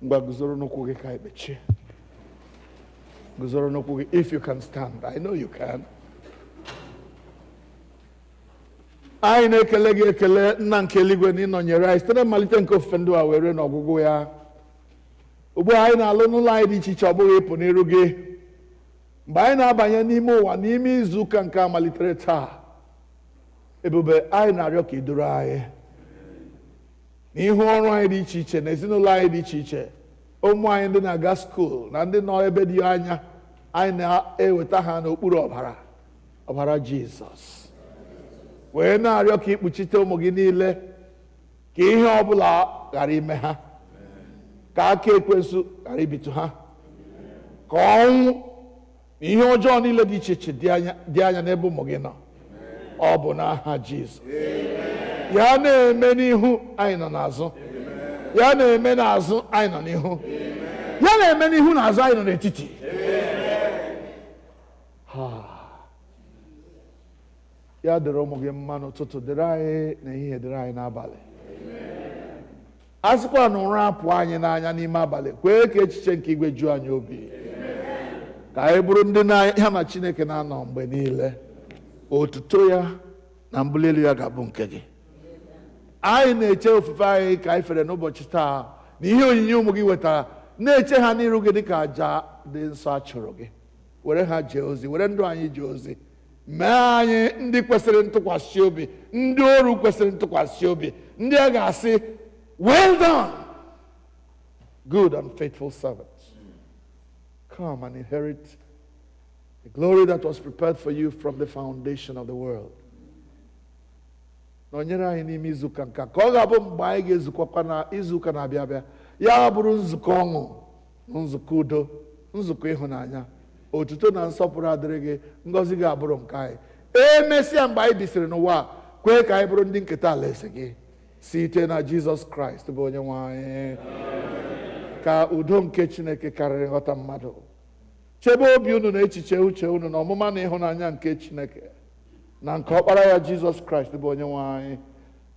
Mgbaguzoro n'ụkwụ gị ka ekpechi. If you can stand, I know you can. Anyị na-ekele gị ekele nna nke eluigwe na ịnọnyere anyị site na mmalite nke ofufe ndụ a were n'ọgwụgwụ ya. Ugbu anyị na-alụ n'ụlọ anyị dị iche iche, ọ bụghị ịpụ n'iru gị. Mgbe anyị na-abanye n'ime ụwa n'ime izu ụka nke a malitere taa, ebube anyị na-arịọ ka iduru anyị n'ihu ọrụ anyị dị iche iche na ezinụlọ anyị dị iche iche. Ụmụ anyị ndị na-aga skuul na ndị nọ ebe dị anya, anyị na-eweta ha n'okpuru ọbara Jizọs, wee na-arịọ ka ikpuchite ụmụ gị niile, ka ihe ọbụla ghara ime ha, ka aka ekwensu ghara ibitu ha, ka ọnwụ na ihe ọjọọ niile dị iche iche dị anya n'ebe ụmụ gị nọ. Ọ bụ n'aha Jizọs. Ya na-eme n'ihu, anyị nọ n'azụ. Ya na-eme n'azụ, anyị nọ n'ihu. Ya na-eme n'ihu na azụ, anyị nọ n'etiti. ya dịrị ụmụ gị mma n'ụtụtụ, dịrị anyị n'ehihie, dịrị anyị n'abalị. A sịkwa na ụra apụ anyị n'anya n'ime abalị, kwee ka echiche nke igwe juo anyị obi, ka anyị bụrụ ndị ha na Chineke na-anọ mgbe niile. Otuto ya na mbuli elu ya ga-abụ nke gị. Anyị na-eche ofufe anyị ka anyị fere n'ụbọchị taa na ihe onyinye ụmụ gị wetara, na-eche ha n'iru gị dịka àjà dị nsọ a chụrụ gị. Were ha jee ozi, were ndụ anyị jee ozi. Mee anyị ndị kwesịrị ntụkwasị obi, ndị ọrụ kwesịrị ntụkwasị obi, ndị a ga-asị, well done, good and faithful servants. Come and inherit the glory that was prepared for you from the foundation of the world. Nọnyere anyị n'ime izuụka nka, ka ọ ga-abụ mgbe anyị ga-ezukọkwa na izuụka na-abịa abịa, ya bụrụ nzukọ ọṅụ, nzukọ udo, nzukọ ịhụnanya. Otuto na nsọpụrụ adịrị gị, ngọzi gị abụrụ nke anyị. Emesịa mgbe anyị bisiri n'ụwa, kwee ka anyị bụrụ ndị nketa alaeze gị site na Jizọs Kraịst bụ onye nwe anyị. Ka udo nke Chineke karịrị nghọta mmadụ chebe obi unu na echiche uche unu na ọmụma na ịhụnanya nke Chineke na nke ọkpara ya Jizọs Kraịst bụ onye nwe anyị.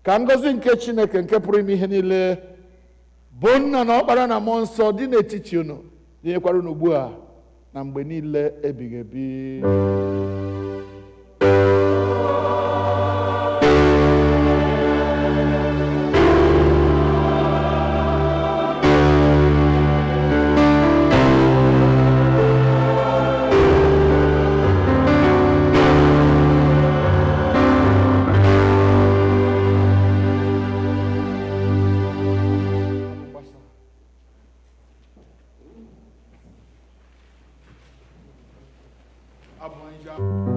Ka ngọzi nke Chineke nke pụrụ ime ihe niile, bụ Nna na ọkpara na mmụọ nsọ, dị n'etiti unu, dịnyekwara unu ugbu a na mgbe niile ebighị ebi. Job.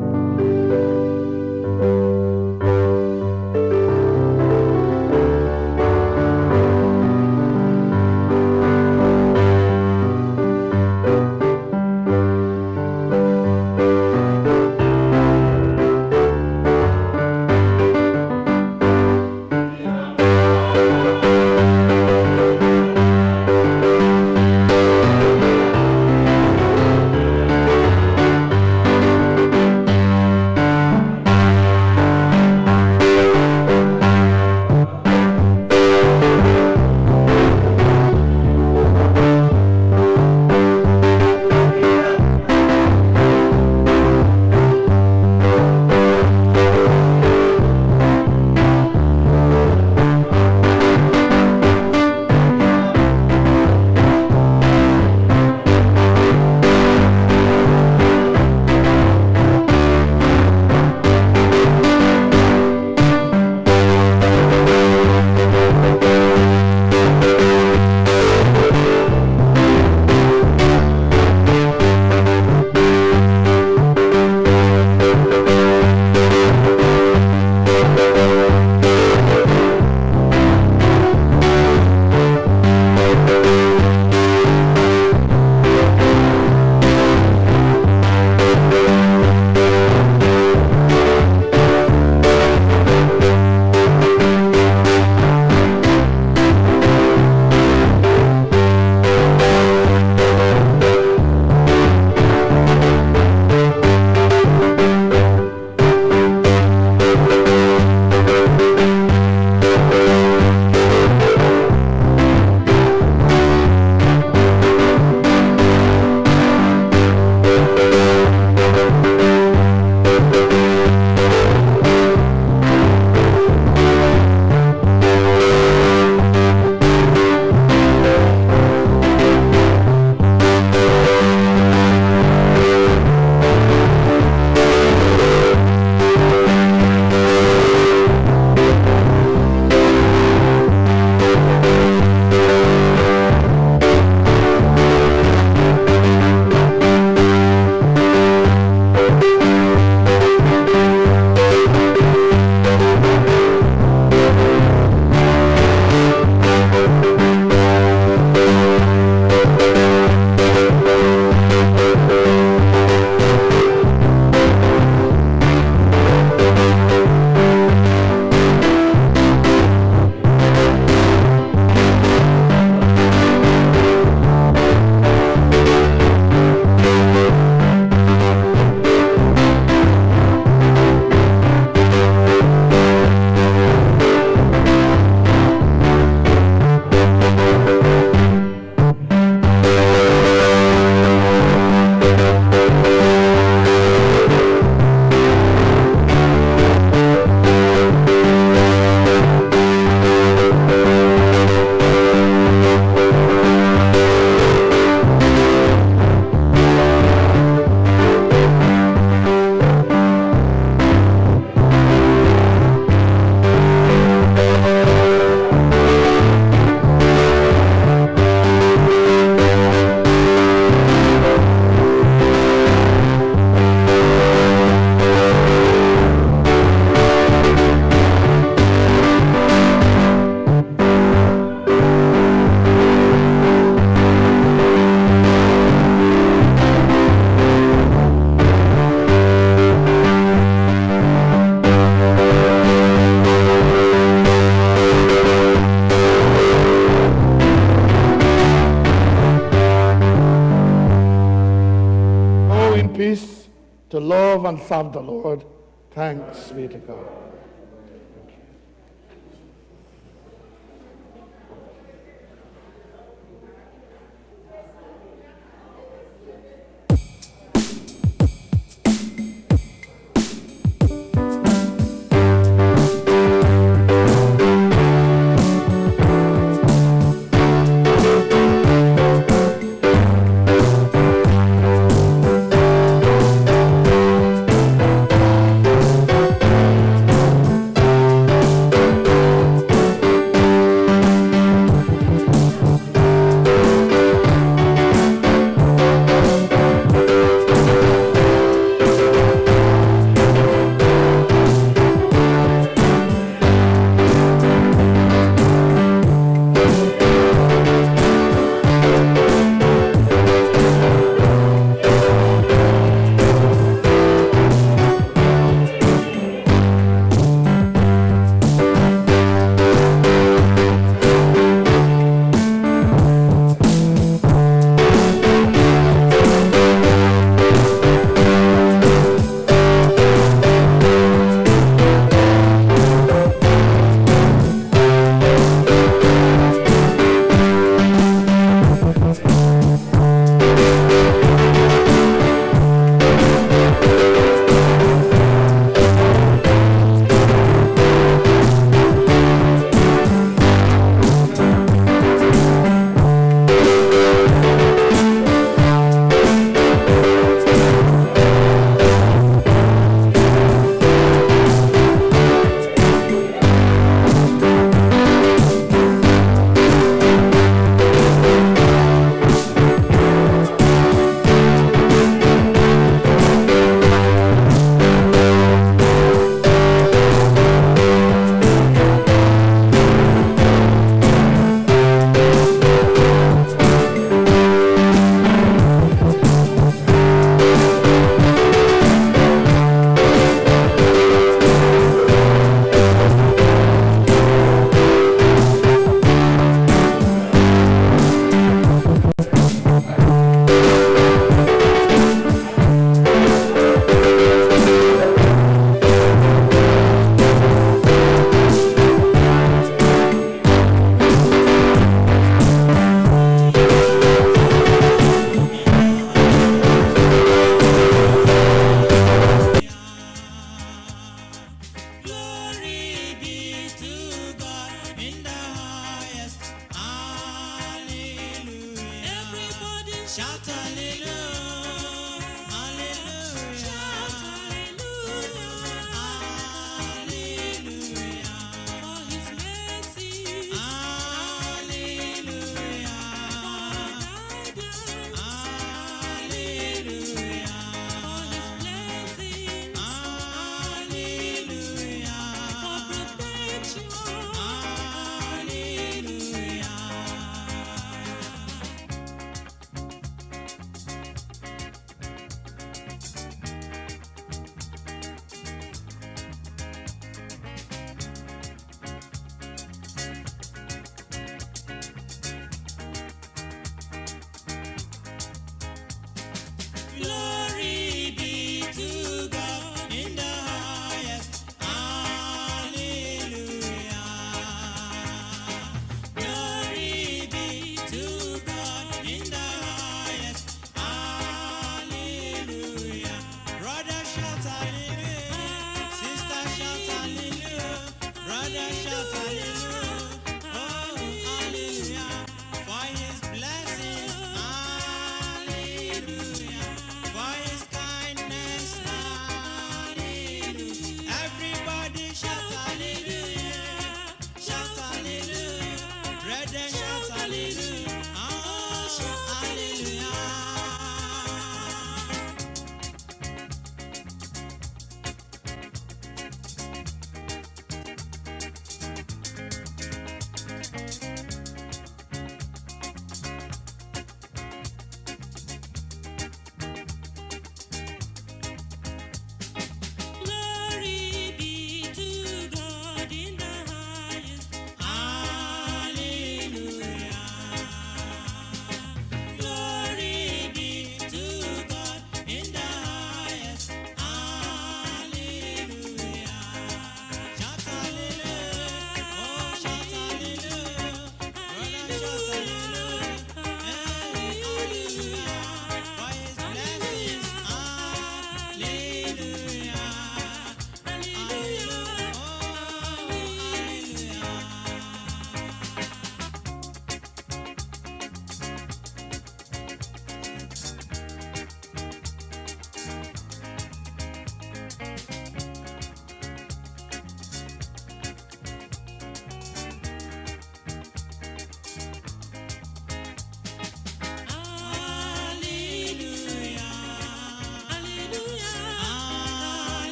love and serve the Lord. Thanks be to God.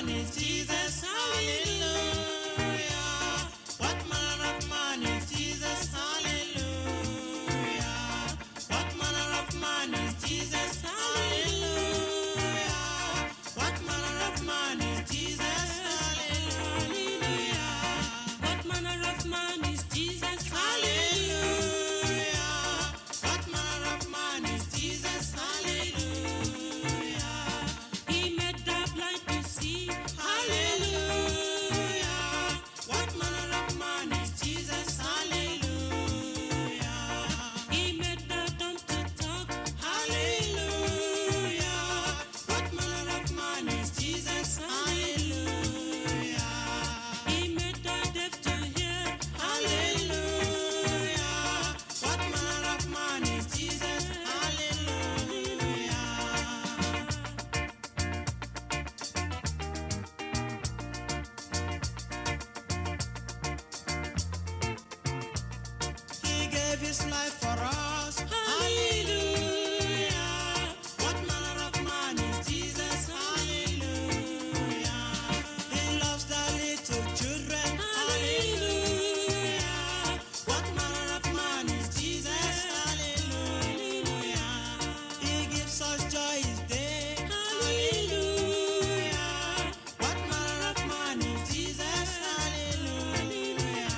man is Jesus? Hallelujah. What manner of man is Jesus? Hallelujah. What manner of man is Jesus? Hallelujah. What manner of man is Jesus? Hallelujah. What manner of man is Jesus? Hallelujah. What manner of man is Jesus? Hallelujah. He made the blind to see. Hallelujah. What manner of man is Jesus? Hallelujah. He made the dumb to talk. Hallelujah. What manner of man is Jesus? Hallelujah. He made the deaf to hear. Hallelujah. What manner of man is Jesus? Hallelujah. He gave his life for us. Hallelujah. What manner of man is Jesus? Hallelujah. He loves the little children. Hallelujah. What manner of man is Jesus? Hallelujah. He gives us joy each day. Hallelujah. What manner of man is Jesus? Hallelujah.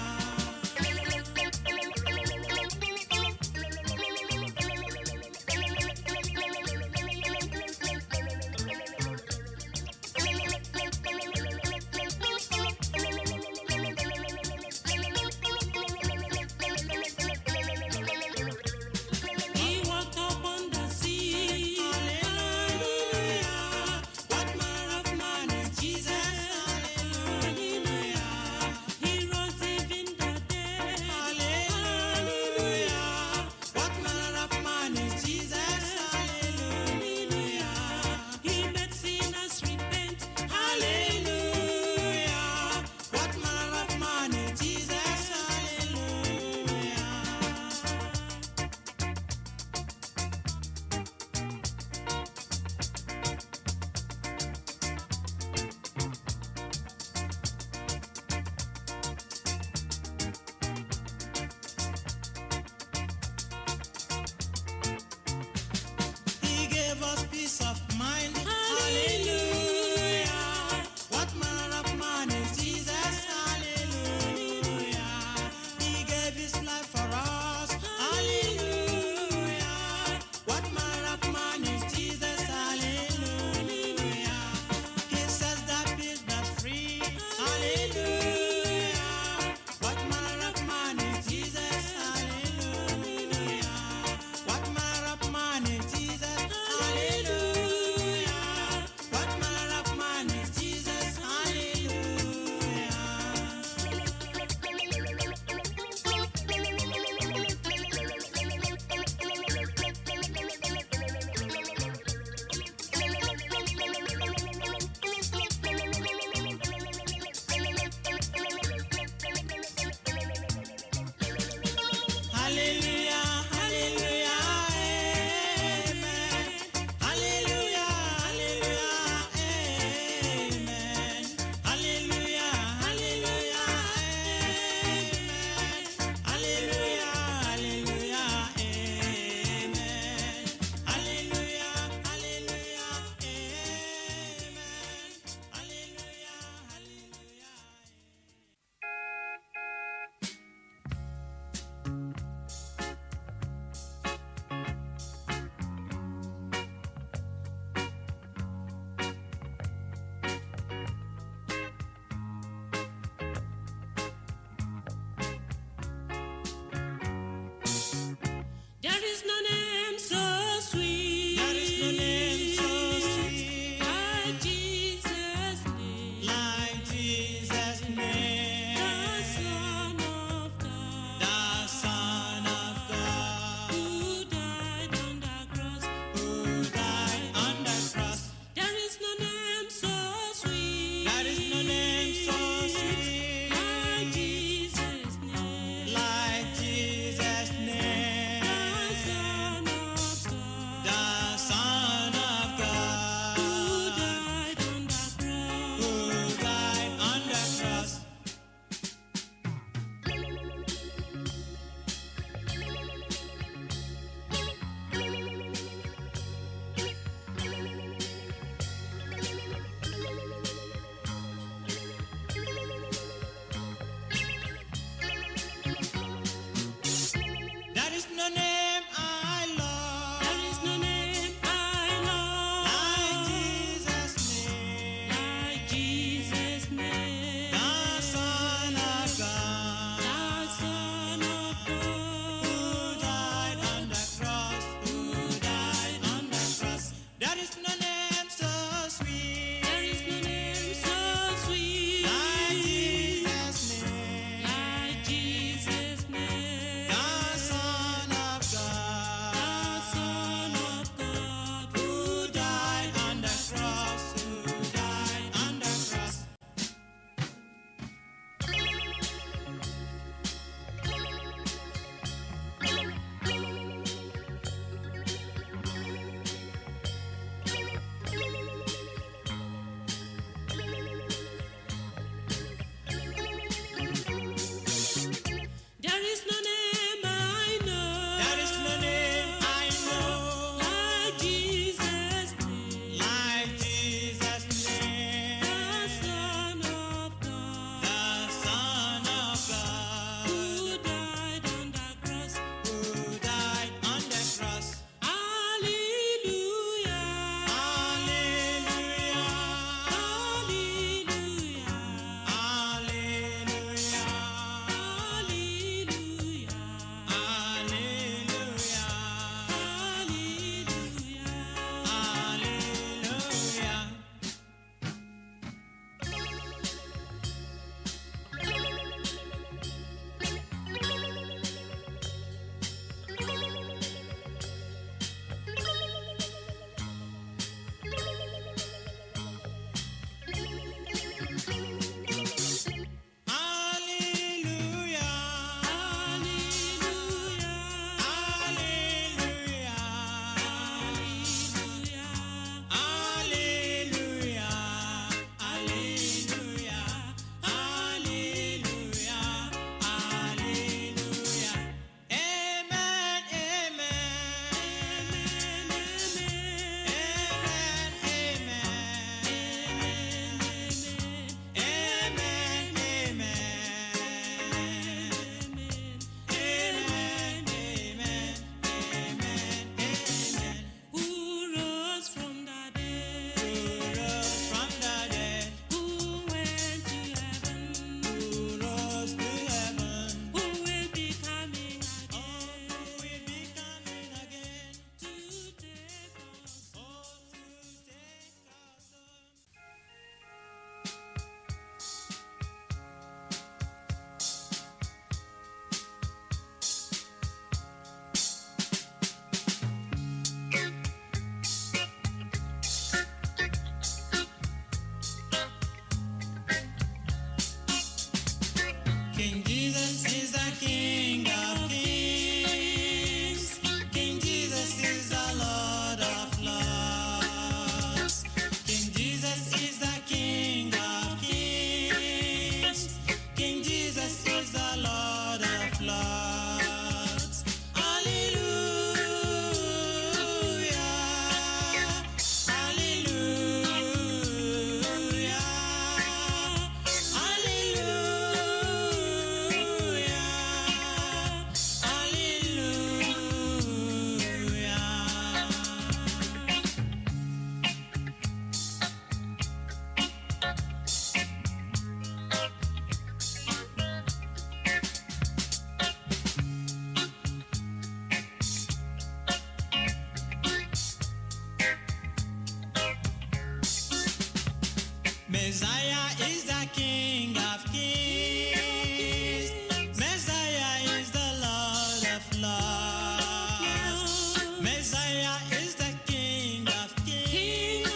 Messiah is the King of Kings. Messiah is the Lord of Lords. Messiah is the King of Kings.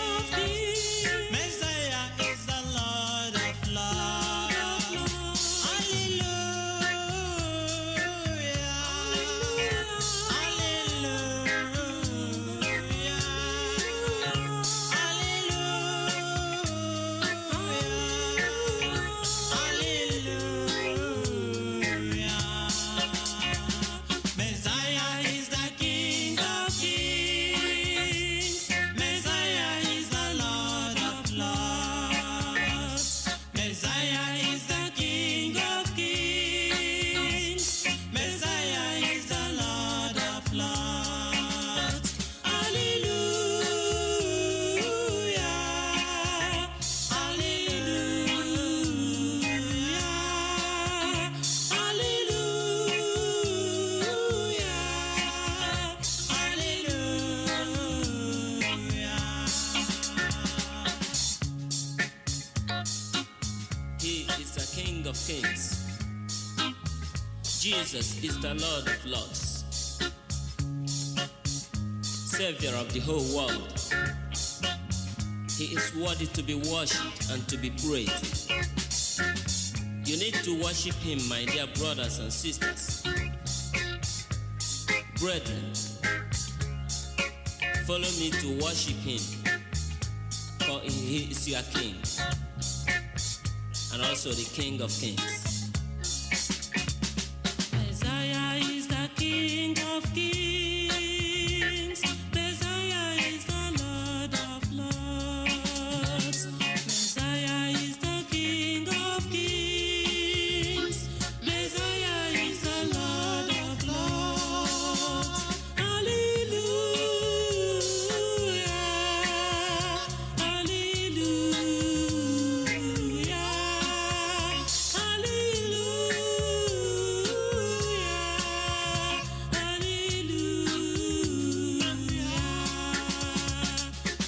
Messiah is the Lord of Lords. Hallelujah. Messiah is the King of Kings. Messiah is the Lord of Lords. Messiah is the King of Kings. Messiah is the Lord of Lords. Hallelujah. He is the King of Kings. Jesus is the Lord of Lords, Savior of the whole world. He is worthy to be worshipped and to be praised. You need to worship Him, my dear brothers and sisters. Brethren, follow me to worship Him, for He is your King, and also the King of Kings. Messiah is the King of Kings. Messiah is the Lord of Lords. Messiah is the King of Kings. Messiah is the Lord of Lords. Hallelujah. Hallelujah.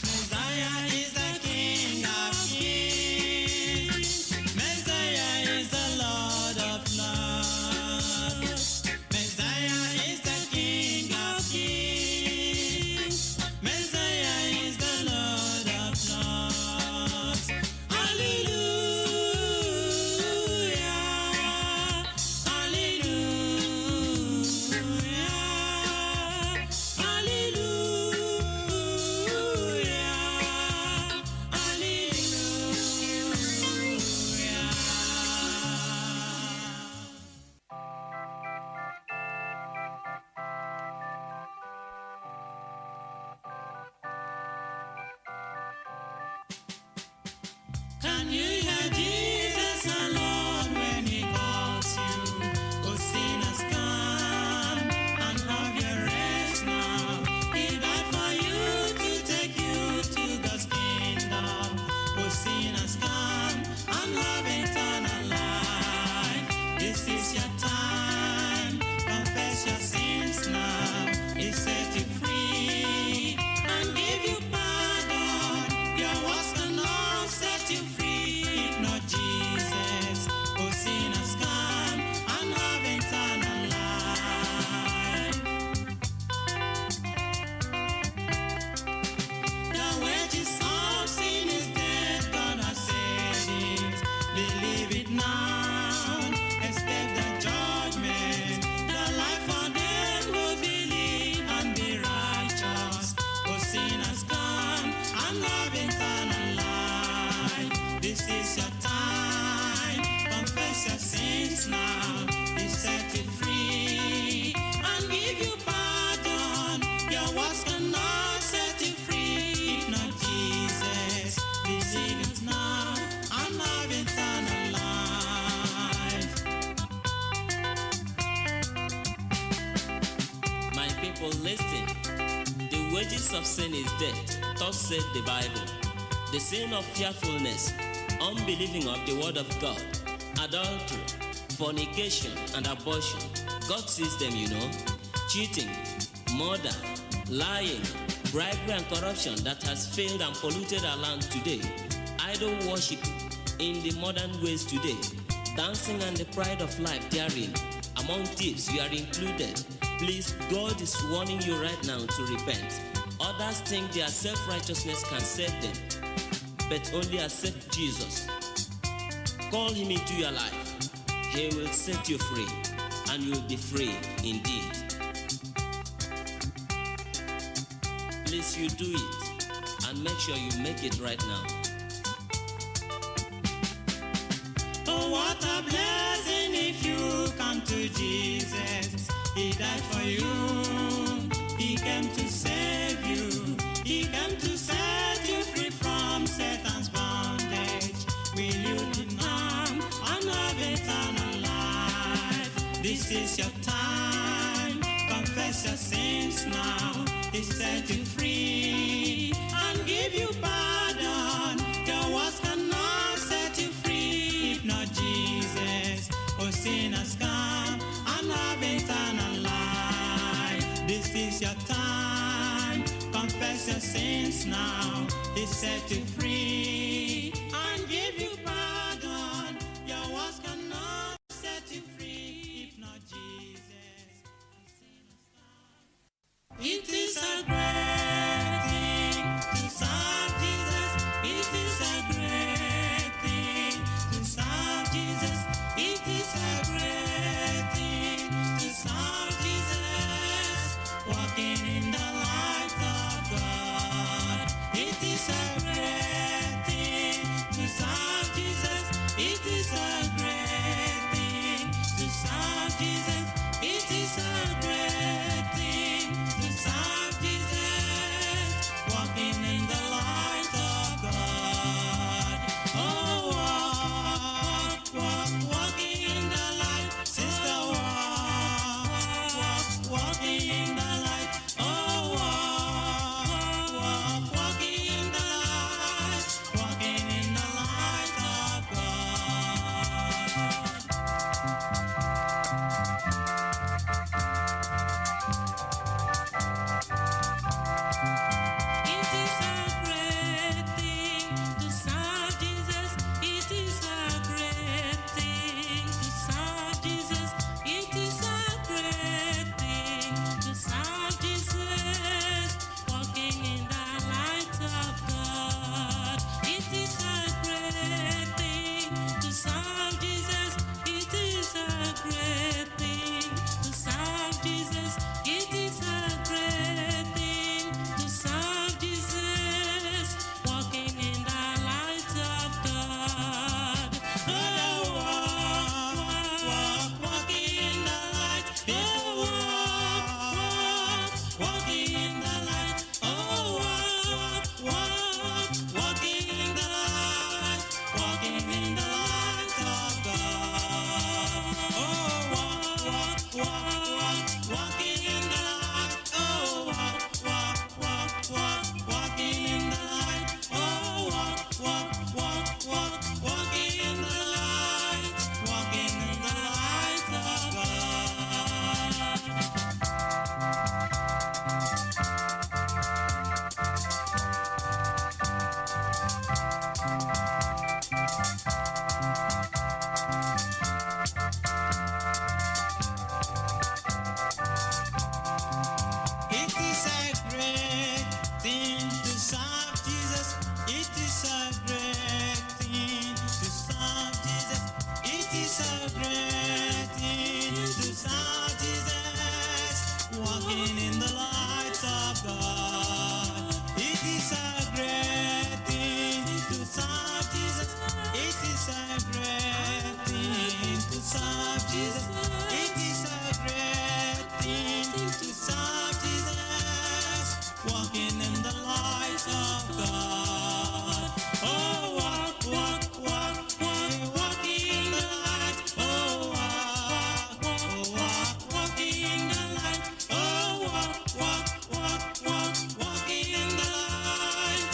Messiah is the King of Kings. Messiah is the Lord of Lords. Messiah is the King of Kings. Messiah is the Lord of Lords. Hallelujah. Can you hear Jesus alone when He calls you? Oh, sinners, come and have your rest now. He died for you to take you to God's kingdom. Oh, sinners, come and have eternal life. This is your time. Confess your sins now. He set you free and give you pardon. Your works cannot set you free if not Jesus. Oh, sinners, come and have eternal life. The wages of sin is death. God has said it. Believe it now. Escape the judgment. The life for them who believe and be righteous. Oh, sinners, come and have eternal life. This is your time. Confess your sins now. He set you free and give you pardon. Your works cannot set you free if not Jesus. Receive it now and have eternal life. My people, listen. The wages of sin is death, thus said the Bible. The sin of fearfulness, unbelieving of the word of God, adultery, fornication, and abortion. God sees them, you know. Cheating, murder, lying, bribery, and corruption that has failed and polluted our land today. idol worship in the modern ways today, dancing and the pride of life therein. Among thieves, you are included. Please, God is warning you right now to repent. Others think their self-righteousness can save them, but only accept Jesus. Call him into your life. He will set you free, and you will be free indeed. Please, you do it, and make sure you make it right now. Oh, what a blessing if you come to Jesus. He died for you. He came to save you. He came to set you free from Satan's bondage. Will you deny and have eternal life? This is your time. Confess your sins now. He set you free and give you pardon. Your words cannot set you free if not Jesus. Oh, sinners, come and have eternal life. This is your time. Confess your sins now. He set you free and give you pardon. Your words cannot set you free if not Jesus. It is a great thing to serve Jesus. It is a great thing to serve Jesus. It is a great thing to serve Jesus. Walking in the light of God. It is a great thing to serve Jesus. It is a great thing to serve Jesus. It is a great thing to serve Jesus. Walking in the light of God. Oh, walking in the light, sister, walking in the light. Oh, walking in the light, walking in the light of God. It is a great thing to serve Jesus. It is a great thing to serve Jesus. It is a great thing to serve Jesus. Walking in the light of God. It is a great thing to serve Jesus. It is a great thing to serve Jesus. It is a great thing to serve Jesus. Walking in the light of God. Oh, walking in the light. Oh, walking in the light. Oh, walking in the light. Walking in the light of God. Oh, walking in the light. Oh, walking in the light. Oh, walking in the light. Walking in the light of God. It is a great thing to serve Jesus. It is a great thing to serve Jesus. It is a great thing to serve Jesus. Walking in the light of God. It is a great thing to serve Jesus. It is a great thing to serve Jesus. It is a great thing to serve Jesus. Walking in the light of God. Oh, walking in the light. Oh, walking in the light. Oh, walking in the light.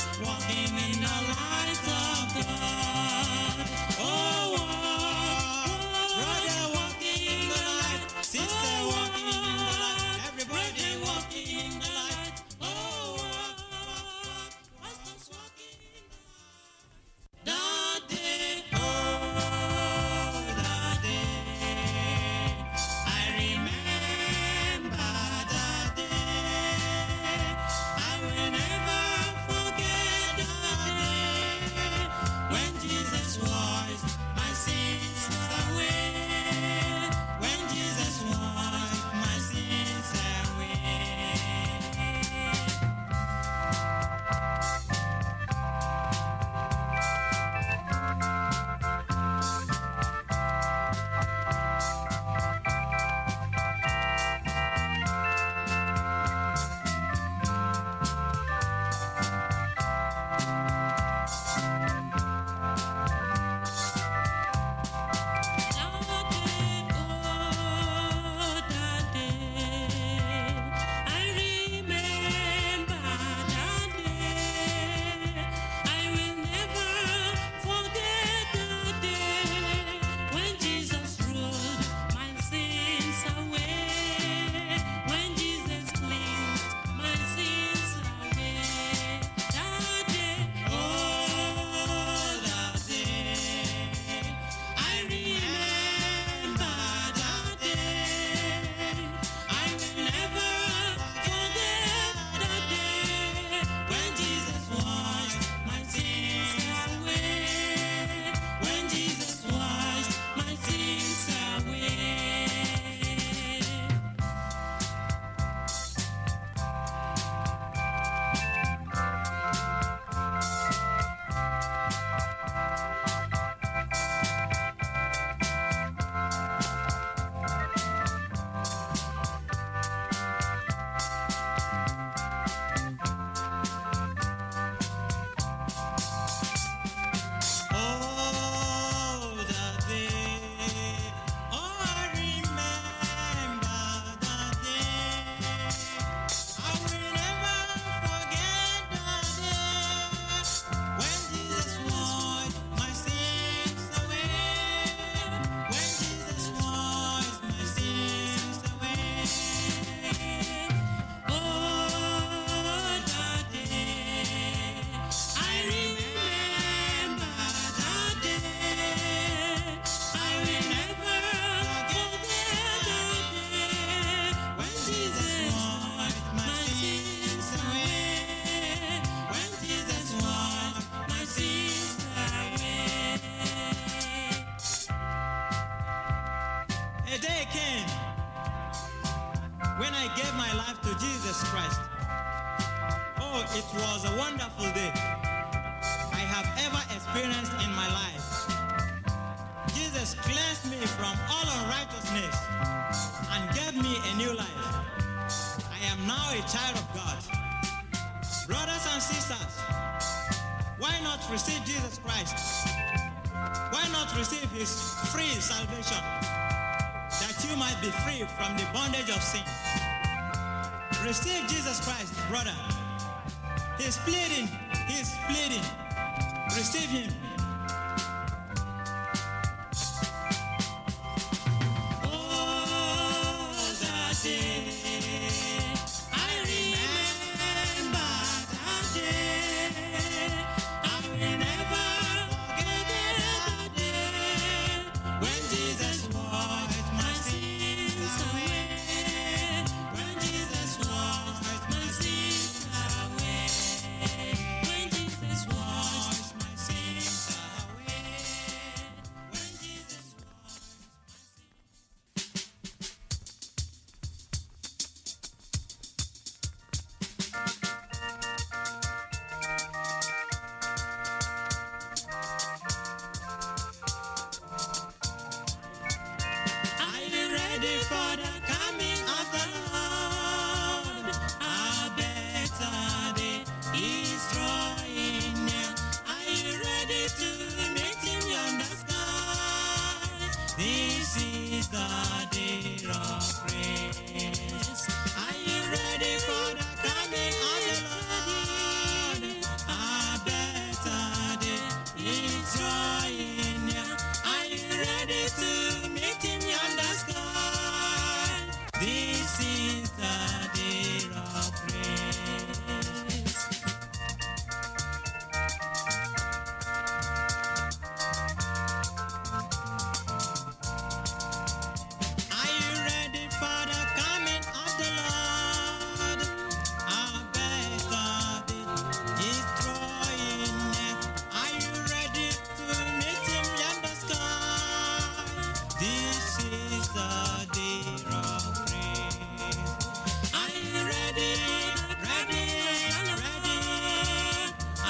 it was a wonderful day I have ever experienced in my life. Jesus cleansed me from all unrighteousness and gave me a new life. I am now a child of God. Brothers and sisters, why not receive Jesus Christ? Why not receive his free salvation, that you might be free from the bondage of sin? Receive Jesus Christ, brother. He's pleading. He's pleading. Receive him. Oh, that day. I remember that day. I will never forget that day when Jesus washed my sins away. When Jesus washed my sins away. When Jesus washed my sins away. When Jesus Are you ready for the coming of the Lord? A better day is drawing near. Are you ready to meet him on the sky? This is the day of grace. Are you ready for the coming of the Lord? A better day is drawing near. Are you ready to meet him on the sky? This is the day of grace. Are you ready for the coming of the Lord? A better day is drawing near. Are you ready to meet him on the sky? This is the day of grace. Are you ready? Ready? Ready? A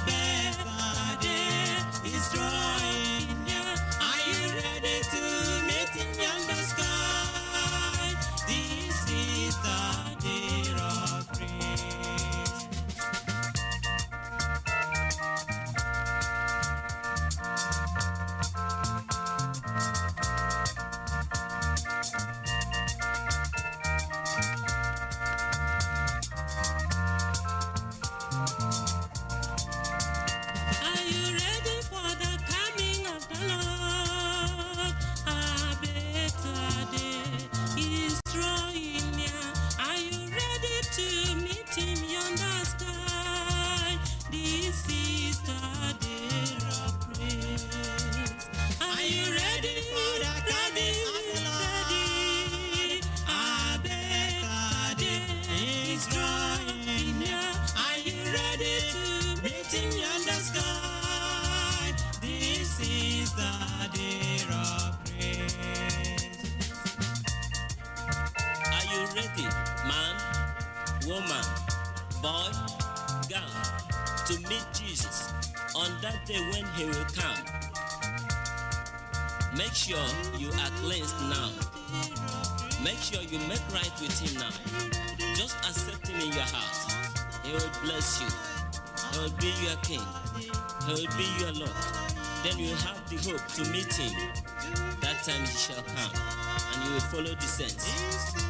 better day is drawing near. Are you ready to meet him on the sky? This is the day of grace. Are you ready for the coming of the Lord? A better day is drawing near. Are you ready to meet him on the sky? This is the day of grace. Are you ready for the coming of the Lord? A better day is drawing near. Are you ready to meet him on the sky? This is the day of grace. Are you ready, man, woman, boy, girl, to meet Jesus on that day when he will come? Make sure you are cleansed now. Make sure you make right with him now. Just accept him in your heart. He will bless you. He will be your king. He will be your Lord. Then you have the hope to meet him. That time he shall come, and you will follow the saints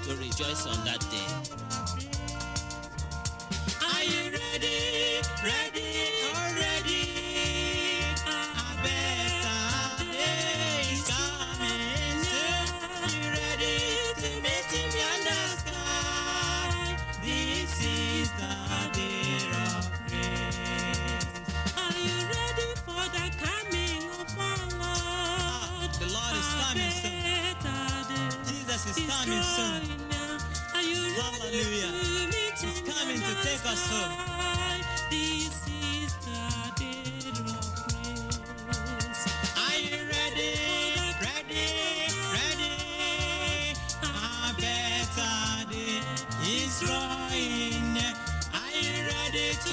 to rejoice on that day. Are you ready? Ready? Already? A better day is coming soon. Are you ready to meet him on the sky? This is the day of grace. Are you ready for the coming of our Lord? The Lord is coming soon. Jesus is coming soon. Hallelujah. He's coming to take us home. This is the day of grace. Are you ready? Ready? Ready? A better day is drawing near. Are you ready to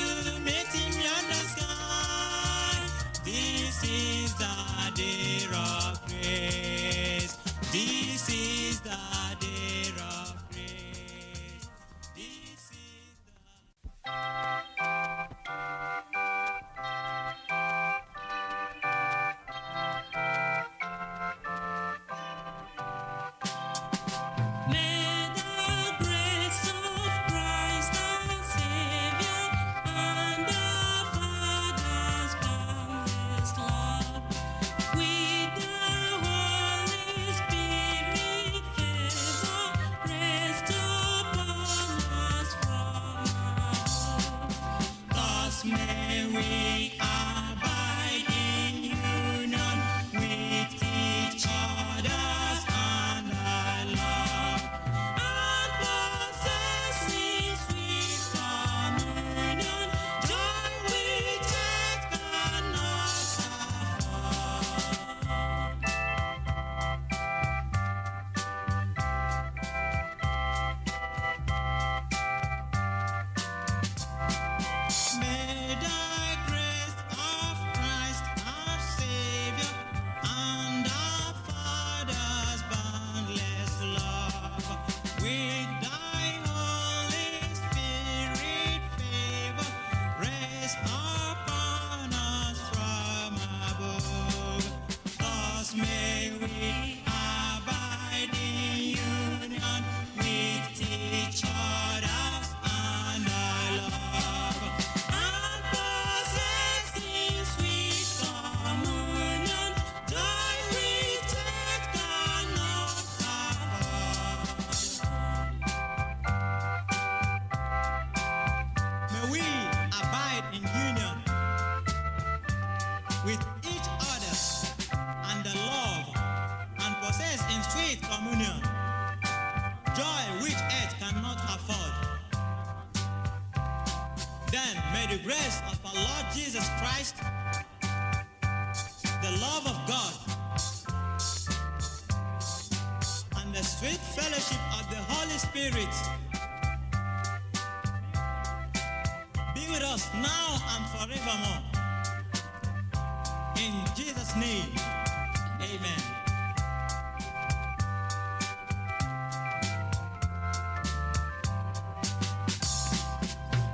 we abide in union with each other and our love, and possessing sweet communion, joy which earth cannot afford. May the grace of Christ our Savior and our Father's boundless love, with thy Holy Spirit favor, rest upon us from above. Thus may we abide in union with each other and our love, and possessing sweet communion, joy which earth cannot afford. May we abide in union with each other and the love, and possess in sweet communion, joy which earth cannot afford. Then may the grace of our Lord Jesus Christ, the love of God, and the sweet fellowship of the Holy Spirit be with us now and forevermore. In Jesus' name, amen.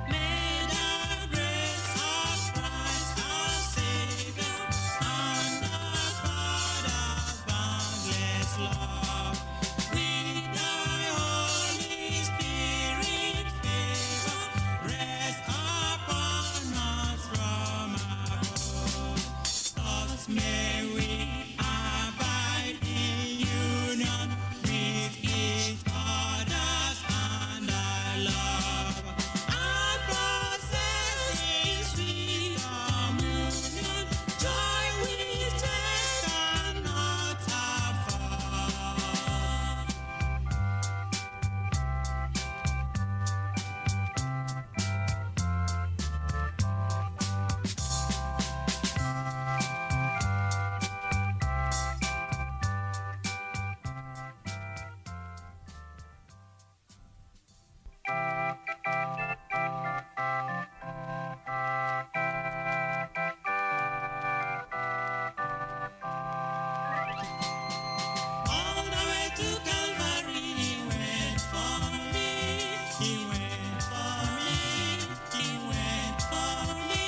May the grace of Christ our Savior and our Father's boundless love, with thy Holy Spirit favor, rest upon us from above. Thus may we abide in union with each other and our love, and possessing sweet communion, joy which earth cannot afford. All the way to Calvary, he went for me. He went for me. He went for me.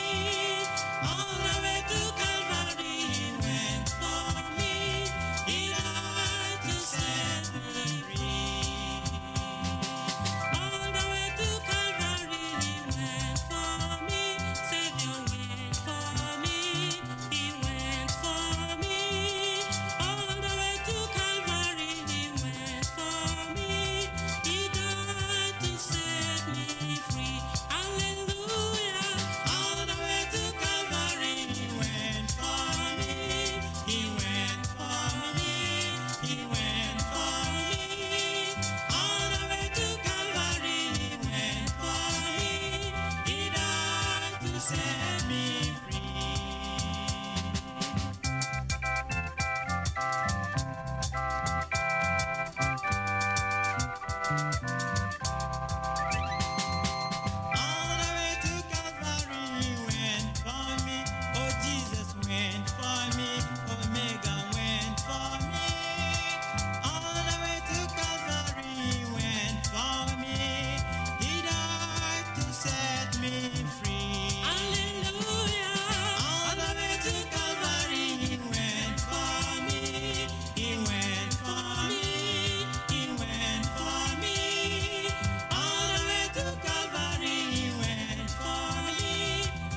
All the way to Calvary, he went for me. He died to set me free. All the way to Calvary, he went for me. Savior went for me. He went for me. All the way to Calvary, he went for me. He died to set me free. Hallelujah. All the way to Calvary, he went for me. He went for me. He went for me. All the way to Calvary, he went for me. He died to set me free. All the way to Calvary, he went for me. Oh, Jesus went for me. Omega went for me. All the way to Calvary, he went for me. He died to set me free. Hallelujah. All the way to Calvary, he went for me. He went for me. He went for me. All the way to Calvary, he went for me.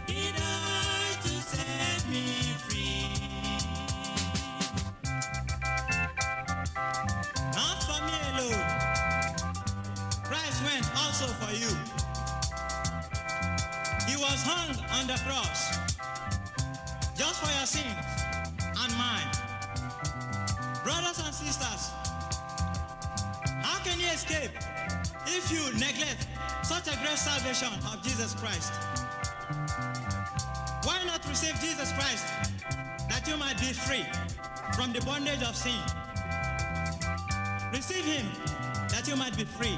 He died to set me free. Not for me alone. Christ went also for you. He was hung on the cross. for your sins and mine. Brothers and sisters, how can you escape if you neglect such a great salvation of Jesus Christ? Why not receive Jesus Christ that you might be free from the bondage of sin? Receive him that you might be free